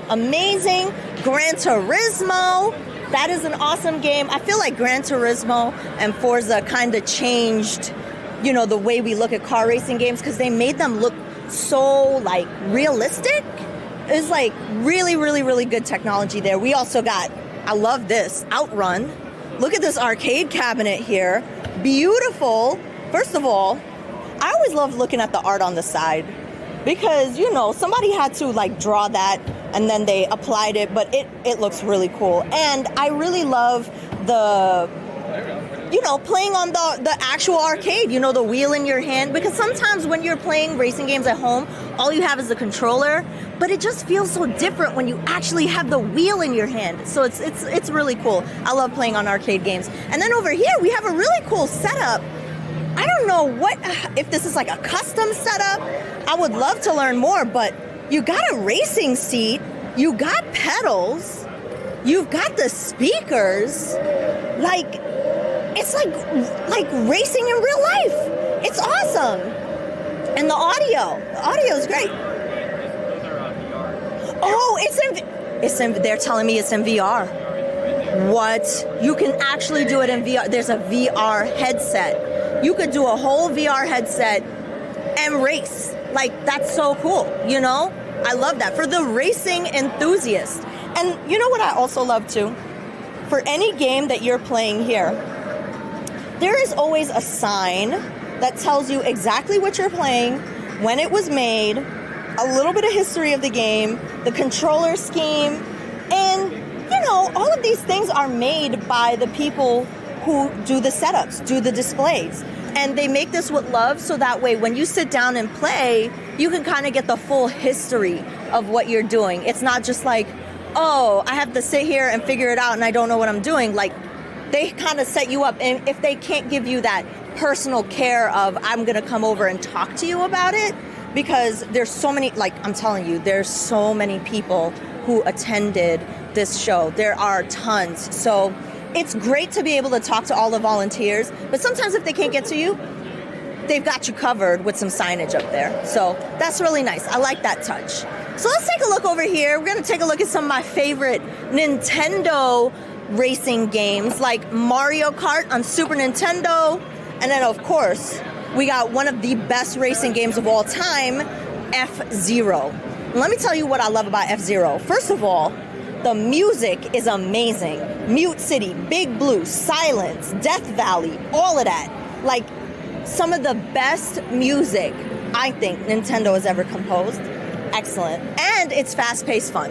Amazing. Gran Turismo. That is an awesome game. I feel like Gran Turismo and Forza kind of changed, you know, the way we look at car racing games, because they made them look so, like, realistic. It's like really, really, really good technology there. We also got, I love this, Outrun. Look at this arcade cabinet here. Beautiful. First of all, I always love looking at the art on the side because, you know, somebody had to like draw that and then they applied it, but it looks really cool. And I really love the, you know, playing on the actual arcade, you know, the wheel in your hand, because sometimes when you're playing racing games at home, all you have is the controller, but it just feels so different when you actually have the wheel in your hand. So it's really cool. I love playing on arcade games. And then over here, we have a really cool setup. I don't know if this is like a custom setup. I would love to learn more, but you got a racing seat, you got pedals, you've got the speakers, like, it's like racing in real life. It's awesome. And the audio is great. Oh, they're telling me it's in VR. What? You can actually do it in VR. There's a VR headset. You could do a whole VR headset and race. Like, that's so cool, you know? I love that. For the racing enthusiast. And you know what I also love too? For any game that you're playing here, there is always a sign that tells you exactly what you're playing, when it was made, a little bit of history of the game, the controller scheme, and, you know, all of these things are made by the people who do the setups, do the displays. And they make this with love, so that way when you sit down and play, you can kind of get the full history of what you're doing. It's not just like, oh, I have to sit here and figure it out and I don't know what I'm doing. Like, they kind of set you up. And if they can't give you that personal care of, I'm going to come over and talk to you about it, because there's so many, like I'm telling you, there's so many people who attended at this show. There are tons. So it's great to be able to talk to all the volunteers, but sometimes if they can't get to you, they've got you covered with some signage up there. So that's really nice. I like that touch. So let's take a look over here. We're going to take a look at some of my favorite Nintendo racing games like Mario Kart on Super Nintendo. And then, of course, we got one of the best racing games of all time, F-Zero. Let me tell you what I love about F-Zero. First of all, the music is amazing. Mute City, Big Blue, Silence, Death Valley, all of that. Like, some of the best music I think Nintendo has ever composed. Excellent. And it's fast-paced fun.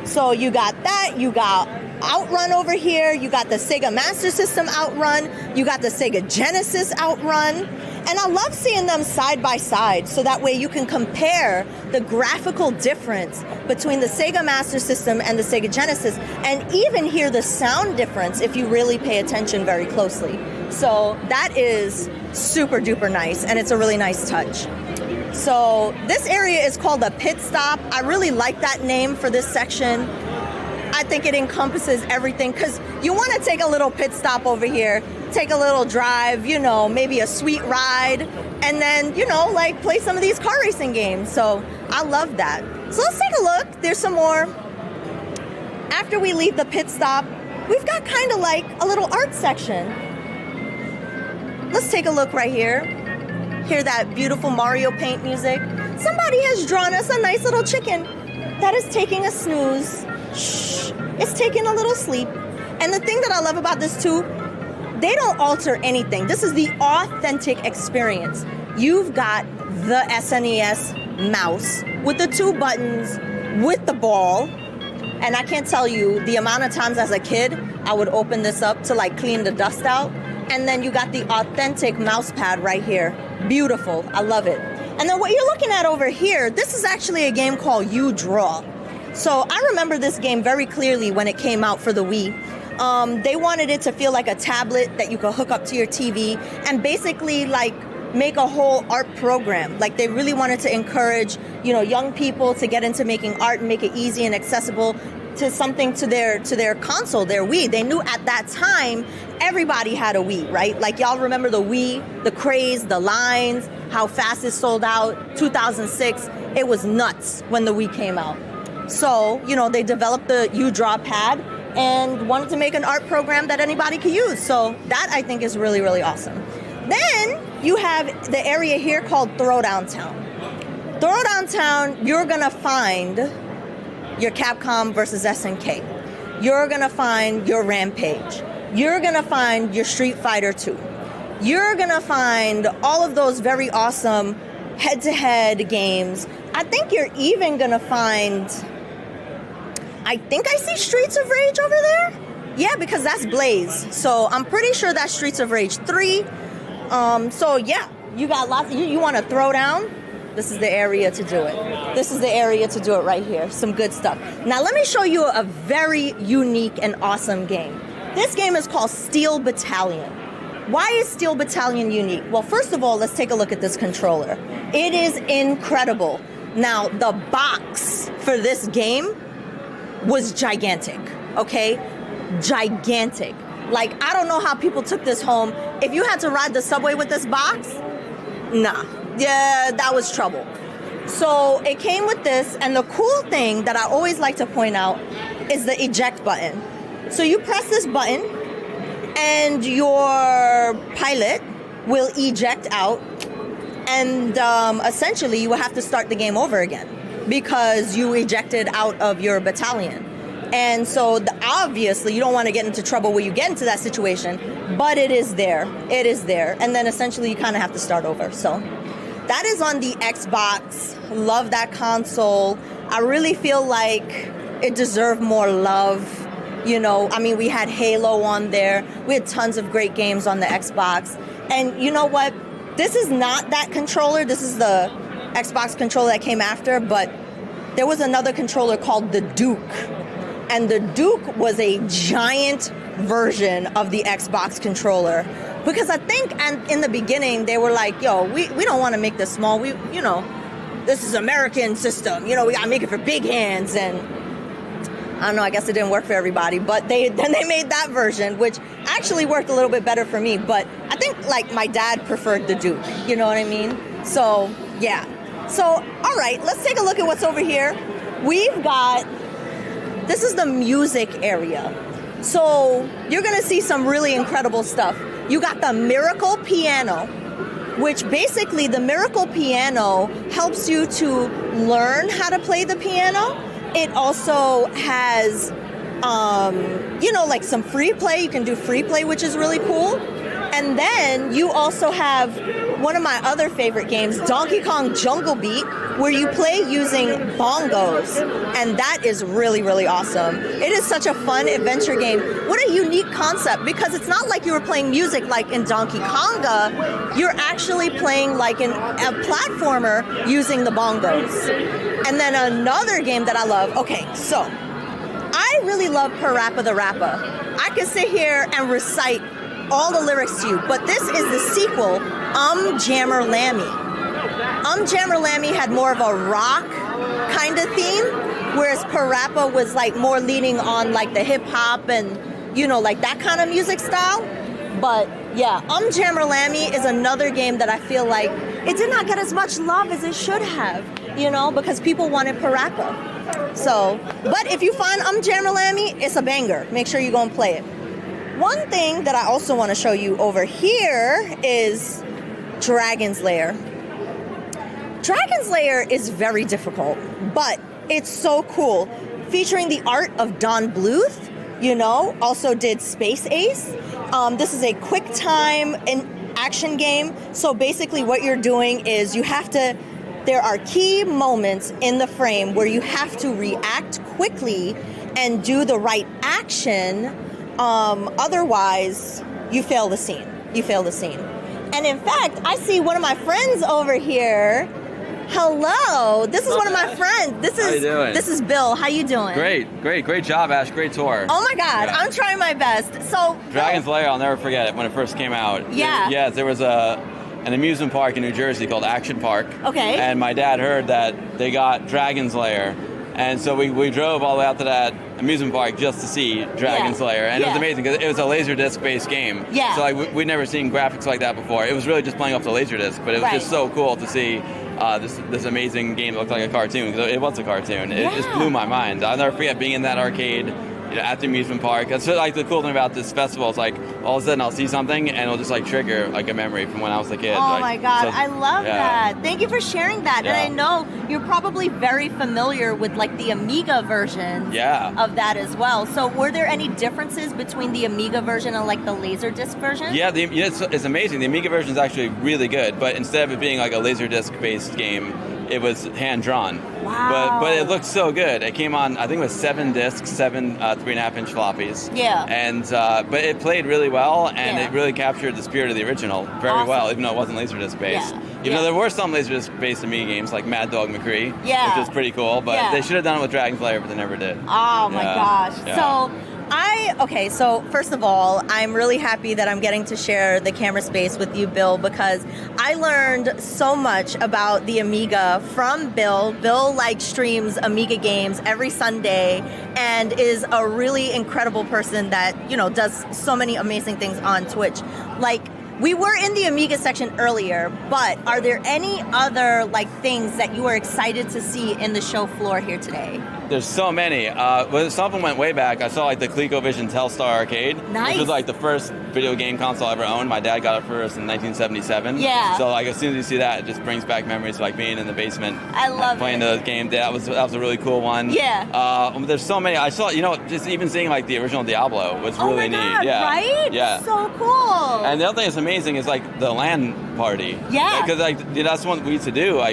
So you got that, you got Outrun over here, you got the Sega Master System Outrun, you got the Sega Genesis Outrun, and I love seeing them side by side so that way you can compare the graphical difference between the Sega Master System and the Sega Genesis and even hear the sound difference if you really pay attention very closely. So that is super duper nice, and it's a really nice touch. So this area is called a pit stop. I really like that name for this section. I think it encompasses everything because you want to take a little pit stop over here, take a little drive, you know, maybe a sweet ride, and then, you know, like play some of these car racing games. So I love that. So let's take a look. There's some more. After we leave the pit stop, we've got kind of like a little art section. Let's take a look right here. Hear that beautiful Mario Paint music. Somebody has drawn us a nice little chicken that is taking a snooze. Shh, it's taking a little sleep. And the thing that I love about this too, they don't alter anything. This is the authentic experience. You've got the SNES mouse with the 2 buttons, with the ball. And I can't tell you the amount of times as a kid, I would open this up to like clean the dust out. And then you got the authentic mouse pad right here. Beautiful, I love it. And then what you're looking at over here, this is actually a game called You Draw. So I remember this game very clearly when it came out for the Wii. They wanted it to feel like a tablet that you could hook up to your TV and basically like make a whole art program. Like they really wanted to encourage, you know, young people to get into making art and make it easy and accessible to something to their console, their Wii. They knew at that time everybody had a Wii, right? Like y'all remember the Wii, the craze, the lines, how fast it sold out. 2006, it was nuts when the Wii came out. So, you know, they developed the U-Draw pad and wanted to make an art program that anybody could use. So that I think is really, really awesome. Then you have the area here called Throwdown Town. Throwdown Town, you're gonna find your Capcom versus SNK. You're gonna find your Rampage. You're gonna find your Street Fighter 2. You're gonna find all of those very awesome head-to-head games. I think you're even gonna find, I think I see Streets of Rage over there. Yeah, because that's Blaze. So I'm pretty sure that's Streets of Rage 3. So yeah, you got lots, you wanna throw down? This is the area to do it. This is the area to do it right here. Some good stuff. Now let me show you a very unique and awesome game. This game is called Steel Battalion. Why is Steel Battalion unique? Well, first of all, let's take a look at this controller. It is incredible. Now, the box for this game was gigantic, okay? Gigantic. Like, I don't know how people took this home. If you had to ride the subway with this box, nah. Yeah, that was trouble. So it came with this, and the cool thing that I always like to point out is the eject button. So you press this button, and your pilot will eject out, and essentially you will have to start the game over again because you ejected out of your battalion. And so obviously you don't want to get into trouble where you get into that situation, but it is there. It is there. And then essentially you kind of have to start over. So that is on the Xbox. Love that console. I really feel like it deserved more love. You know, I mean, we had Halo on there. We had tons of great games on the Xbox. And you know what? This is not that controller. This is the Xbox controller that came after, but there was another controller called the Duke. And the Duke was a giant version of the Xbox controller. Because I think in the beginning, they were like, yo, we don't want to make this small. This is American system. You know, we got to make it for big hands. And I don't know, I guess it didn't work for everybody, but then they made that version, which actually worked a little bit better for me, but I think like my dad preferred the Duke, you know what I mean? So, yeah. So, all right, let's take a look at what's over here. We've got, this is the music area. So you're gonna see some really incredible stuff. You got the Miracle Piano, which basically the Miracle Piano helps you to learn how to play the piano. It also has, like some free play. You can do free play, which is really cool. And then you also have one of my other favorite games, Donkey Kong Jungle Beat, where you play using bongos. And that is really, really awesome. It is such a fun adventure game. What a unique concept, because it's not like you were playing music like in Donkey Konga. You're actually playing like a platformer using the bongos. And then another game that I love, okay, so I really love Parappa the Rapper. I could sit here and recite all the lyrics to you, but this is the sequel, Jammer Lammy. Jammer Lammy had more of a rock kind of theme, whereas Parappa was like more leaning on like the hip hop and, like that kind of music style. But yeah, Jammer Lammy is another game that I feel like it did not get as much love as it should have, because people wanted Parappa. So, but if you find Jammer Lammy, it's a banger. Make sure you go and play it. One thing that I also want to show you over here is Dragon's Lair. Dragon's Lair is very difficult, but it's so cool. Featuring the art of Don Bluth, also did Space Ace. This is a quick time action game. So basically what you're doing is there are key moments in the frame where you have to react quickly and do the right action. Otherwise, you fail the scene. And in fact, I see one of my friends over here. Hello, this is one of my friends. How you doing? This is Bill. How you doing? Great job, Ash. Great tour. Oh my God, yeah. I'm trying my best. So Dragon's Lair, I'll never forget it when it first came out. Yeah. There was an amusement park in New Jersey called Action Park. Okay. And my dad heard that they got Dragon's Lair, and so we drove all the way out to that amusement park just to see Dragon's Lair, and it was amazing because it was a Laserdisc based game. Yeah. So like we'd never seen graphics like that before. It was really just playing off the Laserdisc, but it was just so cool to see this amazing game that looked like a cartoon, because it was a cartoon. It just blew my mind. I'll never forget being in that arcade, at the amusement park. That's like the cool thing about this festival. It's like all of a sudden I'll see something and it'll just like trigger like a memory from when I was a kid. Oh my God, I love that. Thank you for sharing that. Yeah. And I know you're probably very familiar with like the Amiga versions of that as well. So were there any differences between the Amiga version and like the Laserdisc version? Yeah, it's amazing. The Amiga version is actually really good, but instead of it being like a Laserdisc based game, it was hand drawn. Wow. But it looked so good. It came on, I think it was 7 discs, 7 3.5-inch floppies. Yeah. And but it played really well, and it really captured the spirit of the original very well, even though it wasn't Laserdisc based. Yeah. Even though there were some Laserdisc based Amiga games like Mad Dog McCree, Yeah. which was pretty cool. But they should have done it with Dragon's Lair, but they never did. Oh my gosh. Yeah. So first of all, I'm really happy that I'm getting to share the camera space with you, Bill, because I learned so much about the Amiga from Bill. Bill streams Amiga games every Sunday and is a really incredible person that, does so many amazing things on Twitch. We were in the Amiga section earlier, but are there any other things that you are excited to see in the show floor here today? There's so many. Well, some of them went way back. I saw the ColecoVision Telstar Arcade, Nice. which was the first video game console I ever owned. My dad got it first in 1977. Yeah. So as soon as you see that, it just brings back memories of being in the basement. I love playing the game. That was a really cool one. Yeah. There's so many. I saw just even seeing the original Diablo was Oh really my God, neat. Yeah. right? Yeah. So cool. And the other thing that's amazing is the LAN party. Yeah. Because that's what we used to do.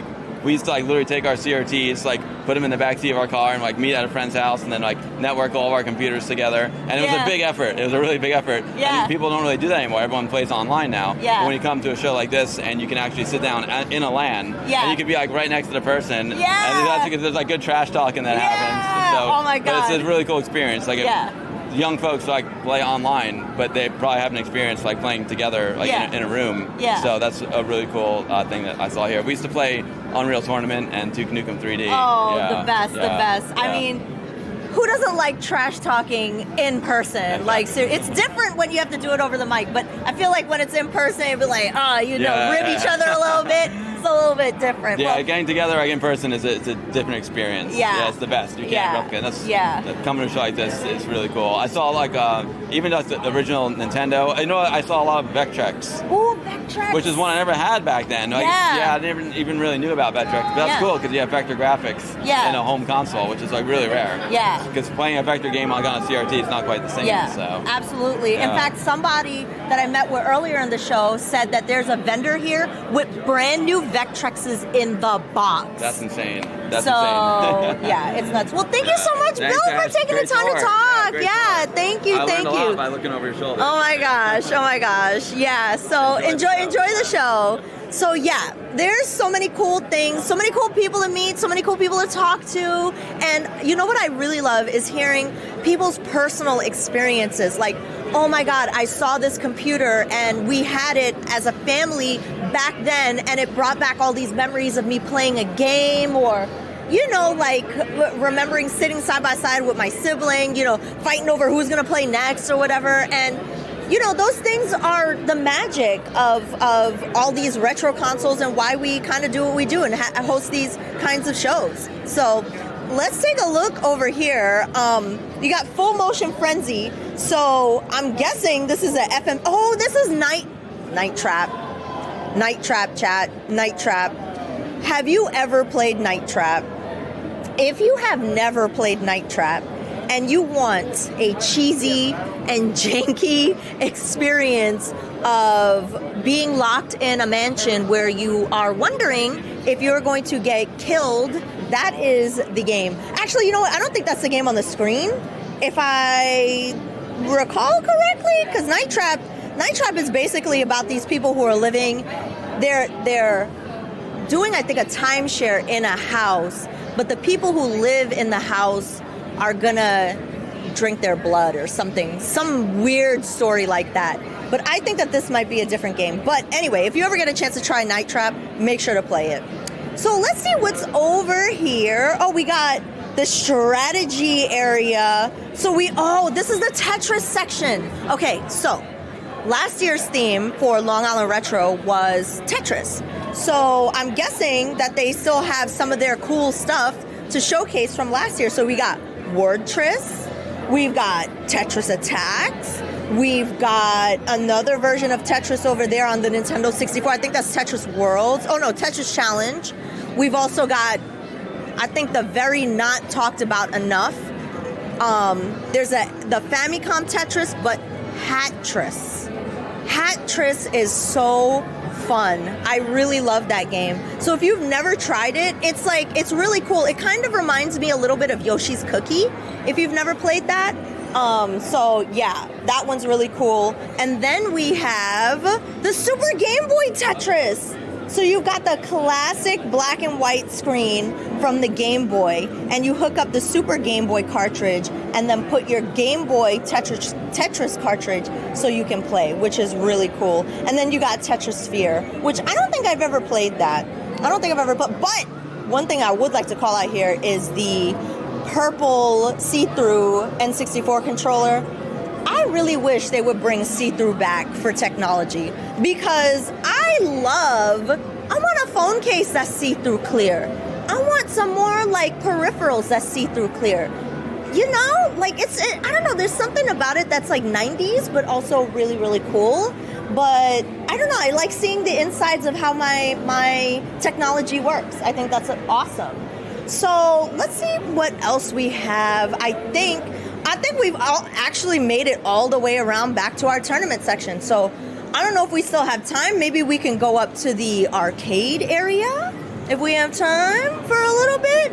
We used to literally take our CRTs, put them in the backseat of our car and meet at a friend's house and then network all of our computers together. And it was a big effort. It was a really big effort. Yeah. And people don't really do that anymore. Everyone plays online now. Yeah. But when you come to a show like this and you can actually sit down in a LAN, Yeah. and you can be right next to the person. Yeah. And that's because there's good trash talking that happens. So, Oh my God. But it's a really cool experience. Yeah. Young folks play online, but they probably haven't experienced playing together in a room. Yeah. So that's a really cool thing that I saw here. We used to play Unreal Tournament and Duke Nukem 3D. Oh, Yeah. the best, the Yeah. best. I Yeah. mean, who doesn't like trash talking in person? Like, so it's different when you have to do it over the mic, but I feel like when it's in person, it'd be like, rib each other a little bit. It's a little bit different. Yeah, Well, getting together like in person is it's a different experience. Yeah. It's the best. You can't Yeah. replicate. That's Yeah. coming to a show like this is really cool. I saw like even just the original Nintendo. You know, I saw a lot of Vectrex. Ooh, Vectrex. Which is one I never had back then. Like, Yeah. I never even really knew about Vectrex. But that's Yeah. cool because you have vector graphics in a home console, which is like really rare. Yeah. Because playing a vector game on a CRT is not quite the same. Yeah, So. absolutely. In Yeah. fact, somebody that I met with earlier in the show said that there's a vendor here with brand new Vectrexes in the box. That's insane. That's so, insane. yeah, it's nuts. Well, thank you so much, Thanks, Bill, for Ash. taking Great the time tour. to talk. Great Yeah, tour. thank you, I thank learned a you. lot by looking over your shoulder. Oh my gosh, oh my gosh. Yeah, so enjoy the show. So yeah, there's so many cool things, so many cool people to meet, so many cool people to talk to. And you know what I really love is hearing people's personal experiences. Like, oh my God, I saw this computer and we had it as a family back then and it brought back all these memories of me playing a game, or you know, like remembering sitting side by side with my sibling, you know, fighting over who's going to play next or whatever. And you know, those things are the magic of all these retro consoles and why we kind of do what we do and host these kinds of shows. So let's take a look over here. You got Full Motion Frenzy. So I'm guessing this is a FM. Oh, this is Night Trap. Night Trap, chat. Night Trap. Have you ever played Night Trap? If you have never played Night Trap, and you want a cheesy and janky experience of being locked in a mansion where you are wondering if you're going to get killed, that is the game. Actually, you know what? I don't think that's the game on the screen, if I recall correctly, because Night Trap is basically about these people who are living, they're doing, I think, a timeshare in a house, but the people who live in the house are gonna drink their blood or something, some weird story like that. But I think that this might be a different game. But anyway, if you ever get a chance to try Night Trap, make sure to play it. So let's see what's over here. Oh, we got the strategy area. So this is the Tetris section. Okay, so last year's theme for Long Island Retro was Tetris. So I'm guessing that they still have some of their cool stuff to showcase from last year. So we got Wordtris, we've got Tetris Attacks, we've got another version of Tetris over there on the Nintendo 64. I think that's Tetris Worlds. Oh no, Tetris Challenge. We've also got, I think, the very not talked about enough. There's the Famicom Tetris, but Hatris. Hatris is so fun. I really love that game. So if you've never tried it, it's really cool. It kind of reminds me a little bit of Yoshi's Cookie, if you've never played that. So yeah, that one's really cool. And then we have the Super Game Boy Tetris. So you've got the classic black and white screen from the Game Boy, and you hook up the Super Game Boy cartridge and then put your Game Boy Tetris cartridge so you can play, which is really cool. And then you got Tetris Sphere, which I don't think I've ever played that. But one thing I would like to call out here is the purple see-through N64 controller. I really wish they would bring see-through back for technology, because I want a phone case that's see-through clear. I want some more like peripherals that's see-through clear. You know, like I don't know, there's something about it that's like 90s, but also really, really cool. But I don't know, I like seeing the insides of how my technology works. I think that's awesome. So let's see what else we have. I think we've all actually made it all the way around back to our tournament section. So I don't know if we still have time. Maybe we can go up to the arcade area if we have time for a little bit.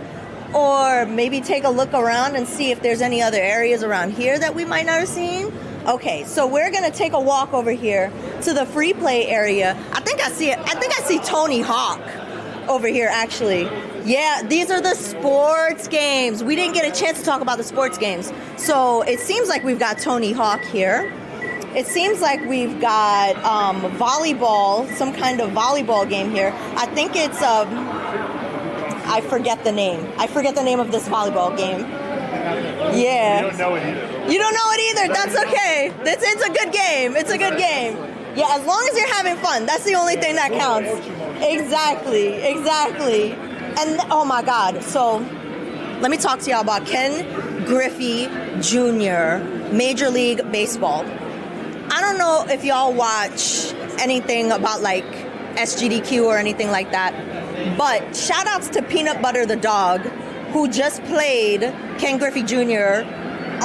Or maybe take a look around and see if there's any other areas around here that we might not have seen. Okay, so we're gonna take a walk over here to the free play area. I think I see Tony Hawk over here, actually. Yeah, these are the sports games. We didn't get a chance to talk about the sports games. So it seems like we've got Tony Hawk here. It seems like we've got volleyball, some kind of volleyball game here. I think it's, I forget the name. I forget the name of this volleyball game. Yeah. You don't know it either. You don't know it either. That's okay. It's a good game. It's a good game. Yeah, as long as you're having fun, that's the only thing that counts. Exactly. And oh my God. So let me talk to y'all about Ken Griffey Jr., Major League Baseball. I don't know if y'all watch anything about like SGDQ or anything like that, but shout outs to Peanut Butter the dog, who just played Ken Griffey Jr.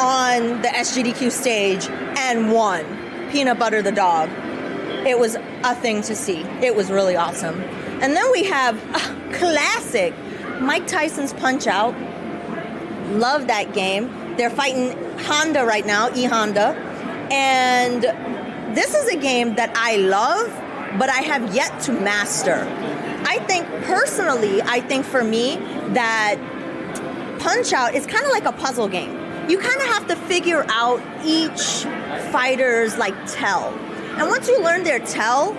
on the SGDQ stage and won. Peanut Butter the dog. It was a thing to see. It was really awesome. And then we have classic Mike Tyson's Punch-Out. Love that game. They're fighting Honda right now, E-Honda. And this is a game that I love, but I have yet to master. I think for me that Punch-Out is kind of like a puzzle game. You kind of have to figure out each fighter's like tell. And once you learn their tell,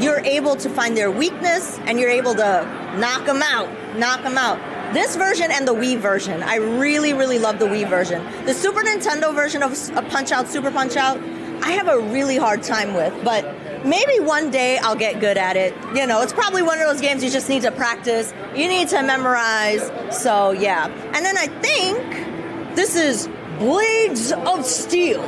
you're able to find their weakness and you're able to knock them out. This version and the Wii version, I really, really love the Wii version. The Super Nintendo version of Punch-Out, Super Punch-Out, I have a really hard time with, but maybe one day I'll get good at it. You know, it's probably one of those games you just need to practice. You need to memorize. So, yeah. And then I think this is Blades of Steel.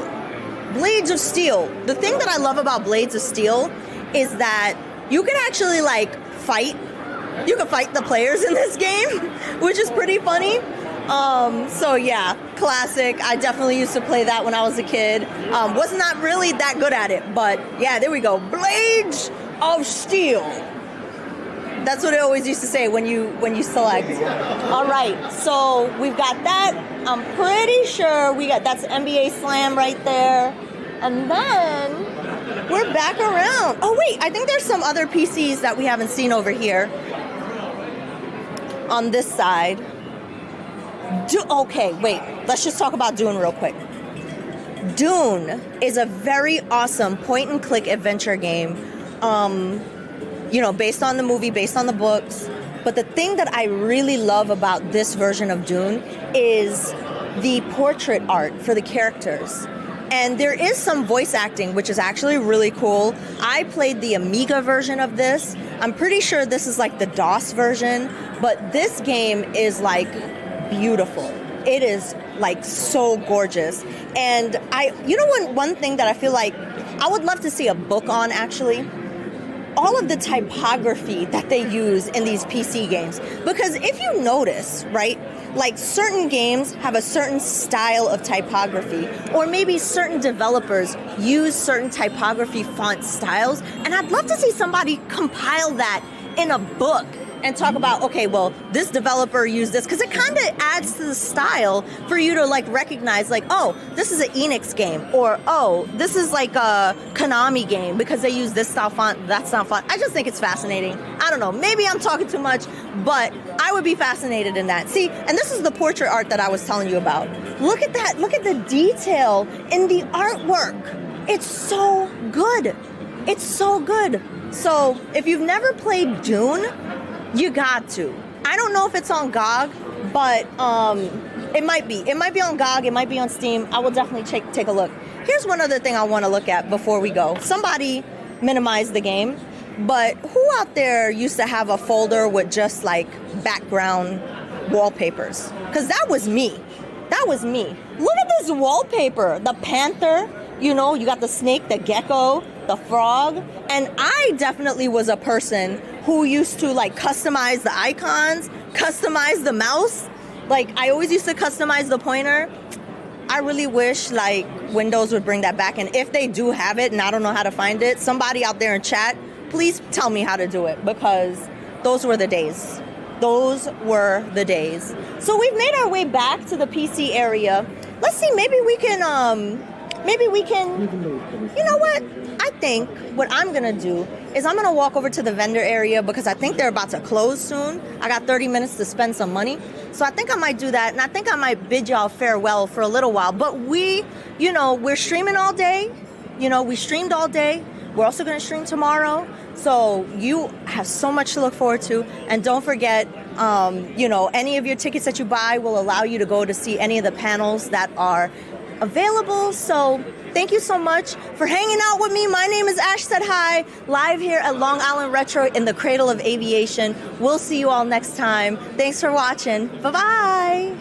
Blades of Steel. The thing that I love about Blades of Steel is that you can actually, like, fight. You can fight the players in this game, which is pretty funny. So yeah, classic. I definitely used to play that when I was a kid. Was not really that good at it, but yeah, there we go. Blades of Steel. That's what I always used to say when you select. All right, so we've got that. I'm pretty sure that's NBA Slam right there. And then we're back around. Oh wait, I think there's some other PCs that we haven't seen over here. On this side. Okay, wait. Let's just talk about Dune real quick. Dune is a very awesome point-and-click adventure game. Based on the movie, based on the books. But the thing that I really love about this version of Dune is the portrait art for the characters. And there is some voice acting, which is actually really cool. I played the Amiga version of this. I'm pretty sure this is like the DOS version, but this game is like beautiful. It is like so gorgeous. And one thing that I feel like I would love to see a book on actually, all of the typography that they use in these PC games. Because if you notice, right, like certain games have a certain style of typography, or maybe certain developers use certain typography font styles, and I'd love to see somebody compile that in a book and talk about, okay, well, this developer used this, because it kind of adds to the style for you to like recognize, like, oh, this is an Enix game, or oh, this is like a Konami game because they use this style font, that style font. I just think it's fascinating. I don't know, maybe I'm talking too much, but I would be fascinated in that. See, and this is the portrait art that I was telling you about. Look at that, look at the detail in the artwork. It's so good. It's so good. So if you've never played Dune, you got to. I don't know if it's on GOG, but it might be. It might be on GOG. It might be on Steam. I will definitely take a look. Here's one other thing I want to look at before we go. Somebody minimized the game, but who out there used to have a folder with just like background wallpapers? Because that was me. That was me. Look at this wallpaper. The panther, you got the snake, the gecko, the frog. And I definitely was a person who used to like customize the icons, customize the mouse. Like I always used to customize the pointer. I really wish like Windows would bring that back. And if they do have it and I don't know how to find it, somebody out there in chat, please tell me how to do it, because those were the days. Those were the days. So we've made our way back to the PC area. Let's see, maybe we can, you know what? I think what I'm going to do is I'm going to walk over to the vendor area, because I think they're about to close soon. I got 30 minutes to spend some money. So I think I might do that. And I think I might bid y'all farewell for a little while. But we're streaming all day. We streamed all day. We're also going to stream tomorrow. So you have so much to look forward to. And don't forget, Any of your tickets that you buy will allow you to go to see any of the panels that are available. So thank you so much for hanging out with me. My name is Ash Said Hi, live here at Long Island Retro in the cradle of aviation. We'll see you all next time. Thanks for watching. Bye-bye.